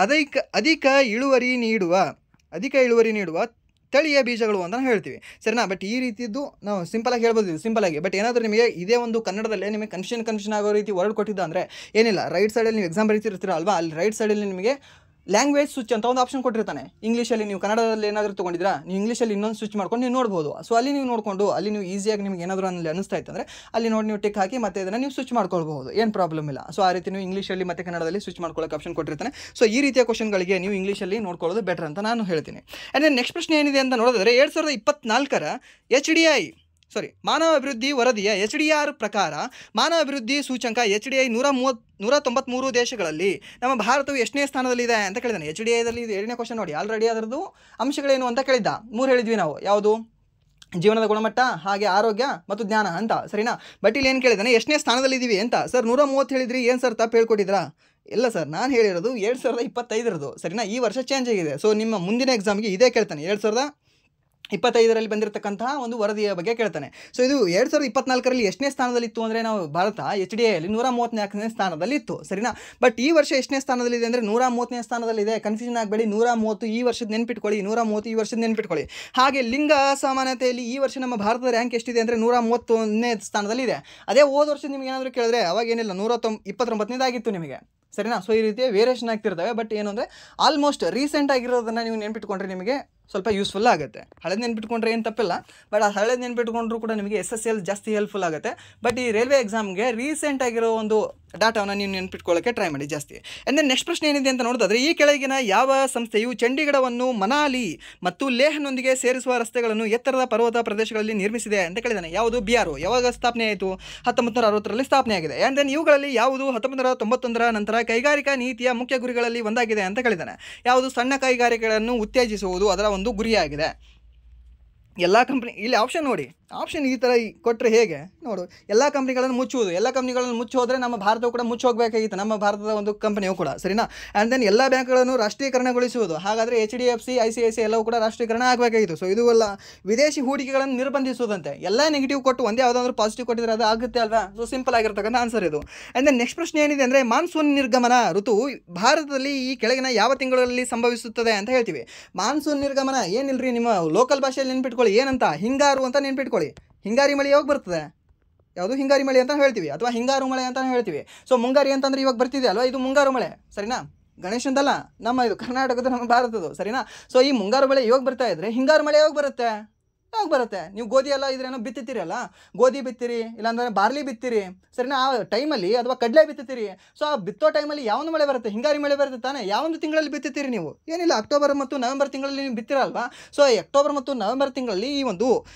ಅಧಿಕ ಇಳುವರಿ ನೀಡುವ ತಳಿಯ ಬೀಜಗಳು ಅಂತ ಹೇಳ್ತೀವಿ, ಸರಿನಾ. ಬಟ್ ಈ ರೀತಿದ್ದು ನಾವು ಸಿಂಪಲಾಗಿ ಹೇಳ್ಬೋದು, ಸಿಂಪಲಾಗಿ. ಬಟ್ ಏನಾದರೂ ನಿಮಗೆ ಇದೇ ಒಂದು ಕನ್ನಡದಲ್ಲೇ ನಿಮಗೆ ಕನ್ಫ್ಯೂಷನ್ ಆಗೋ ರೀತಿ ವರ್ಡ್ ಕೊಟ್ಟಿದ್ದ ಅಂದರೆ ಏನಿಲ್ಲ, ರೈಟ್ ಸೈಡಲ್ಲಿ ನೀವು ಎಕ್ಸಾಮ್ ಬರೀತಿರ್ತೀರ ಅಲ್ವಾ, ಅಲ್ಲಿ ರೈಟ್ ಸೈಡಲ್ಲಿ ನಿಮಗೆ ಲ್ಯಾಂಗ್ವೇಜ್ ಸ್ವಿಚ್ ಅಂತ ಒಂದು ಆಪ್ಷನ್ ಕೊಟ್ಟಿರ್ತಾನೆ. ಇಂಗ್ಲೀಷಲ್ಲಿ ನೀವು ಕನ್ನಡದಲ್ಲಿ ಏನಾದರೂ ತೊಗೊಂಡಿದ್ರಾ, ನೀವು ಇಂಗ್ಲೀಷಲ್ಲಿ ಇನ್ನೊಂದು ಸ್ವಿಚ್ ಮಾಡ್ಕೊಂಡು ನೀವು ನೋಡ್ಬೋದು. ಸೊ ಅಲ್ಲಿ ನೀವು ನೋಡಿಕೊಂಡು ಅಲ್ಲಿ ನೀವು ಈಸಿಯಾಗಿ ನಿಮ್ಗೆ ಏನಾದರೂ ಅಲ್ಲಿ ಅನಿಸ್ತಾ ಇತ್ತು ಅಂದರೆ ಅಲ್ಲಿ ನೋಡಿ ನೀವು ಟಿಕ್ ಹಾಕಿ ಮತ್ತೆ ಇದನ್ನು ನೀವು ಸ್ವಿಚ್ ಮಾಡ್ಕೊಳ್ಬಹುದು, ಏನು ಪ್ರಾಬ್ಲಮ್ ಇಲ್ಲ. ಸೊ ಆ ರೀತಿ ನೀವು ಇಂಗ್ಲೀಷಲ್ಲಿ ಮತ್ತು ಕನ್ನಡದಲ್ಲಿ ಸ್ವಿಚ್ ಮಾಡ್ಕೊಳ್ಳೋಕೆ ಆಪ್ಷನ್ ಕೊಟ್ಟಿರ್ತಾನೆ. ಸೊ ಈ ರೀತಿಯ ಕ್ವಶನ್ಗಳಿಗೆ ನೀವು ಇಂಗ್ಲೀಷಲ್ಲಿ ನೋಡ್ಕೊಳ್ಳೋದು ಬೆಟರ್ ಅಂತ ನಾನು ಹೇಳ್ತೀನಿ. ಆ್ಯಂಡ್ ದೆನ್ ನೆಕ್ಸ್ಟ್ ಪ್ರಶ್ನೆ ಏನಿದೆ ಅಂತ ನೋಡಿದ್ರೆ 2024 ಮಾನವ ಅಭಿವೃದ್ಧಿ ವರದಿಯ HDR ಪ್ರಕಾರ ಮಾನವ ಅಭಿವೃದ್ಧಿ ಸೂಚ್ಯಂಕ HDI 193 ದೇಶಗಳಲ್ಲಿ ನಮ್ಮ ಭಾರತವು ಎಷ್ಟನೇ ಸ್ಥಾನದಲ್ಲಿದೆ ಅಂತ ಕೇಳಿದ್ದಾನೆ. HDIದಲ್ಲಿ ಇದು 2ನೇ ಕ್ವಶನ್ ನೋಡಿ. ಆಲ್ರೆಡಿ ಅದರದ್ದು ಅಂಶಗಳೇನು ಅಂತ ಕೇಳಿದ್ದ, 3 ಹೇಳಿದ್ವಿ ನಾವು, ಯಾವುದು ಜೀವನದ ಗುಣಮಟ್ಟ, ಹಾಗೆ ಆರೋಗ್ಯ ಮತ್ತು ಜ್ಞಾನ ಅಂತ, ಸರಿನಾ. ಬಟ್ ಇಲ್ಲಿ ಏನು ಕೇಳಿದ್ದಾನೆ, ಎಷ್ಟನೇ ಸ್ಥಾನದಲ್ಲಿದ್ದೀವಿ ಅಂತ. ಸರ್ 130 ಹೇಳಿದ್ರಿ, ಏನು ಸರ್ ತಪ್ಪು ಹೇಳ್ಕೊಟ್ಟಿದ್ರಾ? ಇಲ್ಲ ಸರ್, ನಾನು ಹೇಳಿರೋದು 2025ರದು, ಸರಿನಾ. ಈ ವರ್ಷ ಚೇಂಜ್ ಆಗಿದೆ. ಸೊ ನಿಮ್ಮ ಮುಂದಿನ ಎಕ್ಸಾಮ್ಗೆ ಇದೇ ಕೇಳ್ತಾನೆ, 2025ರಲ್ಲಿ ಬಂದಿರತಕ್ಕಂತಹ ಒಂದು ವರದಿಯ ಬಗ್ಗೆ ಕೇಳ್ತಾನೆ. ಸೊ ಇದು 2024ರಲ್ಲಿ ಎಷ್ಟನೇ ಸ್ಥಾನದಲ್ಲಿತ್ತು ಅಂದರೆ ನಾವು ಭಾರತ HDIಯಲ್ಲಿ 134ನೇ ಸ್ಥಾನದಲ್ಲಿತ್ತು, ಸರಿನಾ. ಬಟ್ ಈ ವರ್ಷ ಎಷ್ಟನೇ ಸ್ಥಾನದಲ್ಲಿದೆ ಅಂದರೆ 130ನೇ ಸ್ಥಾನದಲ್ಲಿದೆ. ಕನ್ಫ್ಯೂಷನ್ ಆಗಬೇಡಿ, 130 ಈ ವರ್ಷದ ನೆನ್ಪಿಟ್ಕೊಳ್ಳಿ, 130 ಈ ವರ್ಷದ ನೆನ್ಪಿಟ್ಕೊಳ್ಳಿ. ಹಾಗೆ ಲಿಂಗ ಅಸಮಾನತೆಯಲ್ಲಿ ಈ ವರ್ಷ ನಮ್ಮ ಭಾರತದ ರ್ಯಾಂಕ್ ಎಷ್ಟಿದೆ ಅಂದರೆ 131ನೇ ಸ್ಥಾನದಲ್ಲಿದೆ. ಅದೇ ಹೋದ ವರ್ಷದ ನಿಮ್ಗೆ ಏನಾದರೂ ಕೇಳಿದ್ರೆ ಅವಾಗ ಏನಿಲ್ಲ, 129ನೇದಾಗಿತ್ತು ನಿಮಗೆ, ಸರಿನಾ. ಸೊ ಈ ರೀತಿ ವೇರಿಯೇಷನ್ ಆಗ್ತಿರ್ತವೆ. ಬಟ್ ಏನು ಅಂದರೆ ಆಲ್ಮೋಸ್ಟ್ ರೀಸೆಂಟ್ ಆಗಿರೋದನ್ನು ನೀವು ನೆನ್ಪಿಟ್ಕೊಂಡ್ರೆ ನಿಮಗೆ ಸ್ವಲ್ಪ ಯೂಸ್ಫುಲ್ ಆಗುತ್ತೆ. ಹಳೇದು ನೆನ್ಪಿಟ್ಕೊಂಡ್ರೆ ಏನು ತಪ್ಪಿಲ್ಲ, ಬಟ್ ಆ ಹಳೇದು ನೆನ್ಪಿಟ್ಕೊಂಡ್ರೂ ಕೂಡ ನಿಮಗೆ SSL ಜಾಸ್ತಿ ಹೆಲ್ಪ್ಫುಲ್ ಆಗುತ್ತೆ. ಬಟ್ ಈ ರೈಲ್ವೆ ಎಕ್ಸಾಮ್ಗೆ ರೀಸೆಂಟ್ ಆಗಿರೋ ಒಂದು ಡಾಟಾವನ್ನು ನೀವು ನೆನ್ಪಿಟ್ಕೊಳ್ಳೋಕ್ಕೆ ಟ್ರೈ ಮಾಡಿ ಜಾಸ್ತಿ. ಆ್ಯಂಡ್ ದೆನ್ ನೆಕ್ಸ್ಟ್ ಪ್ರಶ್ನೆ ಏನಿದೆ ಅಂತ ನೋಡಿದ್ರೆ ಈ ಕೆಳಗಿನ ಯಾವ ಸಂಸ್ಥೆಯು ಚಂಡೀಗಢವನ್ನು ಮನಾಲಿ ಮತ್ತು ಲೇಹ್ನೊಂದಿಗೆ ಸೇರಿಸುವ ರಸ್ತೆಗಳನ್ನು ಎತ್ತರದ ಪರ್ವತ ಪ್ರದೇಶಗಳಲ್ಲಿ ನಿರ್ಮಿಸಿದೆ ಅಂತ ಕೇಳಿದ್ದಾನೆ. ಯಾವುದು? BRO. ಯಾವಾಗ ಸ್ಥಾಪನೆ ಆಯಿತು? 1960ರಲ್ಲಿ ಸ್ಥಾಪನೆ ಆಗಿದೆ. ಆ್ಯಂಡ್ ದೆನ್ ಇವುಗಳಲ್ಲಿ ಯಾವುದು 1991ರ ನಂತರ ಕೈಗಾರಿಕಾ ನೀತಿಯ ಮುಖ್ಯ ಗುರಿಗಳಲ್ಲಿ ಒಂದಾಗಿದೆ ಅಂತ ಕೇಳಿದ್ದಾನೆ. ಯಾವುದು? ಸಣ್ಣ ಕೈಗಾರಿಕೆಗಳನ್ನು ಉತ್ತೇಜಿಸುವುದು ಅದರ ಒಂದು ಗುರಿಯಾಗಿದೆ. ಎಲ್ಲ ಕಂಪ್ನಿ ಇಲ್ಲಿ ಆಪ್ಷನ್ ನೋಡಿ, ಆಪ್ಷನ್ ಈ ಥರ ಕೊಟ್ಟರೆ ಹೇಗೆ ನೋಡು, ಎಲ್ಲ ಕಂಪ್ನಿಗಳನ್ನು ಮುಚ್ಚುವುದು, ಎಲ್ಲ ಕಂಪ್ನಿಗಳನ್ನು ಮುಚ್ಚಿ ಹೋದರೆ ನಮ್ಮ ಭಾರತವು ಕೂಡ ಮುಚ್ಚಿ ಹೋಗಬೇಕಾಗಿತ್ತು, ನಮ್ಮ ಭಾರತದ ಒಂದು ಕಂಪನಿಯು ಕೂಡ, ಸರಿನಾ. ಆ್ಯಂಡ್ ದೆನ್ ಎಲ್ಲ ಬ್ಯಾಂಕ್ಗಳನ್ನು ರಾಷ್ಟ್ರೀಕರಣಗೊಳಿಸುವುದು, ಹಾಗಾದರೆ HDFC ICICI ಎಲ್ಲವೂ ಕೂಡ ರಾಷ್ಟ್ರೀಕರಣ ಆಗಬೇಕಾಗಿತ್ತು. ಸೊ ಇದು ಎಲ್ಲ ವಿದೇಶಿ ಹೂಡಿಕೆಗಳನ್ನು ನಿರ್ಬಂಧಿಸುವುದಂತೆ. ಎಲ್ಲ ನೆಗೆಟಿವ್ ಕೊಟ್ಟು ಒಂದೇ ಯಾವುದಾದ್ರೂ ಪಾಸಿಟಿವ್ ಕೊಟ್ಟಿದ್ರೆ ಅದು ಆಗುತ್ತೆ ಅಲ್ವಾ. ಸೊ ಸಿಂಪಲ್ ಆಗಿರ್ತಕ್ಕಂಥ ಆನ್ಸರ್ ಇದು. ಆ್ಯಂಡ್ ದೆನ್ ನೆಕ್ಸ್ಟ್ ಪ್ರಶ್ನೆ ಏನಿದೆ ಅಂದರೆ ಮಾನ್ಸೂನ್ ನಿರ್ಗಮನ ಋತು ಭಾರತದಲ್ಲಿ ಈ ಕೆಳಗಿನ ಯಾವ ತಿಂಗಳಲ್ಲಿ ಸಂಭವಿಸುತ್ತದೆ ಅಂತ ಹೇಳ್ತೀವಿ. ಮಾನ್ಸೂನ್ ನಿರ್ಗಮನ ಏನಿಲ್ರಿ, ನಿಮ್ಮ ಲೋಕಲ್ ಭಾಷೆಯಲ್ಲಿ ನೆನ್ಪಿಟ್ಕೊಳ್ಳಿ, ಏನಂತ? ಹಿಂಗಾರು ಅಂತ ನೆನ್ಪಿಟ್ಕೊಳ್ಳಿ. ಹಿಂಗಾರಿ ಮಳೆ ಯಾವಾಗ ಬರ್ತದೆ? ಯಾವುದು ಹಿಂಗಾರಿ ಮಳೆ ಅಂತ ಹೇಳ್ತೀವಿ ಅಥವಾ ಹಿಂಗಾರು ಮಳೆ ಅಂತ ಹೇಳ್ತೀವಿ. ಸೊ ಮುಂಗಾರಿ ಅಂತಂದ್ರೆ ಇವಾಗ ಬರ್ತಿದೆ ಅಲ್ವಾ, ಇದು ಮುಂಗಾರು ಮಳೆ ಸರಿನಾ. ಗಣೇಶಂದಲ್ಲ, ನಮ್ಮ ಇದು ಕರ್ನಾಟಕದ, ನಮ್ಮ ಭಾರತದ್ದು ಸರಿನಾ. ಸೊ ಈ ಮುಂಗಾರು ಮಳೆ ಇವಾಗ ಬರ್ತಾ ಇದ್ರೆ ಹಿಂಗಾರು ಮಳೆ ಯಾವಾಗ ಬರುತ್ತೆ? ಯಾವಾಗ ಬರುತ್ತೆ? ನೀವು ಗೋಧಿ ಎಲ್ಲ ಇದ್ರೇನೋ ಬಿತ್ತಿತ್ತೀರಲ್ಲ, ಗೋಧಿ ಬಿತ್ತೀರಿ, ಇಲ್ಲಾಂದ್ರೆ ಬಾರ್ಲಿ ಬಿತ್ತೀರಿ ಸರಿನಾ, ಆ ಟೈಮಲ್ಲಿ ಅಥವಾ ಕಡಲೆ ಬಿತ್ತಿತ್ತೀರಿ. ಸೊ ಆ ಬಿತ್ತೋ ಟೈಮಲ್ಲಿ ಯಾವೊಂದು ಮಳೆ ಬರುತ್ತೆ? ಹಿಂಗಾರಿ ಮಳೆ ಬರುತ್ತೆ ತಾನೇ. ಯಾವೊಂದು ತಿಂಗಳಲ್ಲಿ ಬಿತ್ತಿತ್ತೀರಿ ನೀವು? ಏನಿಲ್ಲ, ಅಕ್ಟೋಬರ್ ಮತ್ತು ನವೆಂಬರ್ ತಿಂಗಳಲ್ಲಿ ನೀವು ಬಿತ್ತಿರಲ್ವಾ. ಸೊ ಅಕ್ಟೋಬರ್ ಮತ್ತು ನವೆಂಬರ್ ತಿಂಗಳಲ್ಲಿ ಈ ಒಂದು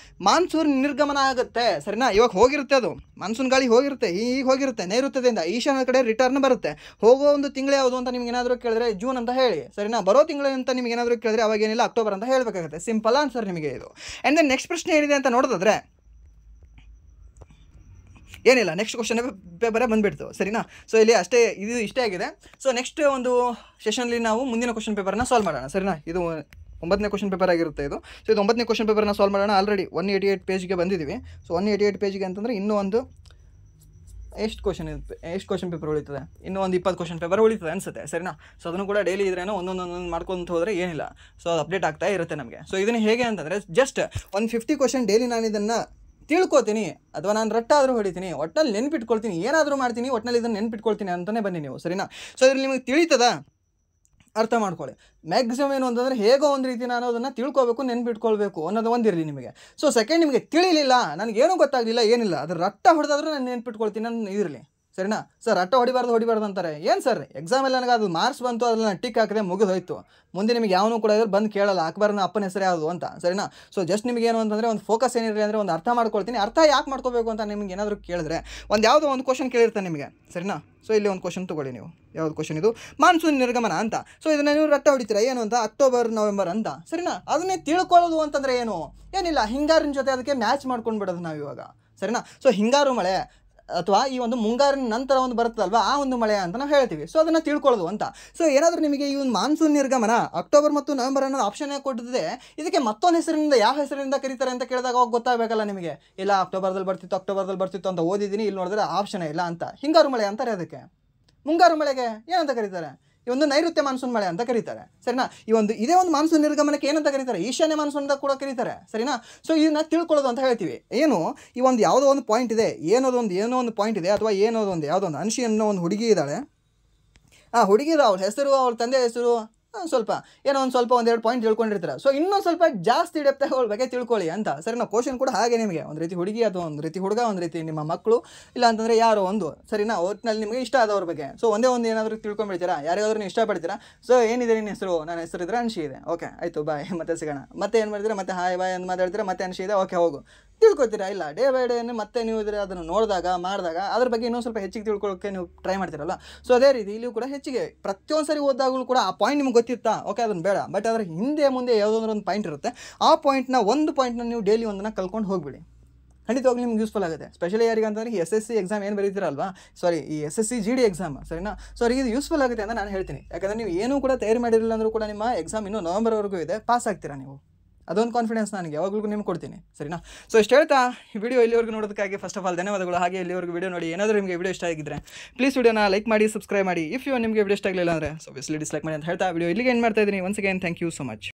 ಮಾನ್ಸೂನ್ ನಿರ್ಗಮನ ಆಗುತ್ತೆ ಸರಿನಾ. ಇವಾಗ ಹೋಗಿರುತ್ತೆ, ಅದು ಮಾನ್ಸೂನ್ ಗಾಳಿ ಹೋಗಿರುತ್ತೆ, ಈಗ ಹೋಗಿರುತ್ತೆ ನೈಋತ್ಯದಿಂದ ಈಶಾನ್ಯ ಕಡೆ ರಿಟರ್ನ್ ಬರುತ್ತೆ. ಹೋಗೋ ಒಂದು ತಿಂಗಳು ಯಾವುದು ಅಂತ ನಿಮ್ಗೆ ಏನಾದರೂ ಕೇಳಿದ್ರೆ ಜೂನ್ ಅಂತ ಹೇಳಿ ಸರಿನಾ. ಬರೋ ತಿಂಗಳು ಅಂತ ನಿಮ್ಗೆ ಏನಾದರೂ ಕೇಳಿದ್ರೆ ಅವಾಗ ಏನಿಲ್ಲ ಅಕ್ಟೋಬರ್ ಅಂತ ಹೇಳಬೇಕಾಗುತ್ತೆ. ಸಿಂಪಲ್ ಆನ್ಸರ್ ನಿಮಗೆ ಇದು. ಆ್ಯಂಡ್ ದೆನ್ ನೆಕ್ಸ್ಟ್ ಪ್ರಶ್ನೆ ಏನಿದೆ ಅಂತ ನೋಡೋದಾದ್ರೆ ಏನಿಲ್ಲ, ನೆಕ್ಸ್ಟ್ ಕ್ವಶನ್ ಪೇಪರೇ ಬಂದುಬಿಡ್ತು ಸರಿನಾ. ಸೊ ಇಲ್ಲಿ ಅಷ್ಟೇ, ಇದು ಇಷ್ಟೇ ಆಗಿದೆ. ಸೊ ನೆಕ್ಸ್ಟ್ ಒಂದು ಸೆಷನ್ಲಿ ನಾವು ಮುಂದಿನ ಕ್ವಶನ್ ಪೇಪರ್ನ ಸಾಲ್ವ್ ಮಾಡೋಣ ಸರಿನಾ. ಇದು 9ನೇ ಕ್ವಶನ್ ಪೇಪರ್ ಆಗಿರುತ್ತೆ ಇದು. ಸೊ ಇದು 9ನೇ ಕ್ವಶನ್ ಪೇಪರ್ನ ಸಾಲ್ವ್ ಮಾಡೋಣ. ಆಲ್ರೆಡಿ 188 ಪೇಜ್ಗೆ ಬಂದಿದ್ದೀವಿ. ಸೊ 188 ಪೇಜ್ಗೆ ಅಂತಂದರೆ ಇನ್ನೂ ಒಂದು ಎಷ್ಟು ಕ್ವಶನ್ ಪೇಪರ್ ಉಳಿತದೆ? ಇನ್ನೂ ಒಂದು 20 ಕ್ವಶನ್ ಪೇಪರ್ ಉಳಿತದೆ ಅನಿಸುತ್ತೆ ಸರಿನಾ. ಸೊ ಅದನ್ನು ಕೂಡ ಡೈಲಿ ಇದ್ರೇನೋ ಒಂದೊಂದು ಮಾಡ್ಕೊಂತ ಹೋದರೆ ಏನಿಲ್ಲ, ಸೊ ಅದು ಅಪ್ಡೇಟ್ ಆಗ್ತಾ ಇರುತ್ತೆ ನಮಗೆ. ಸೊ ಇದನ್ನು ಹೇಗೆ ಅಂತಂದರೆ ಜಸ್ಟ್ ಒಂದು 50 ಕ್ವಶನ್ ಡೈಲಿ ನಾನು ಇದನ್ನು ತಿಳ್ಕೊತೀನಿ ಅಥವಾ ನಾನು ರಟ್ಟಾದರೂ ಹೊಡಿತೀನಿ, ಒಟ್ಟಲ್ಲಿ ನೆನ್ಪಿಟ್ಕೊಳ್ತೀನಿ, ಏನಾದರೂ ಮಾಡ್ತೀನಿ, ಒಟ್ಟಿನಲ್ಲಿ ಇದನ್ನು ನೆನ್ಪಿಟ್ಕೊಳ್ತೀನಿ ಅಂತಲೇ ಬನ್ನಿ ನೀವು ಸರಿನಾ. ಸೊ ಇದ್ರಲ್ಲಿ ನಿಮಗೆ ತಿಳಿತದ ಅರ್ಥ ಮಾಡ್ಕೊಳ್ಳಿ. ಮ್ಯಾಕ್ಸಿಮಮ್ ಏನು ಅಂತಂದರೆ ಹೇಗೋ ಒಂದು ರೀತಿ ನಾನು ಅದನ್ನು ತಿಳ್ಕೊಬೇಕು, ನೆನ್ಪಿಟ್ಕೊಳ್ಬೇಕು ಅನ್ನೋದು ಒಂದಿರಲಿ ನಿಮಗೆ. ಸೊ ಸೆಕೆಂಡ್ ನಿಮಗೆ ತಿಳಿಲಿಲ್ಲ, ನನಗೇನೂ ಗೊತ್ತಾಗಲಿಲ್ಲ, ಏನಿಲ್ಲ, ಅದು ರಟ್ಟ ಹೊಡೆದಾದ್ರೂ ನಾನು ನೆನ್ಪಿಟ್ಕೊಳ್ತೀನಿ ಅನ್ನೋ ಇರಲಿ ಸರಿನಾ. ಸರ್ ರಟ್ಟ ಹೊಡಿಬಾರ್ದು ಅಂತಾರೆ. ಏನು ಸರ್ ಎಕ್ಸಾಮಲ್ಲಿ ನನಗೆ ಅದು ಮಾರ್ಕ್ಸ್ ಬಂತು, ಅದನ್ನು ಟಿಕ್ ಹಾಕಿದೆ ಮುಗಿದೋಯ್ತು, ಮುಂದೆ ನಿಮಗೆ ಯಾವನೂ ಕೂಡ ಬಂದು ಕೇಳಲ್ಲ ಅಕ್ಬರ್ನ ಅಪ್ಪನ ಹೆಸರು ಯಾವುದು ಅಂತ ಸರಿನಾ. ಸೊ ಜಸ್ಟ್ ನಿಮಗೇನು ಅಂತಂದರೆ ಒಂದು ಫೋಕಸ್ ಏನಿರಲಿ ಅಂದರೆ ಒಂದು ಅರ್ಥ ಮಾಡ್ಕೊಳ್ತೀನಿ. ಅರ್ಥ ಯಾಕೆ ಮಾಡ್ಕೋಬೇಕು ಅಂತ ನಿಮ್ಗೆ ಏನಾದರೂ ಕೇಳಿದ್ರೆ ಯಾವುದೋ ಒಂದು ಕ್ವಶನ್ ಕೇಳಿರ್ತಾನೆ ನಿಮಗೆ ಸರಿನಾ. ಸೊ ಇಲ್ಲಿ ಒಂದು ಕ್ವಶನ್ ತೊಗೊಳ್ಳಿ ನೀವು. ಯಾವ್ದು ಕ್ವಶನ್ ಇದು? ಮಾನ್ಸೂನ್ ನಿರ್ಗಮನ ಅಂತ. ಸೊ ಇದನ್ನು ನೀವು ರಟ್ಟ ಹೊಡಿತೀರಾ ಏನು ಅಂತ? ಅಕ್ಟೋಬರ್ ನವೆಂಬರ್ ಅಂತ ಸರಿನಾ. ಅದನ್ನೇ ತಿಳ್ಕೊಳ್ಳೋದು ಅಂತಂದರೆ ಏನಿಲ್ಲ, ಹಿಂಗಾರಿನ ಜೊತೆ ಅದಕ್ಕೆ ಮ್ಯಾಚ್ ಮಾಡ್ಕೊಂಡು ಬಿಡೋದು ನಾವು ಇವಾಗ ಸರಿನಾ. ಸೊ ಹಿಂಗಾರು ಮಳೆ ಅಥವಾ ಈ ಒಂದು ಮುಂಗಾರಿನ ನಂತರ ಒಂದು ಬರುತ್ತಲ್ವ ಆ ಒಂದು ಮಳೆ ಅಂತ ನಾವು ಹೇಳ್ತೀವಿ. ಸೊ ಅದನ್ನು ತಿಳ್ಕೊಳ್ಳೋದು ಅಂತ. ಸೊ ಏನಾದರೂ ನಿಮಗೆ ಈ ಒಂದು ಮಾನ್ಸೂನ್ ನಿರ್ಗಮನ ಅಕ್ಟೋಬರ್ ಮತ್ತು ನವೆಂಬರ್ ಅನ್ನೋದು ಆಪ್ಷನ್ ಕೊಟ್ಟಿದೆ, ಇದಕ್ಕೆ ಮತ್ತೊಂದು ಹೆಸರಿನಿಂದ ಯಾವ ಹೆಸರಿನಿಂದ ಕರೀತಾರೆ ಅಂತ ಕೇಳಿದಾಗ ಅವಾಗ ಗೊತ್ತಾಗಬೇಕಲ್ಲ ನಿಮಗೆ. ಇಲ್ಲ ಅಕ್ಟೋಬರ್ದಲ್ಲಿ ಬರ್ತಿತ್ತು ಅಂತ ಓದಿದ್ದೀನಿ, ಇಲ್ಲಿ ನೋಡಿದ್ರೆ ಆಪ್ಷನೇ ಇಲ್ಲ ಅಂತ. ಹಿಂಗಾರು ಮಳೆ ಅಂತಾರೆ ಅದಕ್ಕೆ. ಮುಂಗಾರು ಮಳೆಗೆ ಏನಂತ ಕರೀತಾರೆ? ಈ ಒಂದು ನೈಋತ್ಯ ಮಾನ್ಸೂನ್ ಮಳೆ ಅಂತ ಕರೀತಾರೆ ಸರಿನಾ. ಇದೇ ಒಂದು ಮಾನ್ಸೂನ್ ನಿರ್ಗಮನಕ್ಕೆ ಏನಂತ ಕರೀತಾರೆ? ಈಶಾನ್ಯ ಮಾನ್ಸೂನ್ ಅಂತ ಕೂಡ ಕರೀತಾರೆ ಸರಿನಾ. ಸೊ ಇದನ್ನ ತಿಳ್ಕೊಳ್ಳೋದು ಅಂತ ಹೇಳ್ತೀವಿ. ಈ ಒಂದು ಯಾವುದೋ ಒಂದು ಪಾಯಿಂಟ್ ಇದೆ, ಏನೋ ಒಂದು ಪಾಯಿಂಟ್ ಇದೆ, ಅಥವಾ ಯಾವುದೋ ಒಂದು ಅನ್ಶಿ ಅನ್ನೋ ಒಂದು ಹುಡುಗಿ ಇದ್ದಾಳೆ. ಆ ಹುಡುಗಿದು ಅವಳ ಹೆಸರು, ಅವಳ ತಂದೆ ಹೆಸರು ಸ್ವಲ್ಪ ಒಂದೆರಡು ಪಾಯಿಂಟ್ ತಿಳ್ಕೊಂಡಿರ್ತಾರೆ. ಸೊ ಇನ್ನೊಂದು ಸ್ವಲ್ಪ ಜಾಸ್ತಿ ಡೆಪ್ತ್ ಅವಳ ಬಗ್ಗೆ ತಿಳ್ಕೊಳ್ಳಿ ಅಂತ ಸರಿನಾ. ಕ್ವಶನ್ ಕೂಡ ಹಾಗೆ ನಿಮಗೆ ಒಂದು ರೀತಿ ಹುಡುಗಿ ಅಥವಾ ಒಂದು ರೀತಿ ಹುಡುಗ, ಒಂದು ರೀತಿ ನಿಮ್ಮ ಮಕ್ಕಳು, ಇಲ್ಲ ಅಂತಂದರೆ ಯಾರೋ ಒಂದು ಸರಿನಾ. ಒಟ್ಟಿನಲ್ಲಿ ನಿಮಗೆ ಇಷ್ಟ ಆದವ್ರ ಬಗ್ಗೆ ಸೊ ಒಂದೇ ಒಂದು ಏನಾದರೂ ತಿಳ್ಕೊಂಡ್ಬಿಡ್ತೀರಾ, ಯಾರಿಗಾದ್ರೂ ನೀವು ಇಷ್ಟಪಡ್ತೀರಾ. ಸೊ ಏನಿದೆ ನಿನ್ನ ಹೆಸರು? ನನ್ನ ಹೆಸರು ಇದ್ರೆ ಅನ್ಶಿ ಇದೆ, ಓಕೆ ಆಯಿತು ಬಾಯ್, ಮತ್ತೆ ಸಿಗೋಣ. ಮತ್ತೆ ಏನು ಮಾಡ್ತೀರಾ? ಮತ್ತೆ ಹಾಯ್ ಬಾಯ್ ಅಂತ ಮಾತಾಡ್ತೀರಾ, ಮತ್ತೆ ಅನ್ಶಿ ಇದೆ, ಓಕೆ ಹೋಗು, ತಿಳ್ಕೊತೀರಾ. ಇಲ್ಲ ಡೇ ಬೈ ಡೇ ಮತ್ತೆ ನೀವು ಇದ್ರೆ ಅದನ್ನು ಮಾಡಿದಾಗ ಅದ್ರ ಬಗ್ಗೆ ಇನ್ನೊಂದು ಸ್ವಲ್ಪ ಹೆಚ್ಚಿಗೆ ತಿಳ್ಕೊಳ್ಳೋಕ್ಕೆ ನೀವು ಟ್ರೈ ಮಾಡ್ತೀರಲ್ಲ. ಸೊ ಅದೇ ರೀತಿ ಇಲ್ಲಿಯೂ ಕೂಡ ಹೆಚ್ಚಿಗೆ ಪ್ರತಿಯೊಂದು ಸರಿ ಓದಾಗಲೂ ಕೂಡ ಆ ಪಾಯಿಂಟ್ ನಿಮ್ಗೆ ಗೊತ್ತಿತ್ತಾ, ಓಕೆ ಅದನ್ನು ಬೇಡ, ಬಟ್ ಅದರ ಹಿಂದೆ ಮುಂದೆ ಯಾವುದಾದ್ರೂ ಒಂದು ಪಾಯಿಂಟ್ ಇರುತ್ತೆ, ಆ ಒಂದು ಪಾಯಿಂಟ್ನ ನೀವು ಡೈಲಿ ಒಂದನ್ನು ಕಲ್ಕೊಂಡು ಹೋಗ್ಬಿಡಿ. ಖಂಡಿತವಾಗ್ಲೂ ನಿಮ್ಗೆ ಯೂಸ್ಫುಲ್ ಆಗುತ್ತೆ. ಸ್ಪೆಷಲಿ ಯಾರಿಗಂತಂದರೆ ಈ SSC ಎಕ್ಸಾಮ್ ಏನು ಬರೀತೀರಲ್ವಾ, ಈ SSC GD ಎಕ್ಸಾಮ್ ಸರಿನಾ. ಸೊ ಇದು ಯೂಸ್ಫುಲ್ ಆಗುತ್ತೆ ಅಂತ ನಾನು ಹೇಳ್ತೀನಿ. ಯಾಕಂದರೆ ನೀವು ಏನೂ ಕೂಡ ತಯಾರಿ ಮಾಡಿರಲಿಲ್ಲ ಅಂದರೂ ಕೂಡ ನಿಮ್ಮ ಎಕ್ಸಾಮ್ ಇನ್ನೂ ನವೆಂಬರ್ವರೆಗೂ ಇದೆ, ಪಾಸ್ ಆಗ್ತೀರಾ ನೀವು. ಅದೊಂದು ಕಾನ್ಫಿಡೆನ್ಸ್ ನನಗೆ ಯಾವಾಗಲೂ ನಿಮ್ಗೆ ಕೊಡ್ತೀನಿ ಸರಿನಾ. ಸೊ ಇಷ್ಟು ಹೇಳ್ತಾ ಈ ವಿಡಿಯೋ ಇಲ್ಲಿವರೆಗೂ ನೋಡೋದಕ್ಕಾಗಿ ಫಸ್ಟ್ ಆಫ್ ಆಲ್ ಧನ್ಯವಾದಗಳು. ಹಾಗೆ ಇಲ್ಲಿವರೆಗೂ ವಿಡಿಯೋ ನೋಡಿ ಏನಾದರೂ ನಿಮಗೆ ವಿಡಿಯೋ ಇಷ್ಟ ಆಗಿದ್ದರೆ ಪ್ಲೀಸ್ ವಿಡಿಯೋನ ಲೈಕ್ ಮಾಡಿ, ಸಬ್ಸ್ಕ್ರೈಬ್ ಮಾಡಿ. ಇಫ್ ನಿಮಗೆ ವಿಡಿಯೋ ಇಷ್ಟ ಆಗಲಿಲ್ಲ ಅಂದರೆ ಸೊ ಡಿಸ್ಲೈಕ್ ಮಾಡಿ ಅಂತ ಹೇಳ್ತಾ ವಿಡಿಯೋ ಇಲ್ಲಿಗೆ ಎಂಡ್ ಮಾಡ್ತಾ ಇದ್ದೀನಿ. Once again thank you so much.